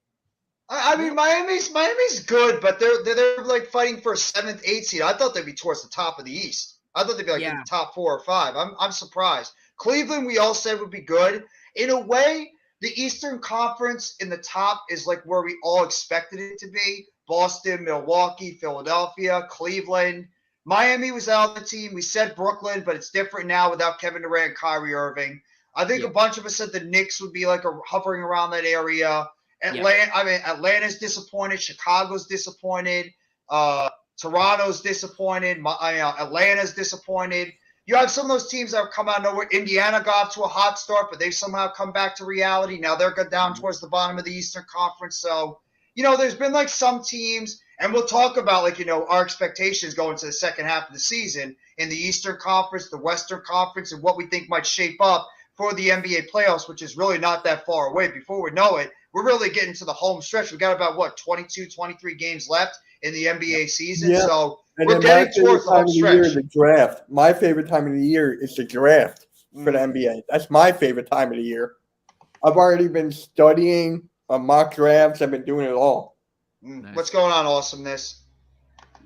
I mean, Miami's good, but they're like fighting for a 7th, 8th seed. I thought they'd be towards the top of the East. I thought they'd be like in the top 4 or 5. I'm surprised. Cleveland, we all said would be good. In a way, the Eastern Conference in the top is like where we all expected it to be. Boston, Milwaukee, Philadelphia, Cleveland. Miami was out of the team. We said Brooklyn, but it's different now without Kevin Durant and Kyrie Irving. I think a bunch of us said the Knicks would be like hovering around that area. Atlanta's disappointed. Chicago's disappointed. Toronto's disappointed. Atlanta's disappointed. You have some of those teams that have come out of nowhere. Indiana got to a hot start, but they've somehow come back to reality. Now they're down towards the bottom of the Eastern Conference. So, there's been like some teams, and we'll talk about our expectations going to the second half of the season in the Eastern Conference, the Western Conference, and what we think might shape up for the NBA playoffs, which is really not that far away. Before we know it, we're really getting to the home stretch. We got about 22, 23 games left in the NBA season. Yeah. So we're getting towards the home stretch. The draft. My favorite time of the year is the draft for the NBA. That's my favorite time of the year. I've already been studying mock drafts. I've been doing it all. Nice. What's going on, Awesomeness?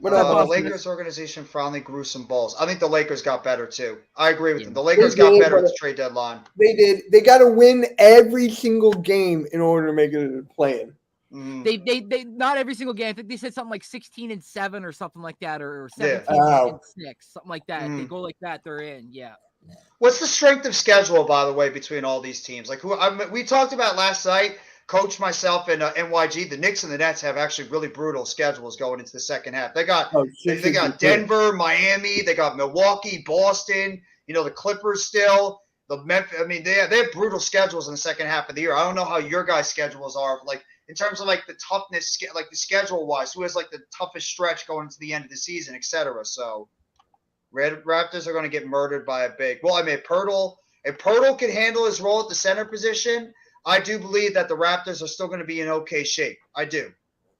The Lakers organization finally grew some balls. I think the Lakers got better too. I agree with them. The Lakers got better at the trade deadline. They did. They got to win every single game in order to make it a play-in. They not every single game. I think they said something like 16-7 or something like that, or 17-6, something like that. If they go like that, they're in. Yeah. What's the strength of schedule, by the way, between all these teams? Like we talked about last night. Coach, myself, and NYG, the Knicks and the Nets have actually really brutal schedules going into the second half. They got Denver, Miami, they got Milwaukee, Boston, the Clippers still, the Memphis. I mean, they have brutal schedules in the second half of the year. I don't know how your guys' schedules are, like in terms of like the toughness, like the schedule wise, who has like the toughest stretch going into the end of the season, etc. So, Raptors are going to get murdered by a big. Well, I mean, if Poeltl can handle his role at the center position, I do believe that the Raptors are still going to be in okay shape. I do.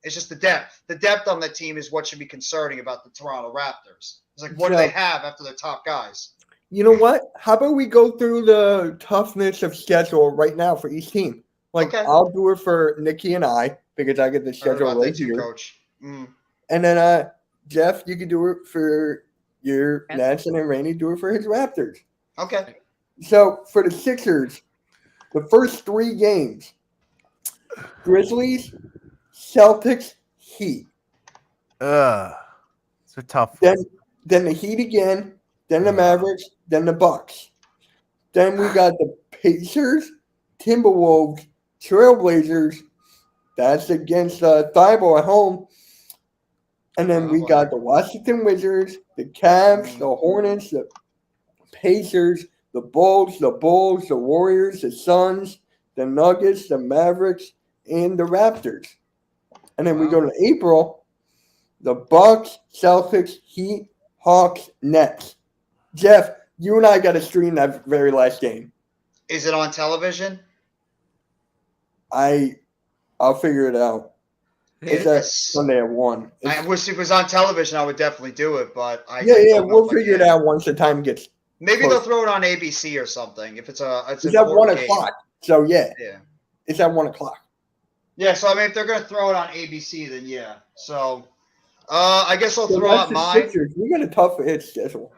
It's just the depth. The depth on the team is what should be concerning about the Toronto Raptors. It's like, what do they have after their top guys? You know what? How about we go through the toughness of schedule right now for each team? I'll do it for Nikki and I because I get the schedule right here. Coach. And then Jeff, you can do it for your Nets, and then Rainey do it for his Raptors. Okay. So for the Sixers, the first 3 games, Grizzlies, Celtics, Heat. It's a tough one. Then the Heat again, then the Mavericks, then the Bucks. Then we got the Pacers, Timberwolves, Trailblazers. That's against Thibault at home. And then we got the Washington Wizards, the Cavs, the Hornets, the Pacers, the Bulls, the Warriors, the Suns, the Nuggets, the Mavericks, and the Raptors. And then we go to April, the Bucks, Celtics, Heat, Hawks, Nets. Jeff, you and I got to stream that very last game. Is it on television? I'll figure it out. It's that Sunday at 1. I wish it was on television. I would definitely do it, but we'll figure it out once the time gets. Maybe they'll throw it on ABC or something. If it's at 1 o'clock. So it's at 1 o'clock. Yeah, so I mean, if they're gonna throw it on ABC, then yeah. So, I guess I'll throw out mine. Sixers. We got a tough hit schedule.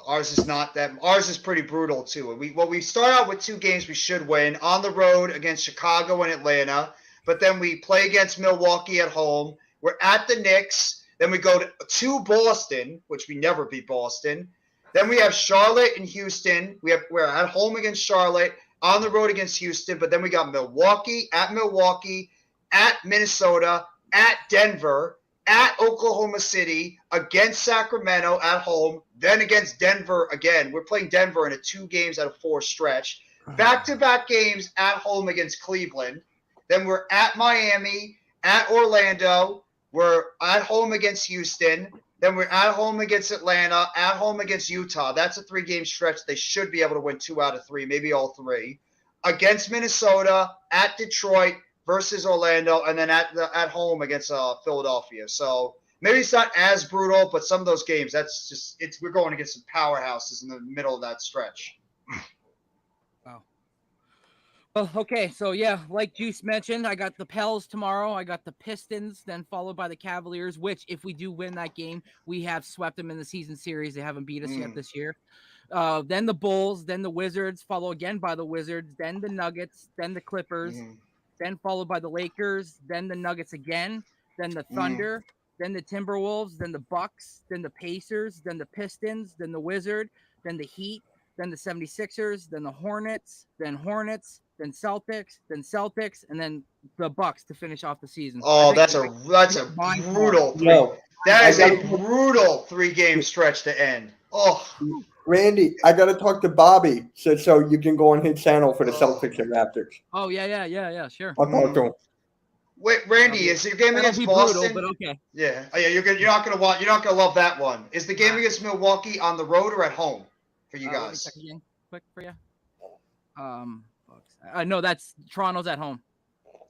Ours is not that. Ours is pretty brutal too. We start out with 2 games we should win on the road against Chicago and Atlanta, but then we play against Milwaukee at home. We're at the Knicks. Then we go to Boston, which we never beat Boston. Then we have Charlotte and Houston. We're at home against Charlotte, on the road against Houston, but then we got Milwaukee, at Minnesota, at Denver, at Oklahoma City, against Sacramento at home, then against Denver again. We're playing Denver in a 2 games out of 4 stretch. Back-to-back games at home against Cleveland. Then we're at Miami, at Orlando. We're at home against Houston. Then we're at home against Atlanta, at home against Utah. That's a 3-game stretch. They should be able to win 2 out of 3, maybe all 3. Against Minnesota, at Detroit versus Orlando, and then at home against Philadelphia. So maybe it's not as brutal, but some of those games, we're going against some powerhouses in the middle of that stretch. Well, okay, so yeah, like Juice mentioned, I got the Pels tomorrow. I got the Pistons, then followed by the Cavaliers, which if we do win that game, we have swept them in the season series. They haven't beat us yet this year. Then the Bulls, then the Wizards, follow again by the Wizards, then the Nuggets, then the Clippers, then followed by the Lakers, then the Nuggets again, then the Thunder, then the Timberwolves, then the Bucks, then the Pacers, then the Pistons, then the Wizard, then the Heat, then the 76ers, then the Hornets, then Celtics, and then the Bucks to finish off the season. Oh, that's a brutal three. No, That is a brutal 3-game stretch to end. Oh, Randy, I got to talk to Bobby so you can go on his channel for the Celtics and Raptors. Oh, yeah, sure. I'll talk to him. wait, Randy, is your game That'll against be Boston? brutal, but okay. Yeah, you're not gonna love that one. Is the game against Milwaukee on the road or at home for you Let me guys? check again quick for you. No, that's Toronto's at home.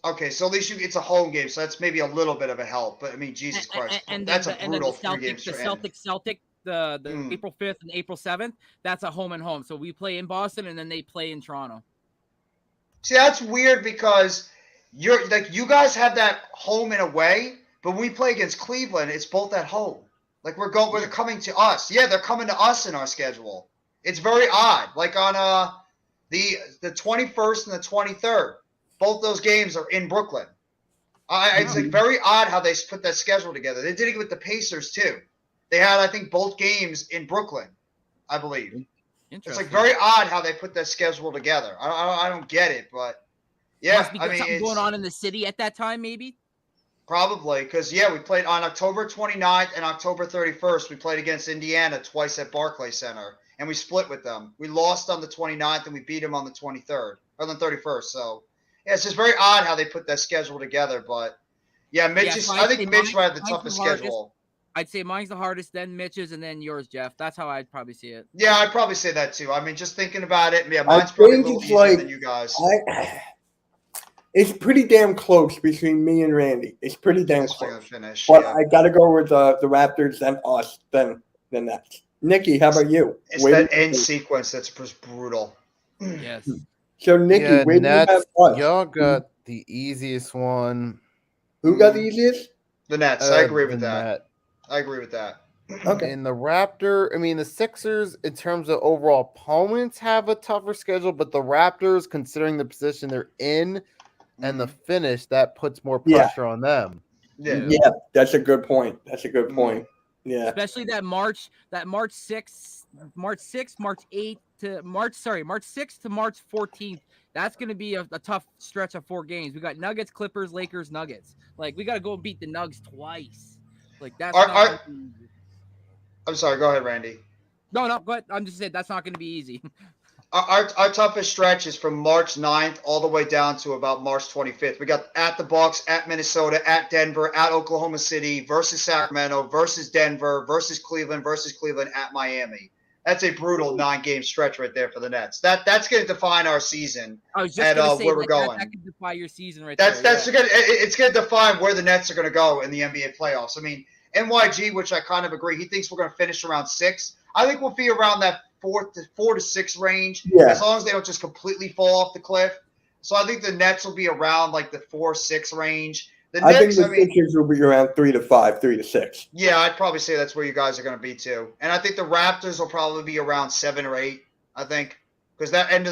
Okay, so at least it's a home game, so that's maybe a little bit of a help. But I mean, Jesus Christ, that's a brutal 3-game The stretch. Celtic, the April 5th and April 7th, that's a home and home. So we play in Boston and then they play in Toronto. See, that's weird because you guys have that home and away, but when we play against Cleveland, it's both at home. Like they're coming to us. Yeah, they're coming to us in our schedule. It's very odd. Like on the 21st and the 23rd, both those games are in Brooklyn. It's like very odd how they put that schedule together. They did it with the Pacers too. They had, I think, both games in Brooklyn, I believe. It's like very odd how they put that schedule together. I don't get it, but yeah, Must be something going on in the city at that time, maybe. Probably because we played on October 29th and October 31st. We played against Indiana twice at Barclays Center, and we split with them. We lost on the 29th and we beat them on the 23rd or the 31st. So yeah, it's just very odd how they put that schedule together. But yeah, I think Mitch might have the toughest schedule. I'd say mine's the hardest, then Mitch's, and then yours, Jeff. That's how I'd probably see it. Yeah, I'd probably say that too. I mean, just thinking about it, yeah, mine's probably a little easier than you guys. It's pretty damn close between me and Randy. It's pretty damn close. Finish, but I got to go with the Raptors, then us, then that. Nikki, how about you? It's that end sequence that's just brutal. Yes. So, Nikki, where do you have us? Y'all got the easiest one. Who got the easiest? The Nets. I agree with that. I agree with that. Okay. In the the Sixers, in terms of overall opponents, have a tougher schedule, but the Raptors, considering the position they're in and the finish, that puts more pressure on them. Yeah, that's a good point. Yeah. Especially that March 6th, March 8th to March 6th to March 14th. That's going to be a tough stretch of 4 games. We got Nuggets, Clippers, Lakers, Nuggets. Like, we got to go and beat the Nugs twice. Like, that's not I'm sorry. Go ahead, Randy. No, go ahead. I'm just saying that's not going to be easy. Our toughest stretch is from March 9th all the way down to about March 25th. We got at the Bucks, at Minnesota, at Denver, at Oklahoma City, versus Sacramento, versus Denver, versus Cleveland, at Miami. That's a brutal 9-game stretch right there for the Nets. That's going to define our season. I was just going to say where we're going. That can define your season right there. It's going to define where the Nets are going to go in the NBA playoffs. I mean, NYG, which I kind of agree, he thinks we're going to finish around 6. I think we'll be around that 4 to 6 range, as long as they don't just completely fall off the cliff. So I think the Nets will be around like the 4-6 range. I think the Sixers will be around 3 to 5, 3 to 6. Yeah, I'd probably say that's where you guys are going to be too. And I think the Raptors will probably be around 7 or 8. I think because at the end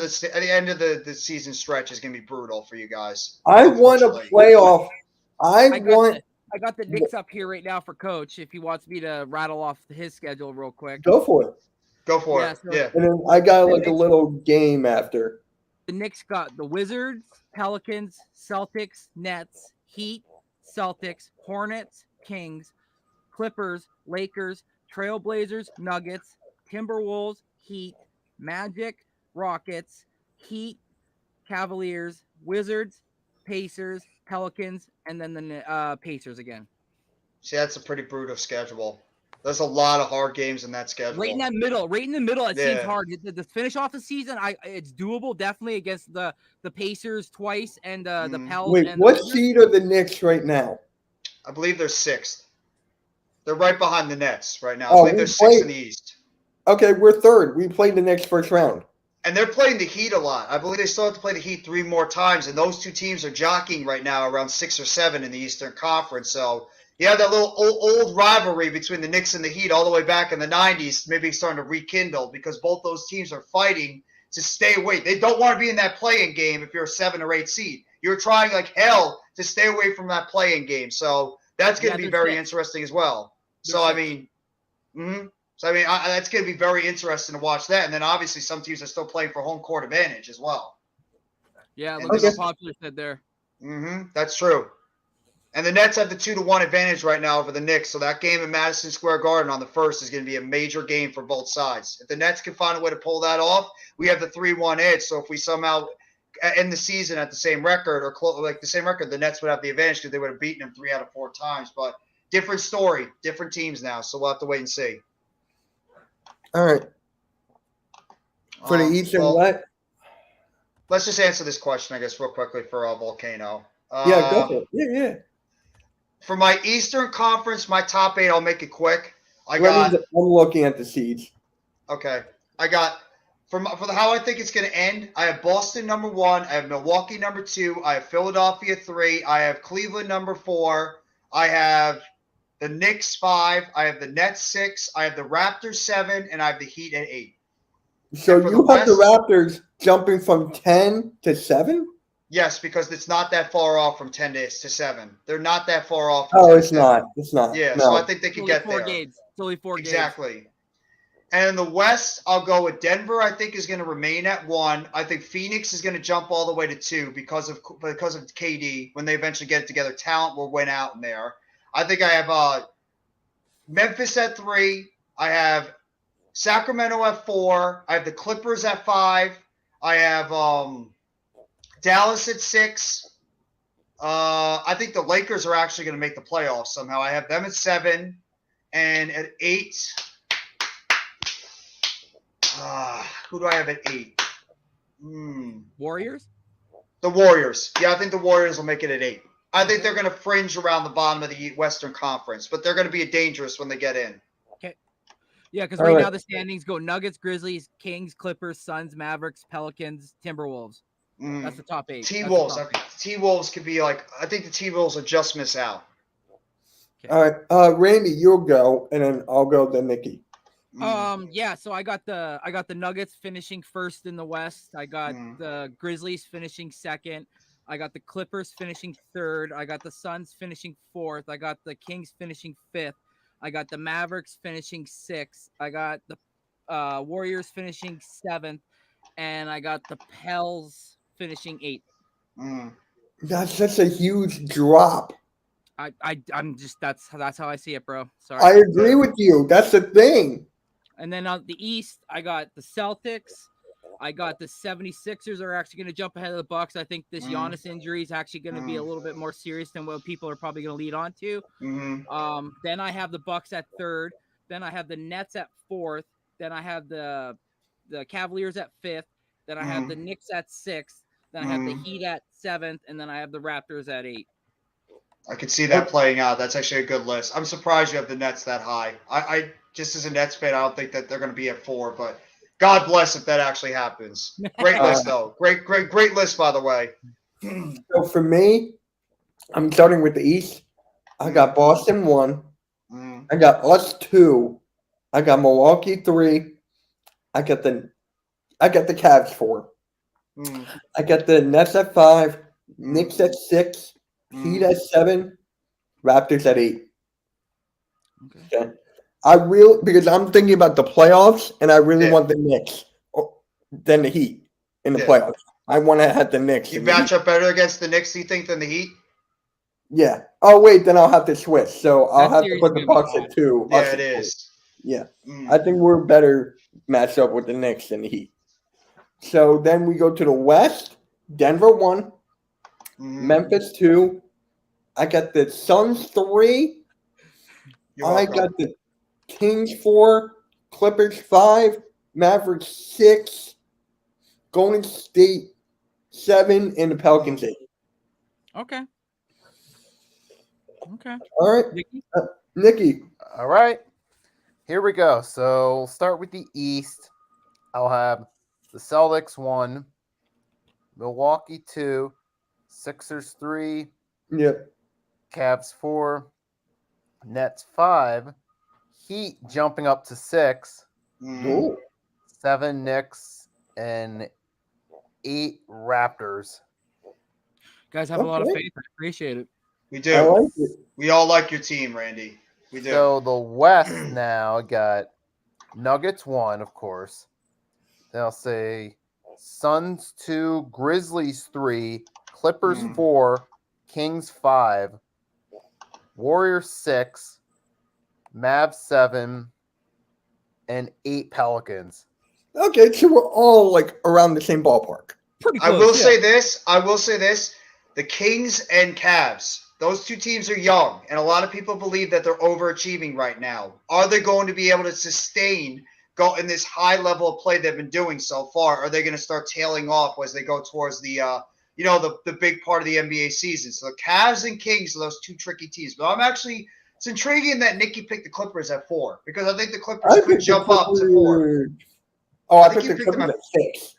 of the season stretch is going to be brutal for you guys. I want a playoff. I got the Knicks up here right now for Coach. If he wants me to rattle off his schedule real quick, go for it. Yeah. And then I got like a little game after. The Knicks got the Wizards, Pelicans, Celtics, Nets, Heat, Celtics, Hornets, Kings, Clippers, Lakers, Trailblazers, Nuggets, Timberwolves, Heat, Magic, Rockets, Heat, Cavaliers, Wizards, Pacers, Pelicans, and then the Pacers again. See, that's a pretty brutal schedule. There's a lot of hard games in that schedule. Right in the middle, it seems Yeah. hard. The finish off the season, it's doable definitely against the Pacers twice and the Pels. Wait, and what the Wizards. seed are the Knicks right now? I believe they're 6th. They're right behind the Nets right now. I Oh, believe we they're 6th played- in the East. Okay, we're third. We played the Knicks first round. And they're playing the Heat a lot. I believe they still have to play the Heat 3 more times, and those two teams are jockeying right now around 6 or 7 in the Eastern Conference. So you have that little old rivalry between the Knicks and the Heat all the way back in the 90s, maybe starting to rekindle because both those teams are fighting to stay away. They don't want to be in that play-in game if you're a 7 or 8 seed. You're trying like hell to stay away from that play-in game. So that's going to be they're very 6. interesting as well. They're So, I 6. mean, that's going to be very interesting to watch that. And then obviously some teams are still playing for home court advantage as well. Yeah, look Okay. at how popular said there. That's true. And the Nets have the 2-1 advantage right now over the Knicks. So that game in Madison Square Garden on the 1st is going to be a major game for both sides. If the Nets can find a way to pull that off, we have the 3-1 edge. So if we somehow end the season at the same record or like the same record, the Nets would have the advantage because they would have beaten them 3 out of 4 times. But different story, different teams now. So we'll have to wait and see. All right. For the East and what? Let's just answer this question, I guess, real quickly for Volcano. Yeah, go for it. Yeah. For my Eastern Conference, my top 8, I'll make it quick. I'm looking at the seeds. Okay. I got how I think it's going to end. I have Boston number 1. I have Milwaukee number 2. I have Philadelphia 3. I have Cleveland number 4. I have the Knicks 5. I have the Nets 6. I have the Raptors 7, and I have the Heat at 8. So for you the have the West- Raptors jumping from 10 to 7? Yes, because it's not that far off from 10 to 7. They're not that far off. Oh, 10 it's to 7. not. It's not. Yeah, no. so I think they It's could only get 4 there. games. It's only 4 games. Exactly. And in the West, I'll go with Denver. I think is going to remain at 1. I think Phoenix is going to jump all the way to 2 because of KD. When they eventually get it together, talent will win out in there. I think I have Memphis at 3. I have Sacramento at 4. I have the Clippers at 5. I have Dallas at 6. I think the Lakers are actually going to make the playoffs somehow. I have them at 7. And at 8, who do I have at 8? Warriors? The Warriors. Yeah, I think the Warriors will make it at 8. I think they're going to fringe around the bottom of the Western Conference, but they're going to be dangerous when they get in. Yeah, because All right right. now the standings go Nuggets, Grizzlies, Kings, Clippers, Suns, Mavericks, Pelicans, Timberwolves. That's the top 8. T-Wolves. T-Wolves could be like, I think the T-Wolves will just miss out. All right. Randy, you'll go, and then I'll go to Nikki. Yeah, so I got the Nuggets finishing first in the West. I got the Grizzlies finishing second. I got the Clippers finishing third. I got the Suns finishing fourth. I got the Kings finishing fifth. I got the Mavericks finishing sixth. I got the Warriors finishing seventh, and I got the Pels finishing eighth. That's such a huge drop. I'm just that's how I see it, bro. Sorry. I agree with you. That's the thing. And then on the East, I got the Celtics. I got the 76ers are actually going to jump ahead of the Bucks. I think this Giannis injury is actually going to be a little bit more serious than what people are probably going to lead on to. Then I have the Bucks at third. Then I have the Nets at fourth. Then I have the Cavaliers at fifth. Then I have the Knicks at sixth. Then I have the Heat at seventh. And then I have the Raptors at 8. I could see that playing out. That's actually a good list. I'm surprised you have the Nets that high. I just as a Nets fan, I don't think that they're going to be at 4, but God bless if that actually happens. Great list, though. Great list, by the way. So for me, I'm starting with the East. I got Boston 1. I got us 2. I got Milwaukee 3. I got the Cavs 4. I got the Nets at 5. Knicks at 6. Heat at 7. Raptors at 8. Okay. Because I'm thinking about the playoffs, and I really want the Knicks than the Heat in the playoffs. I want to have the Knicks. You match up better against the Knicks, you think, than the Heat? Yeah. Oh wait, then I'll have to switch. So I'll That have to series put is the gonna be Bucks at fun. 2. Yeah, us it at 3. is. Yeah. Mm. I think we're better matched up with the Knicks than the Heat. So then we go to the West. Denver 1, Mhm. Memphis 2. I got the Suns 3. You're I welcome. got the Kings 4, Clippers 5, Mavericks 6, Golden State 7, and the Pelicans 8. Okay. Okay. All right, Nikki? Nikki. All right. Here we go. So we'll start with the East. I'll have the Celtics 1, Milwaukee 2, Sixers 3, Yep. Cavs 4, Nets 5, Heat jumping up to 6, Mhm. Ooh. 7 Knicks, and 8 Raptors. Guys have a lot of Okay. faith. I appreciate it. We I do. like it. We all like your team, Randy. We do. So the West now got Nuggets 1, of course. Then I'll say Suns 2, Grizzlies 3, Clippers Mm. 4, Kings 5, Warriors 6, Mavs 7, and 8 Pelicans. Okay, so we're all like around the same ballpark. Pretty I close. will yeah. say this. I will say this. The Kings and Cavs, those two teams are young, and a lot of people believe that they're overachieving right now. Are they going to be able to sustain go in this high level of play they've been doing so far? Are they going to start tailing off as they go towards the the big part of the NBA season? So the Cavs and Kings are those two tricky teams. But it's intriguing that Nikki picked the Clippers at 4 because I think the Clippers I could picked the jump up to 4. Clippers. Oh, I think picked you the picked them Clippers at 6.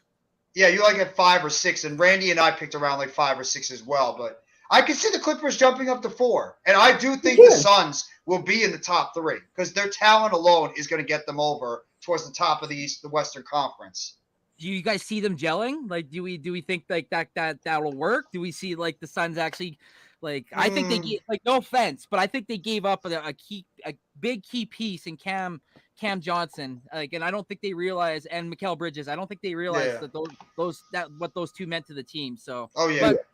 Yeah, you like at 5 or 6, and Randy and I picked around like 5 or 6 as well. But I can see the Clippers jumping up to 4, and I do think the Yeah. Suns will be in the top 3 because their talent alone is going to get them over towards the top of the Western Conference. Do you guys see them gelling? Like, do we think like that'll work? Do we see like the Suns actually like? I think they gave, like, no offense, but I think they gave up a big key piece in Cam Johnson. Like, and I don't think they realize, and Mikal Bridges. I don't think they realize Yeah. that what those two meant to the team. So, Oh yeah. but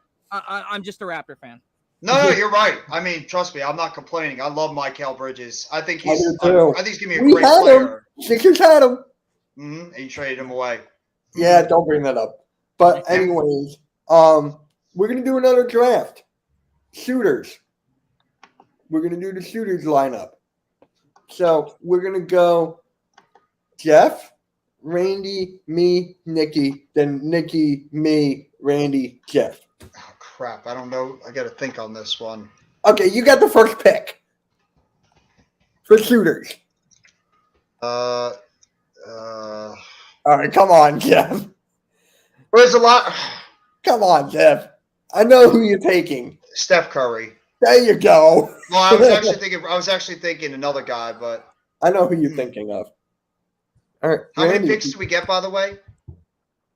I'm just a Raptor fan. No, you're right. I mean, trust me, I'm not complaining. I love Mikal Bridges. I think I he's do too. I think he's gonna be a We great had player. him. Sixers had him. And you traded him away. Yeah, don't bring that up. But anyways, we're gonna do another draft. Shooters. We're gonna do the shooters lineup. So we're gonna go Jeff, Randy, me, Nikki, then Nikki, me, Randy, Jeff. Oh crap! I don't know. I got to think on this one. Okay, you got the first pick for shooters. Uh, All right, come on, Jeff. there's a lot. Come on, Jeff. I know who you're taking. Steph Curry. There you go. Well, I was actually thinking another guy, but I know who you're tking of. All right. how many Randy, picks do we get, by the way?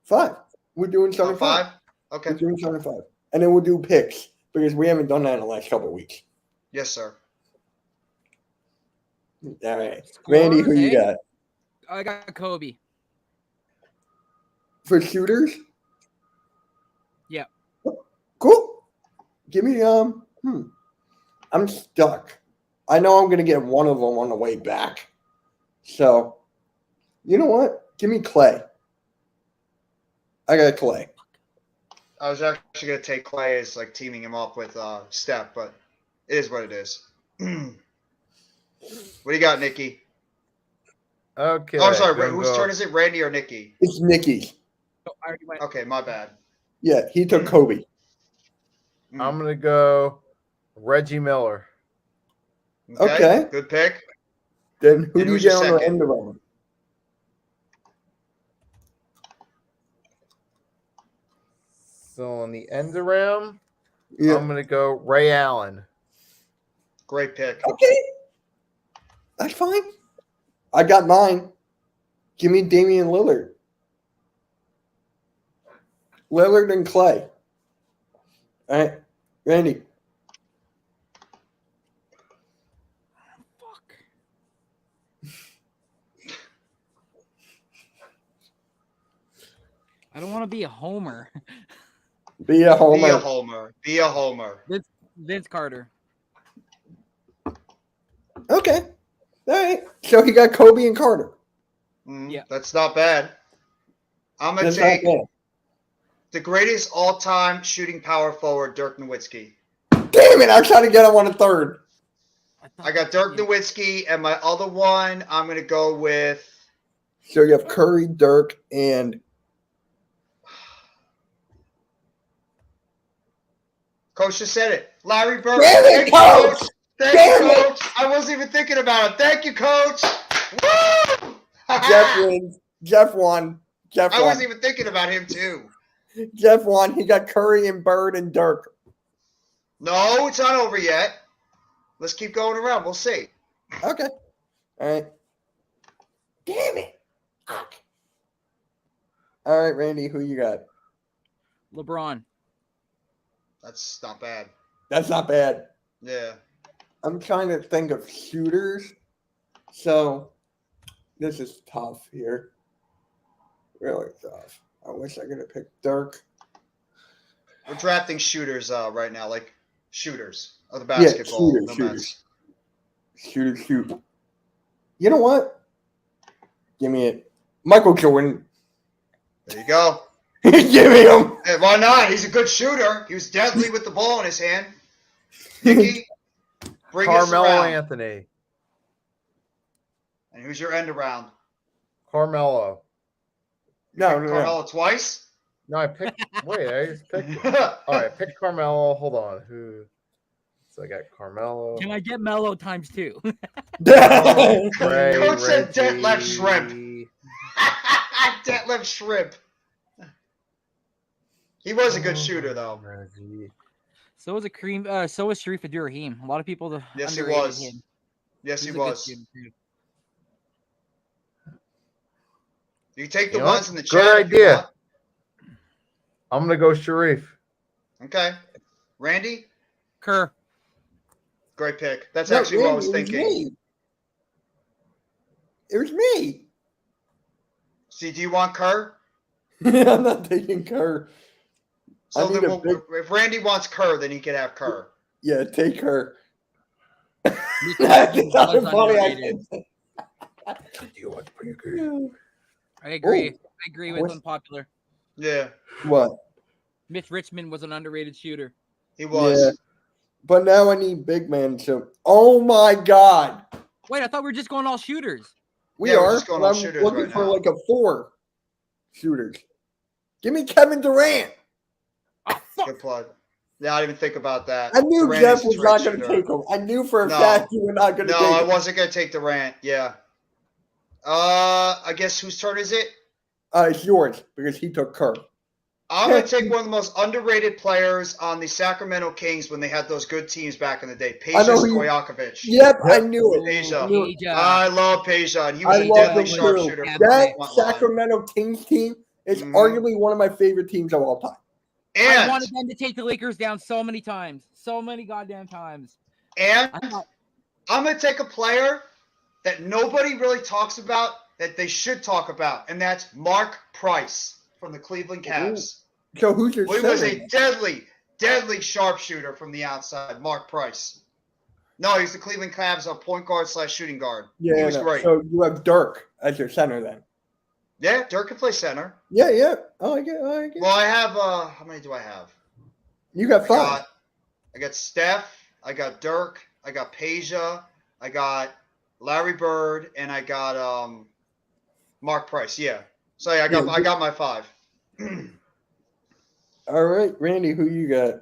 5. We're doing 75. 5? Okay. We're doing 75. And then we'll do picks because we haven't done that in the last couple of weeks. Yes, sir. All right. Randy, who you got? I got Kobe. For shooters? Yeah. Cool. Give me I'm stuck. I know I'm gonna get one of them on the way back. So you know what? Give me Clay. I got Clay. I was actually going to take Clay as like teaming him up with Steph, but it is what it is. What do you got, Nikki? Okay. Oh, I'm sorry. gonna Whose go- turn is it? Randy or Nikki? It's Nikki. Oh, I already went. Okay, my bad. Yeah, he took Kobe. I'm gonna go Reggie Miller. Okay. Good pick. Then who And do you who's get your on the second? end of them? So on the end around, Yeah. I'm gonna go Ray Allen. Great pick. Okay. That's fine. I got mine. Give me Damian Lillard. Lillard and Clay. All right. Randy. Fuck. I don't want to be a homer. Be a homer. Be a homer. Be a homer. Vince Carter. Okay. All right. So he got Kobe and Carter. Yeah. That's not bad. I'm going to That's not take bad. the greatest all-time shooting power forward, Dirk Nowitzki. Damn it! I was trying to get him on a third. I got Dirk Nowitzki, and my other one, I'm going to go with. So you have Curry, Dirk, and Coach just said it. Larry Bird. Damn it, Thank you, Coach! Thank Damn you, it! Coach. I wasn't even thinking about it. Thank you, Coach. Woo! Jeff wins. Jeff won. Jeff I won. wasn't even thinking about him, too. Jeff won. He got Curry and Bird and Dirk. No, it's not over yet. Let's keep going around. We'll see. Okay. All right. Damn it. Fuck. All right, Randy, who you got? LeBron. That's not bad. That's not bad. Yeah. I'm trying to think of shooters. So this is tough here. Really tough. I wish I could have picked Dirk. We're drafting shooters right now, like shooters of the basketball. Yeah, shooters. Shoot. You know what? Give me it. Michael Jordan. There you go. Give me him. Hey, why not? He's a good shooter. He was deadly with the ball in his hand. Nikki, bring us Carmelo around. Anthony. And who's your end around? Carmelo. No. Carmelo twice? No, I picked. Wait, I just picked. All right, I picked Carmelo. Hold on. Who? So I got Carmelo. Can I get Melo times 2? Ray, Coach said Reggie. Detlef Shrimp. Detlef Shrimp. He was a good shooter, though. Reggie. So was Kareem. So was Sharif Abdur-Rahim. A lot of people. Yes, he underrated was. him. Yes, He's he a good was. shooter, too. You take the You know ones what? in the Good chat. if you idea. want. I'm gonna go Sharif. Okay. Randy? Kerr. Great pick. That's No, actually what I was Randy, thinking. It was me. See, do you want Kerr? I'm not taking Kerr. So I then need a big- if Randy wants Kerr, then he can have Kerr. Yeah, take her. Mitch That's Richmond not was funny. underrated. I agree. Oh, I agree with what's- unpopular. Yeah, What? Mitch Richmond was an underrated shooter. he was. Yeah. But now I need big man. So, oh my God, Wait, I thought we were just going all shooters. we Yeah, we're are. just going but on I'm shooters looking right for now. like a 4 shooters. Give me Kevin Durant. Oh, fuck. Good plug. Yeah, I didn't even think about that. I knew Durant Jeff is a was great not going to shooter. take him. I knew for a No. fact you were not going to No, take I him. wasn't going to take Durant. Yeah. I guess whose turn is it? It's yours because he took Kerr. I'm going to take one of the most underrated players on the Sacramento Kings when they had those good teams back in the day, I know Peja who you- Stojakovic. Yep, I knew it. Peja. I knew it. Peja. I love Peja, and he was I a love deadly him too. sharpshooter. from That the front line. Sacramento Kings team is Mhm. arguably one of my favorite teams of all time. I And, wanted them to take the Lakers down so many times. So many goddamn times. and I thought, I'm going to take a player that nobody really talks about that they should talk about, and that's Mark Price from the Cleveland Cavs. So who's your He was center? a deadly sharpshooter from the outside, Mark Price. No, he's the Cleveland Cavs point guard / shooting guard. Yeah, he was no. great. So you have Dirk as your center then. Yeah, Dirk can play center. Yeah. I like it. Well, I have how many do I have? You got 5. I got Steph, I got Dirk, I got Peja, I got Larry Bird, and I got Mark Price. Yeah. So yeah, I got my 5. All right, Randy, who you got?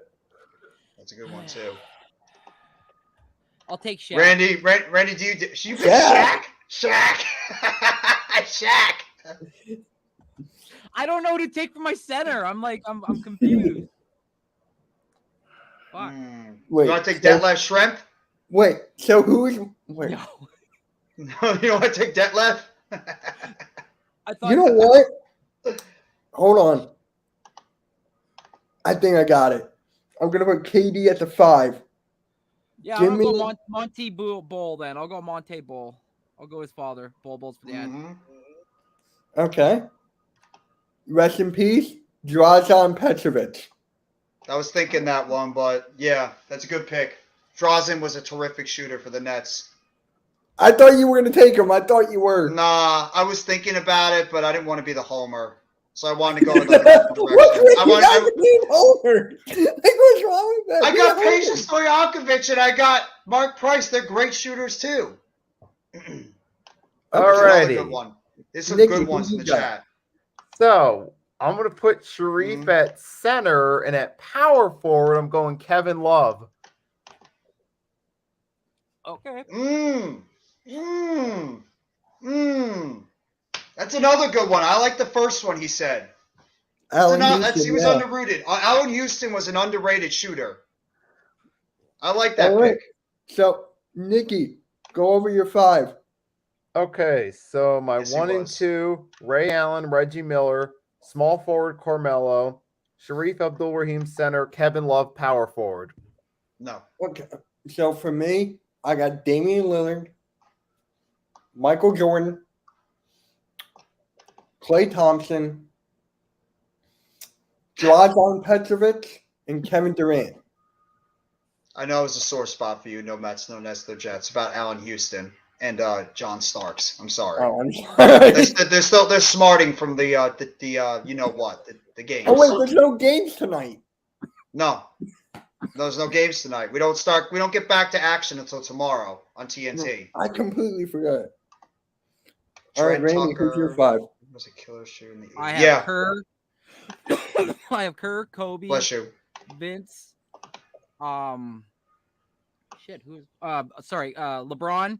That's a good one too. I'll take Shaq. Randy, do you pick Shaq. Shaq? Shaq. I don't know who to take for my center. I'm confused. Fuck. Wait. You want to take so- Detlef Shrimp? Wait. So who's? Wait. No. No, you don't want to take Detlef? I thought You know what? Hold on. I think I got it. I'm gonna put KD at the 5. Yeah, Give I'm gonna me- go Monty Bull then. I'll go Monte Bull. I'll go his father. Bull's for the end. Mhm. Okay. Rest in peace, Drazen Petrovic. I was thinking that one, but yeah, that's a good pick. Drazen was a terrific shooter for the Nets. I thought you were going to take him. I thought you were. Nah, I was thinking about it, but I didn't want to be the homer. So I wanted to go in a different What's direction. with I you wanted, guys being over? Like, what's wrong with that? I Be got a Peja homer. Stojakovic and I got Mark Price. They're great shooters too. Okay. There's another good Alrighty. one. There's some Nikki, good who ones in you the got? chat. So I'm gonna put Sharif at center, and at power forward, I'm going Kevin Love. Okay. That's another good one. I like the first one he said. Allen He Houston, was yeah. underrated. Allen Houston was an underrated shooter. I like that All right. pick. So, Nikki, go over your 5. Okay, so my Yes, he 1 and was. 2, Ray Allen, Reggie Miller, small forward Carmelo, Sharif Abdul-Rahim center, Kevin Love power forward. No. Okay. So, for me, I got Damian Lillard, Michael Jordan, Klay Thompson, Dragan Petrovic, and Kevin Durant. I know it was a sore spot for you. No Mets, no Nets, no Jets. About Allen Houston and John Starks. I'm sorry. Oh, I'm sorry. They're smarting from the you know what, the games. Oh, wait, there's no games tonight. No. There's no games tonight. We don't get back to action until tomorrow on TNT. I completely forgot. All right, Trent Randy, who's your Tucker 5? was a killer shooter in the I have yeah. Kerr. I have Kerr, Kobe, Bless you. Vince. Shit. Who's? LeBron.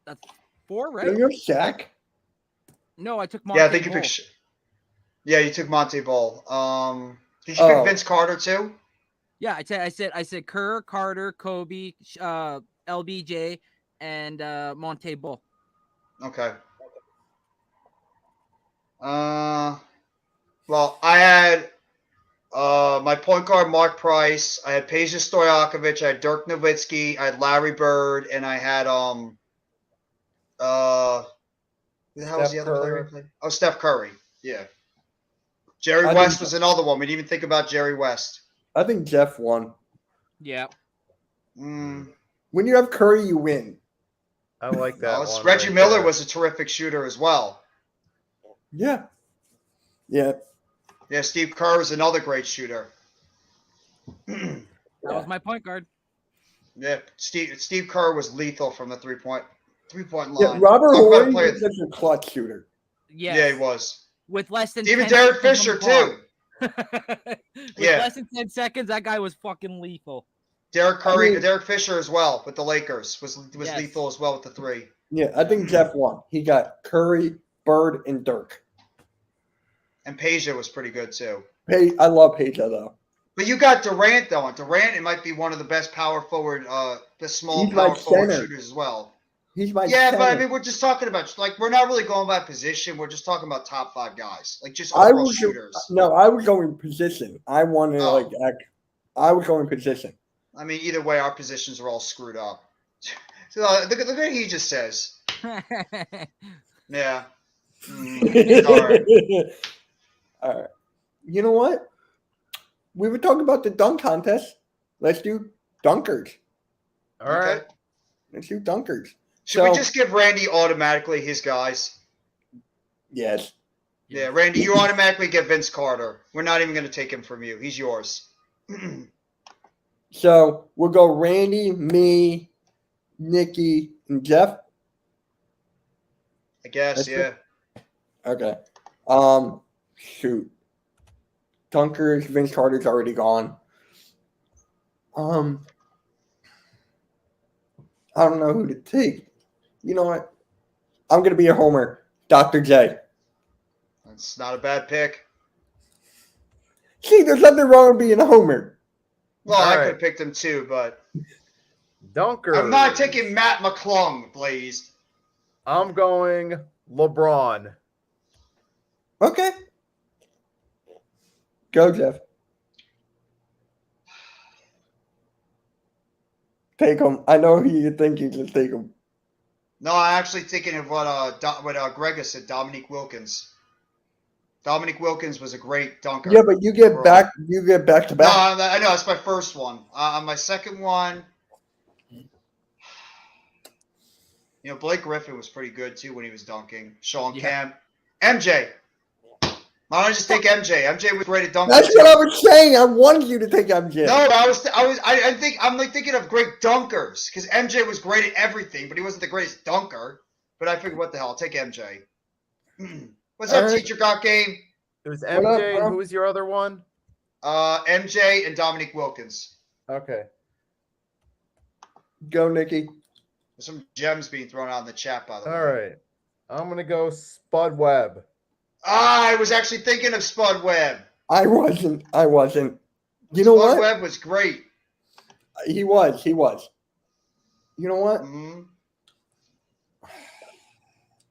That's 4, right? You're Shaq? No, I took Monte Yeah, I think you Ball. picked. Yeah, you took Monte Ball. Did you pick Vince Carter too? Yeah, I said Kerr, Carter, Kobe, LBJ, and Monte Ball. Okay. Well, I had my point guard Mark Price. I had Peja Stojakovic. I had Dirk Nowitzki. I had Larry Bird, and I had who the hell was the Steph other player I Curry. played? Oh, Steph Curry. Yeah. Jerry I West think- was another one. We didn't even think about Jerry West. I think Jeff won. Yeah. When you have Curry, you win. I like that No, one. Reggie right Miller there. was a terrific shooter as well. Yeah. Yeah. Yeah, Steve Kerr was another great shooter. That was my point guard. Yeah, Steve Kerr was lethal from the three-point line. Yeah, Robert Talk about a Horry player- was such a clutch shooter. Yes. Yeah, he was. With less than Even 10 Derek seconds Fisher on the too. clock. With Yeah. less than 10 seconds, that guy was fucking lethal. Derek Curry, I mean- Derek Fisher as well with the Lakers was Yes. lethal as well with the 3. Yeah, I think Jeff won. He got Curry, Bird, and Dirk. And Peja was pretty good too. I love Peja, though. But you got Durant though. And Durant, it might be one of the best power forward, the small He's power my forward center. shooters as well. He's my Yeah, but I center. mean, we're just talking about we're not really going by position. We're just talking about top 5 guys, like just I overall was shooters. no, I was going position. I wanted Oh. I was going position. I mean, either way, our positions are all screwed up. So look at what he just says. Yeah. All right. All right. You know what? We were talking about the dunk contest. Let's do dunkers. All right. Okay. Let's do dunkers. Should we So- just give Randy automatically his guys? Yes. Yeah, Randy, you automatically get Vince Carter. We're not even going to take him from you. He's yours. So we'll go Randy, me, Nikki, and Jeff. I guess, That's yeah. Okay. Shoot. Dunkers, Vince Carter's already gone. I don't know who to take. You know what? I'm gonna be a homer. Dr. J. That's not a bad pick. See, there's nothing wrong with being a homer. Well, All I right. could have picked him too, but Dunker. I'm not taking Matt McClung, Blaze. I'm going LeBron. Okay. Go, Jeff. Take him. I know who you think you just take him. No, I'm actually thinking of what Gregor said, Dominique Wilkins. Dominique Wilkins was a great dunker. Yeah, but you get back to No, back. I know that's my first one. On my second one, Blake Griffin was pretty good too when he was dunking. Sean Kemp, MJ. Why don't I just take MJ? MJ was great at dunking. That's what I was saying. I wanted you to take MJ. No, I'm thinking of great dunkers because MJ was great at everything, but he wasn't the greatest dunker. But I figured, what the hell? I'll take MJ. What's up, Teacher Got Game? It was MJ. And who was your other one? MJ and Dominique Wilkins. Okay. Go, Nikki. There's some gems being thrown out in the chat, by the way. All right. I'm going to go Spud Webb. I was actually thinking of Spud Webb. I wasn't. You Spud know what? Webb was great. He was. You know what? Mm-hmm.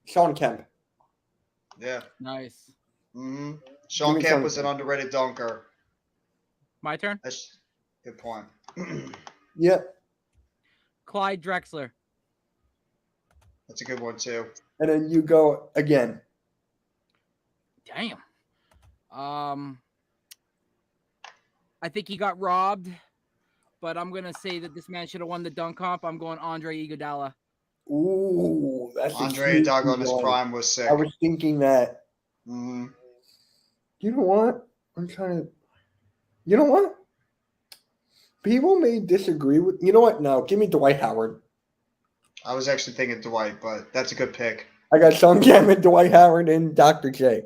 Sean Kemp. Yeah. Nice. Mm-hmm. Sean Kemp was an underrated dunker. My turn. That's a good point. Yep. Clyde Drexler. That's a good one too. And then you go again. Damn. I think he got robbed, but I'm gonna say that this man should have won the dunk comp. I'm going Andre Iguodala. Ooh, that's Andre Iguodala in his prime was sick. I was thinking that. Mm-hmm. You know what? I'm trying to. You know what? People may disagree with. You know what? No, give me Dwight Howard. I was actually thinking Dwight, but that's a good pick. I got Sean Kemp and Dwight Howard and Dr. J.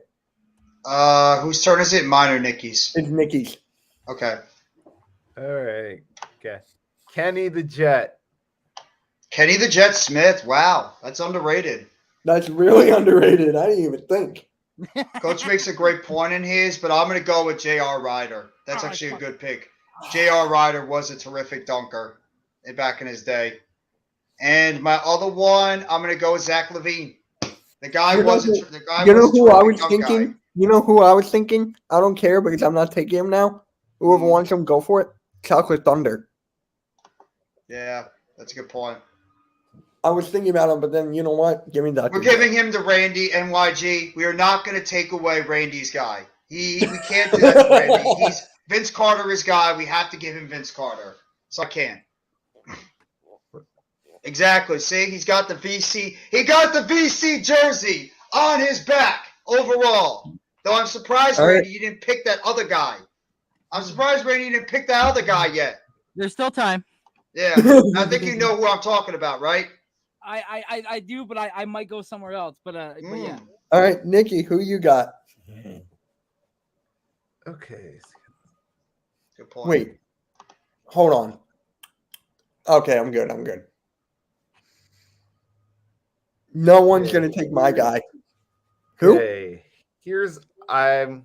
Whose turn is it? Mine or Nikki's? It's Nikki's. Okay. All right. Okay. Kenny the Jet. Kenny the Jet Smith. Wow, that's underrated. That's really underrated. I didn't even think. Coach makes a great point in his, but I'm going to go with J.R. Ryder. That's actually a good pick. J.R. Ryder was a terrific dunker back in his day. And my other one, I'm going to go with Zach LaVine. The guy wasn't. The guy. You know was who I was dunk thinking? guy. You know who I was thinking? I don't care because I'm not taking him now. Whoever wants him, go for it. Chocolate Thunder. Yeah, that's a good point. I was thinking about him, but then you know what? Give me Dr. We're giving him to Randy NYG. We are not going to take away Randy's guy. We can't do that to Randy. He's Vince Carter is guy. We have to give him Vince Carter. So I can't. Exactly. See, he's got the VC. He got the VC jersey on his back overall. Though I'm surprised, Randy, you didn't pick that other guy. I'm surprised, Randy, you didn't pick that other guy yet. There's still time. Yeah, I think you know who I'm talking about, right? I do, but I might go somewhere else. But yeah. All right, Nikki, who you got? Okay. Good point. Wait. Hold on. Okay, I'm good. No one's going to take my guy. Who? Okay. Here's an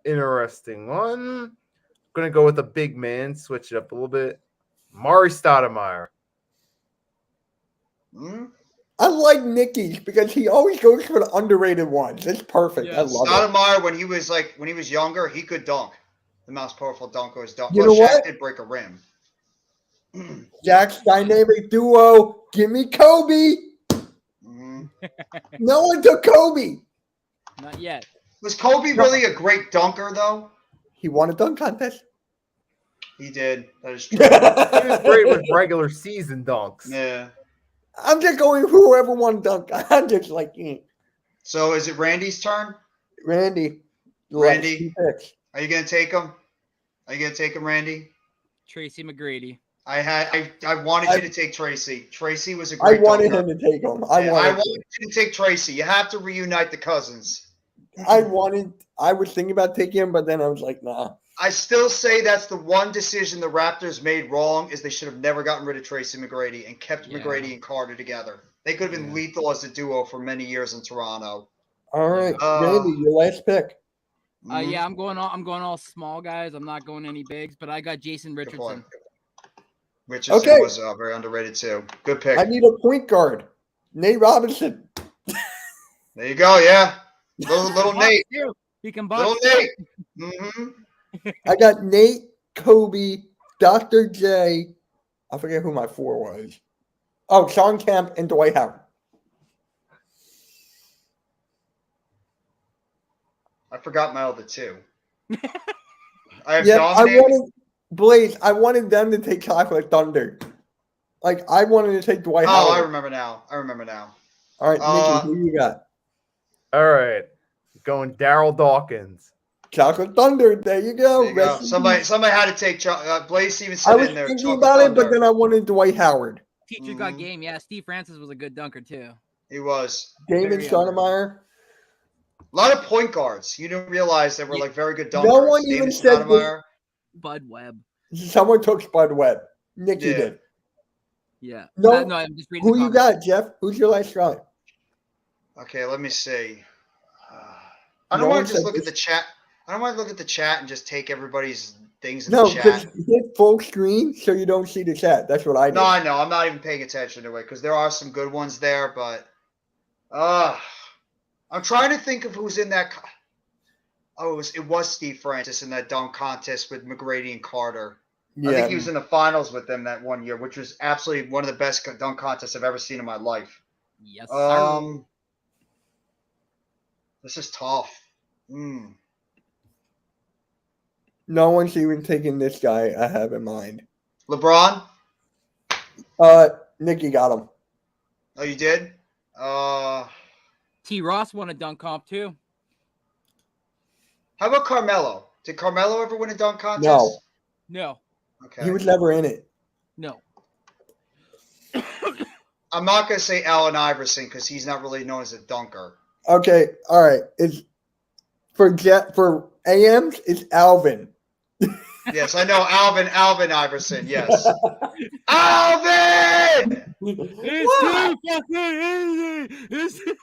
interesting one. I'm gonna go with a big man, switch it up a little bit. Mari Stoudemire. I like Nikki's because he always goes for the underrated ones. It's perfect. Yeah. I love it. Stoudemire, when he was younger, he could dunk. The most powerful dunker is dunk. You Well, know Shaq what? did break a rim. Jack's dynamic duo. Give me Kobe. No one took Kobe. Not yet. Was Kobe really a great dunker, though? He won a dunk contest. He did. That is true. He was great with regular season dunks. Yeah. I'm just going whoever won dunk. I'm just like, So is it Randy's turn? Randy. Randy. Picks. Are you going to take him? Randy? Tracy McGrady. I wanted you to take Tracy. Tracy was a great I wanted dunker. him to take him. I wanted you to take Tracy. You have to reunite the cousins. I was thinking about taking him, but then I was like, nah. I still say that's the one decision the Raptors made wrong is they should have never gotten rid of Tracy McGrady and kept McGrady and Carter together. They could have been lethal as a duo for many years in Toronto. All right, Randy, your last pick. Yeah, I'm going all small guys. I'm not going any bigs, but I got Jason Richardson. Richardson was very underrated too. Good pick. I need a point guard. Nate Robinson. There you go. Yeah, little Nate. He can Little box. Nate. I got Nate, Kobe, Dr. J. I forget who my 4 was. Oh, Sean Kemp and Dwight Howard. I forgot my other two. I have Yeah, I Dominic. wanted Blaze. I wanted them to take Chocolate Thunder. Like I wanted to take Dwight Oh, I Howard. remember now. All right, Nikki, who you got? All right. Going Daryl Dawkins. Chocolate Thunder. There you go. There you go. Rest in peace. Somebody had to take Blaze even I said was in there. thinking Chocolate about it, but Thunder. then I wanted Dwight Howard. Teacher got game. Yeah, Steve Francis was a good dunker too. He was. Damon Very Stoudemire. A lot of point guards. You didn't realize they were like very good dunkers. No one even David said Stoudemire. Bud Webb. Someone took Spud Webb. Nikki Yeah. did. Yeah. No, no, I'm just reading. Who the you comments. got, Jeff? Who's your last try? Okay, let me see. I don't No want one to just said look at this- the chat. I don't want to look at the chat and just take everybody's things in No, the just chat. hit full screen so you don't see the chat. That's what I did. No, I know. I'm not even paying attention to it because there are some good ones there, but I'm trying to think of who's in that. Oh, it was Steve Francis in that dunk contest with McGrady and Carter. I Yeah. think he was in the finals with them that one year, which was absolutely one of the best dunk contests I've ever seen in my life. Yes, sir. This is tough. No one's even taking this guy I have in mind. LeBron? Nikki got him. Oh, you did? T. Ross won a dunk comp too. How about Carmelo? Did Carmelo ever win a dunk contest? No. No, Okay. He was never in it. no. I'm not going to say Allen Iverson because he's not really known as a dunker. Okay, all right. It's for AMs, it's Alvin. Yes, I know Alvin Iverson. Yes. Alvin! It's too fucking easy.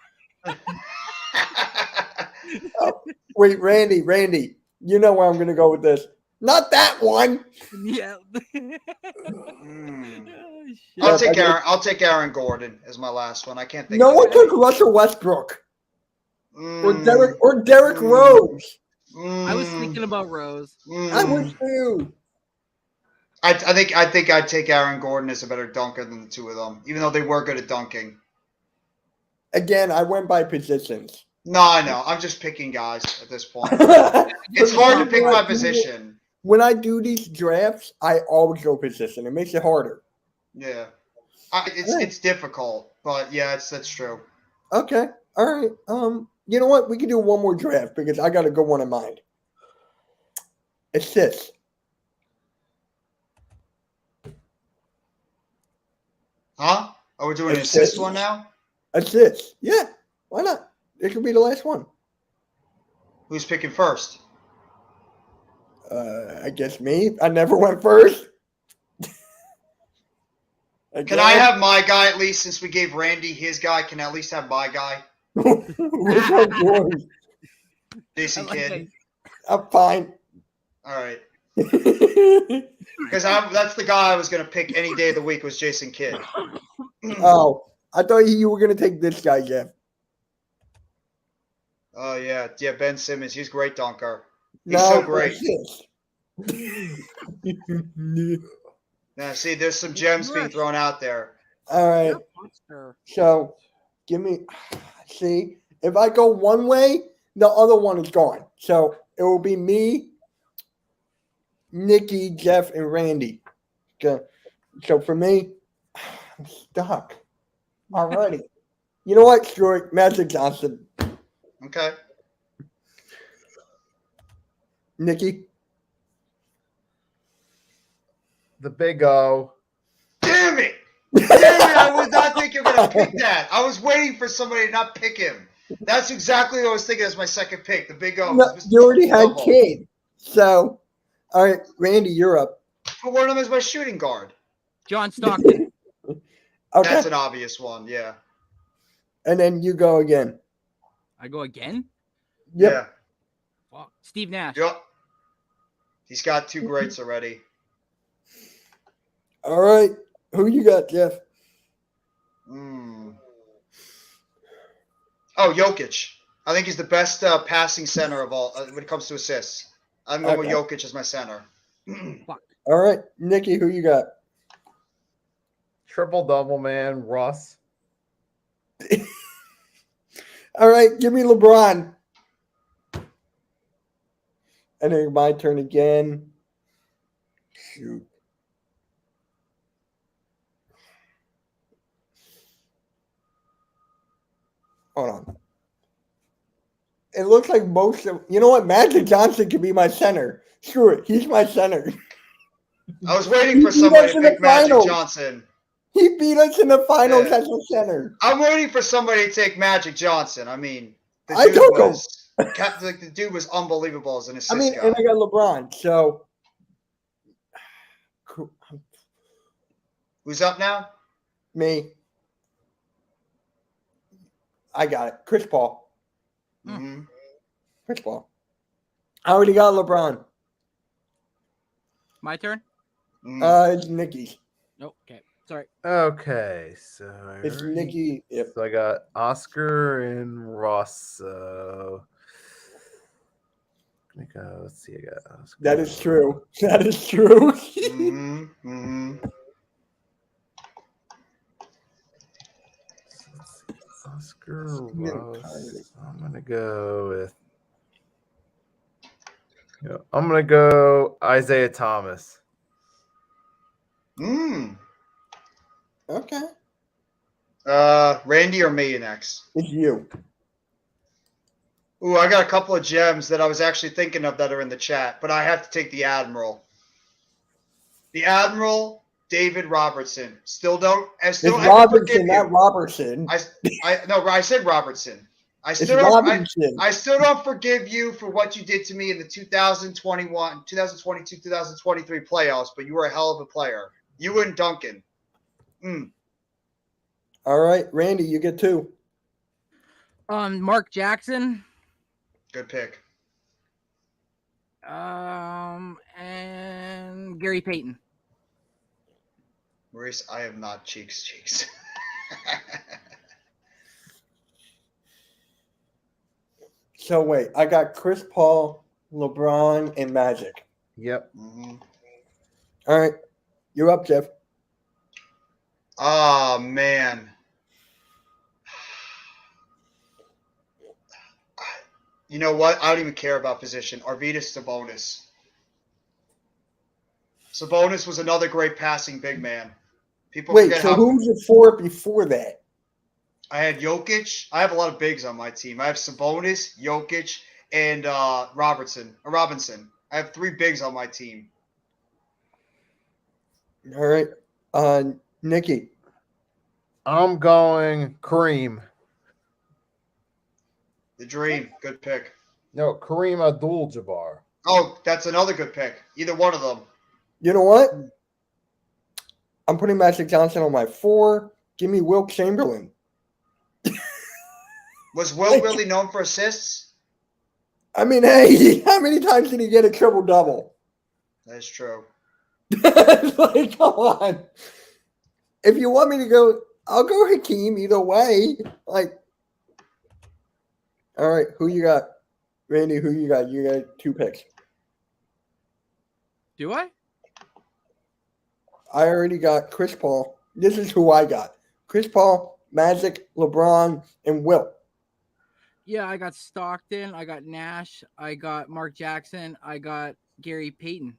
Wait, Randy, you know where I'm going to go with this. Not that one. Yeah. I'll take Aaron Gordon as my last one. I can't think. No of one anybody. took Russell Westbrook Mm, or Derrick Rose. I was thinking about Rose. I was too. I think I'd take Aaron Gordon as a better dunker than the two of them, even though they were good at dunking. Again, I went by positions. No, I know. I'm just picking guys at this point. It's hard to pick my position. When I do these drafts, I always go position. It makes it harder. Yeah, it's difficult, but yeah, that's true. Okay. All right. You know what? We can do one more draft because I got a good one in mind. Assists. Huh? Oh, we're doing an assist one now? Assists. Yeah. Why not? It could be the last one. Who's picking first? I guess me. I never went first. Can I have my guy at least since we gave Randy his guy? Can I at least have my guy? Which one's yours? Jason Kidd. I'm fine. All right. Because that's the guy I was going to pick any day of the week was Jason Kidd. Oh, I thought you were going to take this guy, Jeff. Oh, yeah. Yeah, Ben Simmons. He's a great dunker. He's so great. Assist. Now, see, there's some gems being thrown out there. All right. So, give me. See, if I go one way, the other one is gone. So it will be me, Nikki, Jeff, and Randy. Okay. So for me, I'm stuck already. You know what? Screw it. Magic Johnson. Okay. Nikki. The Big O. Damn it! Damn it! I would not think you were going to pick that. I was waiting for somebody to not pick him. That's exactly what I was thinking as my second pick, the Big O. No, you already had Double. Kid. So, all right, Randy, you're up. Put one of them as my shooting guard. John Stockton. Okay. That's an obvious one, yeah. And then you go again. I go again? Yep. Yeah. Fuck. Steve Nash. Yep. He's got two greats already. All right. Who you got, Jeff? Oh, Jokic. I think he's the best passing center of all when it comes to assists. I'm going with Jokic as my center. All right. Nikki, who you got? Triple double man, Russ. All right. Give me LeBron. And then my turn again. Shoot. Hold on. It looks like most of you know what? Magic Johnson could be my center. Screw it. He's my center. I was waiting for He beat somebody us to in the pick Magic finals. Johnson. He beat us in the finals Yeah. as a center. I'm waiting for somebody to take Magic Johnson. I mean, the I dude took him. was like the dude was unbelievable as an assist I mean, guy. and I got LeBron. So Who's up now? me. I got it. Chris Paul. Mm-hmm. Chris Paul. I already got LeBron. My turn. It's Nikki. Nope. Okay. Sorry. Okay, so It's Nikki. Yep. So I got Oscar and Rosso. Let's see. I got Oscar. That is true. That is true. Mm-hmm. Mm-hmm. Oscar Ross. I'm gonna go with. I'm gonna go Isaiah Thomas. Okay. Randy or me next? It's you. Ooh, I got a couple of gems that I was actually thinking of that are in the chat, but I have to take the Admiral. The Admiral, David Robertson. Still don't. I still It's haven't forgiven Robertson, not you. Robertson. I said Robertson. I It's still don't. Robinson. I still don't forgive you for what you did to me in the 2021, 2022, 2023 playoffs. But you were a hell of a player. You and Duncan. All right, Randy, you get 2. Mark Jackson. Good pick. And Gary Payton. Maurice, I am not cheeks. So wait, I got Chris Paul, LeBron, and Magic. Yep. All right, you're up, Jeff. Oh man. You know what? I don't even care about position. Arvydas Sabonis. Sabonis was another great passing big man. People Wait, forget so how who's your 4 before that? I had Jokic. I have a lot of bigs on my team. I have Sabonis, Jokic, and Robinson. I have 3 bigs on my team. All right, Nikki. I'm going Kareem. The Dream. Good pick. No, Kareem Abdul-Jabbar. Oh, that's another good pick. Either one of them. You know what? I'm putting Magic Johnson on my 4. Give me Wilt Chamberlain. Was Will really known for assists? I mean, hey, how many times did he get a triple-double? That's true. Like, come on. If you want me to go, I'll go Hakeem either way. Like, all right, who you got? Randy, who you got? You got 2 picks. Do I? I already got Chris Paul. This is who I got. Chris Paul, Magic, LeBron, and Wilt. Yeah, I got Stockton. I got Nash. I got Mark Jackson. I got Gary Payton.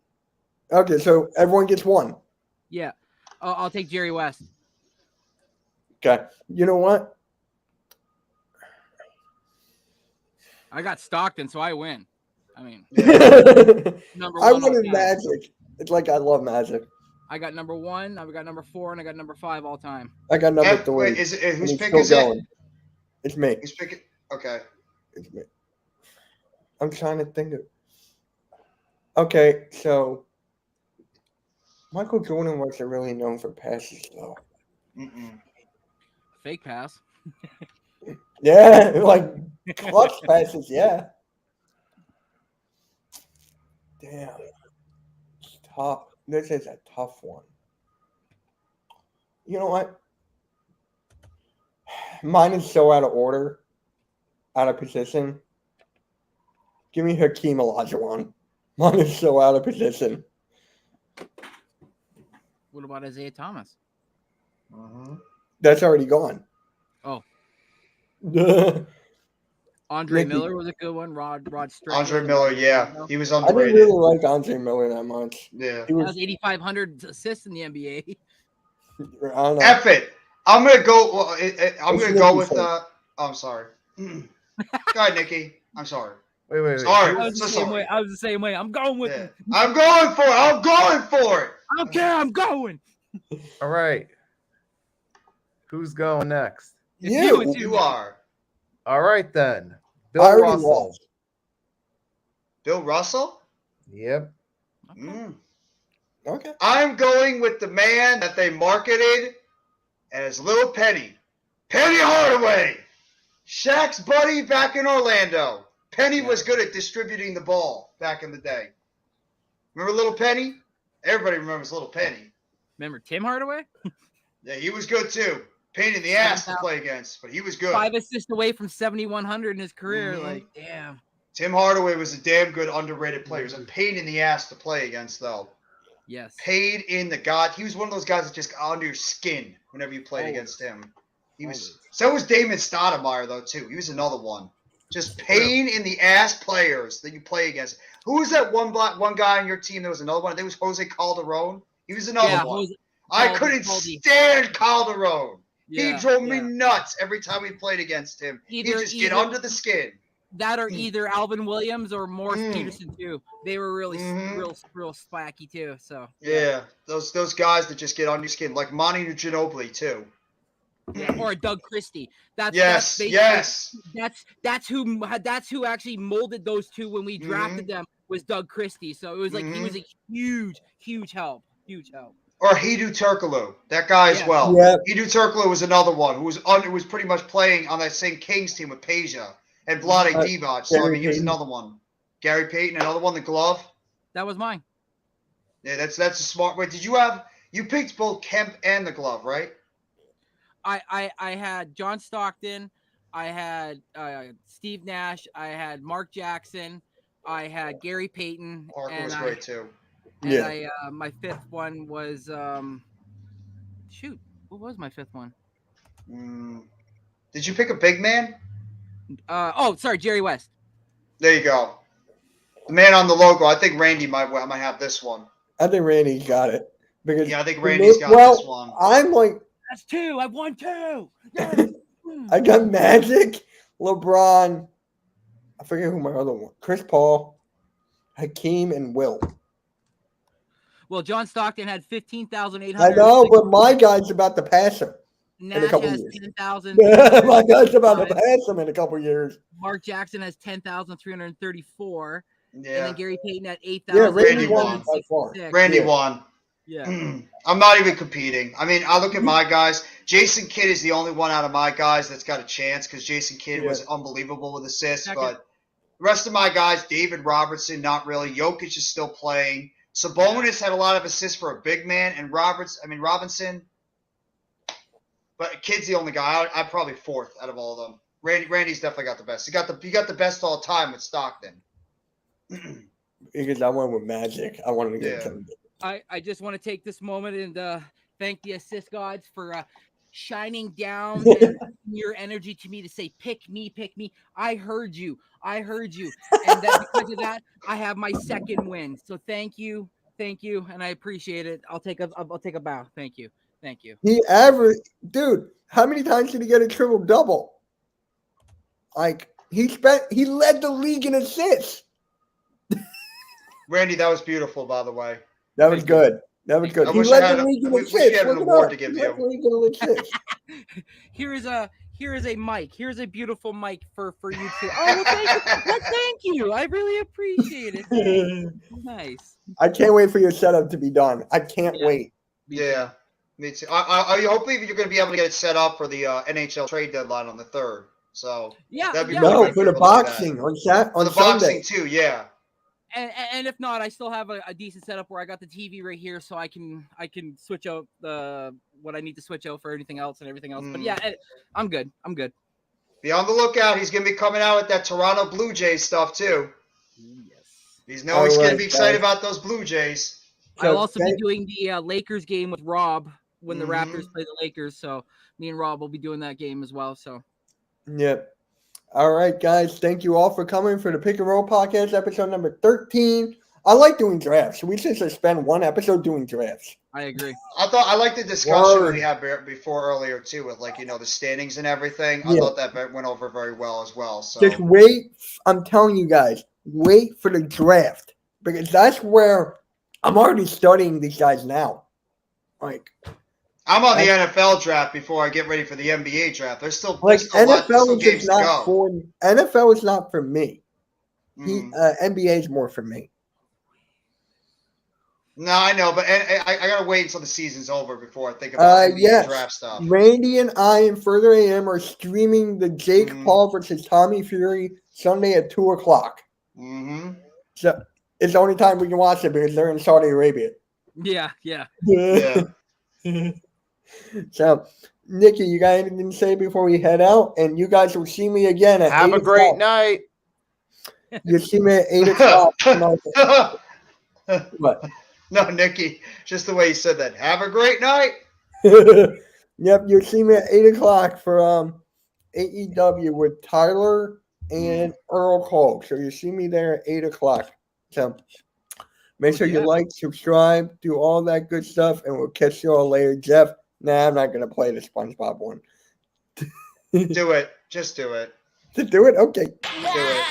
Okay, so everyone gets 1. Yeah. I'll take Jerry West. Okay. You know what? I got Stockton, so I win. I mean, I number 1. wanted all time. Magic. It's like I love Magic. I got number 1. I got number 4, and I got number 5 all time. I got number 3. Wait, whose and pick it's is still it? going. It's me. Who's picking? Okay. It's me. I'm trying to think of. Okay, so Michael Jordan wasn't really known for passes, though. Fake pass. Yeah, like clutch passes. Yeah. Damn. It's tough. This is a tough one. You know what? Mine is so out of order, out of position. Give me Hakeem Olajuwon. Mine is so out of position. What about Isaiah Thomas? That's already gone. Oh. Andre Mickey. Miller was a good one. Rod Strickland. Andre Miller, yeah, he was I didn't underrated. really like Andre Miller that much. Yeah. He That was, was 8,500 assists in the NBA. I don't know. F it. I'm gonna go. Well, I'm It's gonna go Nicky with. fault. I'm sorry. Go ahead, Nikki. I'm sorry. Wait. Sorry. I was So the same sorry. way. I was the same way. I'm going with Yeah. it. I'm going for it. I'm going for it. I don't care. I'm going. All right. Who's going next? It's You. it's You are All right then. Bill I already Russell. lost. Bill Russell. Yep. Mm. Okay. I'm going with the man that they marketed as Little Penny. Penny Hardaway. Shaq's buddy back in Orlando. Penny was good at distributing the ball back in the day. Remember Little Penny? Everybody remembers Little Penny. Remember Tim Hardaway? Yeah, he was good too. Pain in the ass to play against, but he was good. 5 assists away from 7,100 in his career. Mhm. Like, damn. Tim Hardaway was a damn good underrated player. He was a pain in the ass to play against, though. Yes. Paid in the god. He was one of those guys that just got under your skin whenever you played Always. against him. He was. Always. So was Damon Stoudemire though too. He was another one. Just pain in the ass players that you play against. Who was that one guy on your team? There was another one. I think it was Jose Calderon. He was another Yeah, one. Jose- I Calde- couldn't Calde. stand Calderon. Yeah, He drove me yeah. nuts every time we played against him. He'd just get under the skin. That or either Alvin Williams or Morris Mm. Peterson too. They were really Mhm. real spacky too. So Yeah, those guys that just get on your skin, like Monty Ginobili too. yeah. Or Doug Christie. That's Yes, basically- yes. That's who actually molded those two when we drafted them was Doug Christie. So it was like he was a huge help. Huge help. Or Hedo Turkoglu, that guy as Yeah. well. Yeah. Hedo Turkoglu was another one who was pretty much playing on that same Kings team with Peja and Vlade Divac. So I Gary mean, he was Payton. another one. Gary Payton, another one. The glove. That was mine. Yeah, that's a smart. Wait, you picked both Kemp and the glove, right? I had John Stockton, I had Steve Nash, I had Mark Jackson, I had Gary Payton, Parker and was great too. and Yeah. I my fifth one was shoot, what was my fifth one? Did you pick a big man? Sorry, Jerry West. There you go. The man on the logo. I think Randy might have this one. I think Randy's got it. Because Yeah, I think Randy's got this one. I'm like, That's two. I've won two. Yes. I got Magic, LeBron. I forget who my other one. Chris Paul, Hakeem, and Will. Well, John Stockton had 15,800. I know, but my guy's about to pass him. Nash a couple has years. 10,000. My guy's about to pass him in a couple years. Mark Jackson has 10,334. And Yeah, then Gary Payton at Yeah, 8,000. Randy won by far. Randy Yeah. won. Yeah. I'm not even competing. I mean, I look at my guys. Jason Kidd is the only one out of my guys that's got a chance because Jason Kidd was unbelievable with assists. Second. But the rest of my guys, David Robertson, not really. Jokic is still playing. Sabonis had a lot of assists for a big man, and Robinson. But Kidd's the only guy. I'm probably fourth out of all of them. Randy's definitely got the best. He got the best all time with Stockton. Because I went with Magic. I wanted to get Yeah. something. I just want to take this moment and thank the assist gods for shining down and your energy to me to say, pick me. I heard you. And that because of that, I have my second win. So thank you. And I appreciate it. I'll take a bow. Thank you. He averaged, dude, how many times did he get a triple double? Like, he led the league in assists. Randy, that was beautiful, by the way. That was good. That was good. I He wish led the league in we assists. had an Look it award up. to give He led you. the league in assists. Here is a mic. Here's a beautiful mic for you to. Oh, well, thank you. Well, thank you. I really appreciate it. Nice. I can't wait for your setup to be done. I can't wait. Yeah, me too. Hopefully you're going to be able to get it set up for the NHL trade deadline on the 3rd. So Yeah. That'd be yeah. No, really for the good. Look at that. boxing on the Sunday. boxing too, yeah. And if not, I still have a decent setup where I got the TV right here, so I can switch out what I need to switch out for anything else and everything else. But yeah, I'm good. Be on the lookout. He's going to be coming out with that Toronto Blue Jays stuff too. Yes. He's going to Alright, be excited guys. about those Blue Jays. So I'll also be thank- doing the Lakers game with Rob when the Mhm. Raptors play the Lakers. So me and Rob will be doing that game as well. So Yep. All right, guys. Thank you all for coming for the Pick and Roll Podcast, episode number 13. I like doing drafts. We should just spend one episode doing drafts. I agree. I like the discussion Word. we had before earlier too, with like the standings and everything. I Yeah. thought that went over very well as well. So Just wait. I'm telling you guys, wait for the draft because that's where I'm already studying these guys now. Like I'm on the NFL draft before I get ready for the NBA draft. There's still NFL is games just to not go. for NFL is not for me. Mhm. NBA is more for me. No, I know, but I gotta wait until the season's over before I think about NBA Yes. draft stuff. Randy and I and Further AM are streaming the Jake Paul versus Tommy Fury Sunday at 2:00. Mm-hmm. So it's the only time we can watch it because they're in Saudi Arabia. Yeah. Yeah. So, Nikki, you got anything to say before we head out? And you guys will see me again at Have 8 a great o'clock. night. You'll see me at 8 o'clock. tonight. What? No, Nikki, just the way you said that. Have a great night. Yep, you'll see me at 8 o'clock for AEW with Tyler and Earl Cole. So you see me there at 8 o'clock. So make sure you like, subscribe, do all that good stuff, and we'll catch you all later. Jeff, nah, I'm not gonna play the SpongeBob one. Do it. Just do it. To do it? Okay. Do it.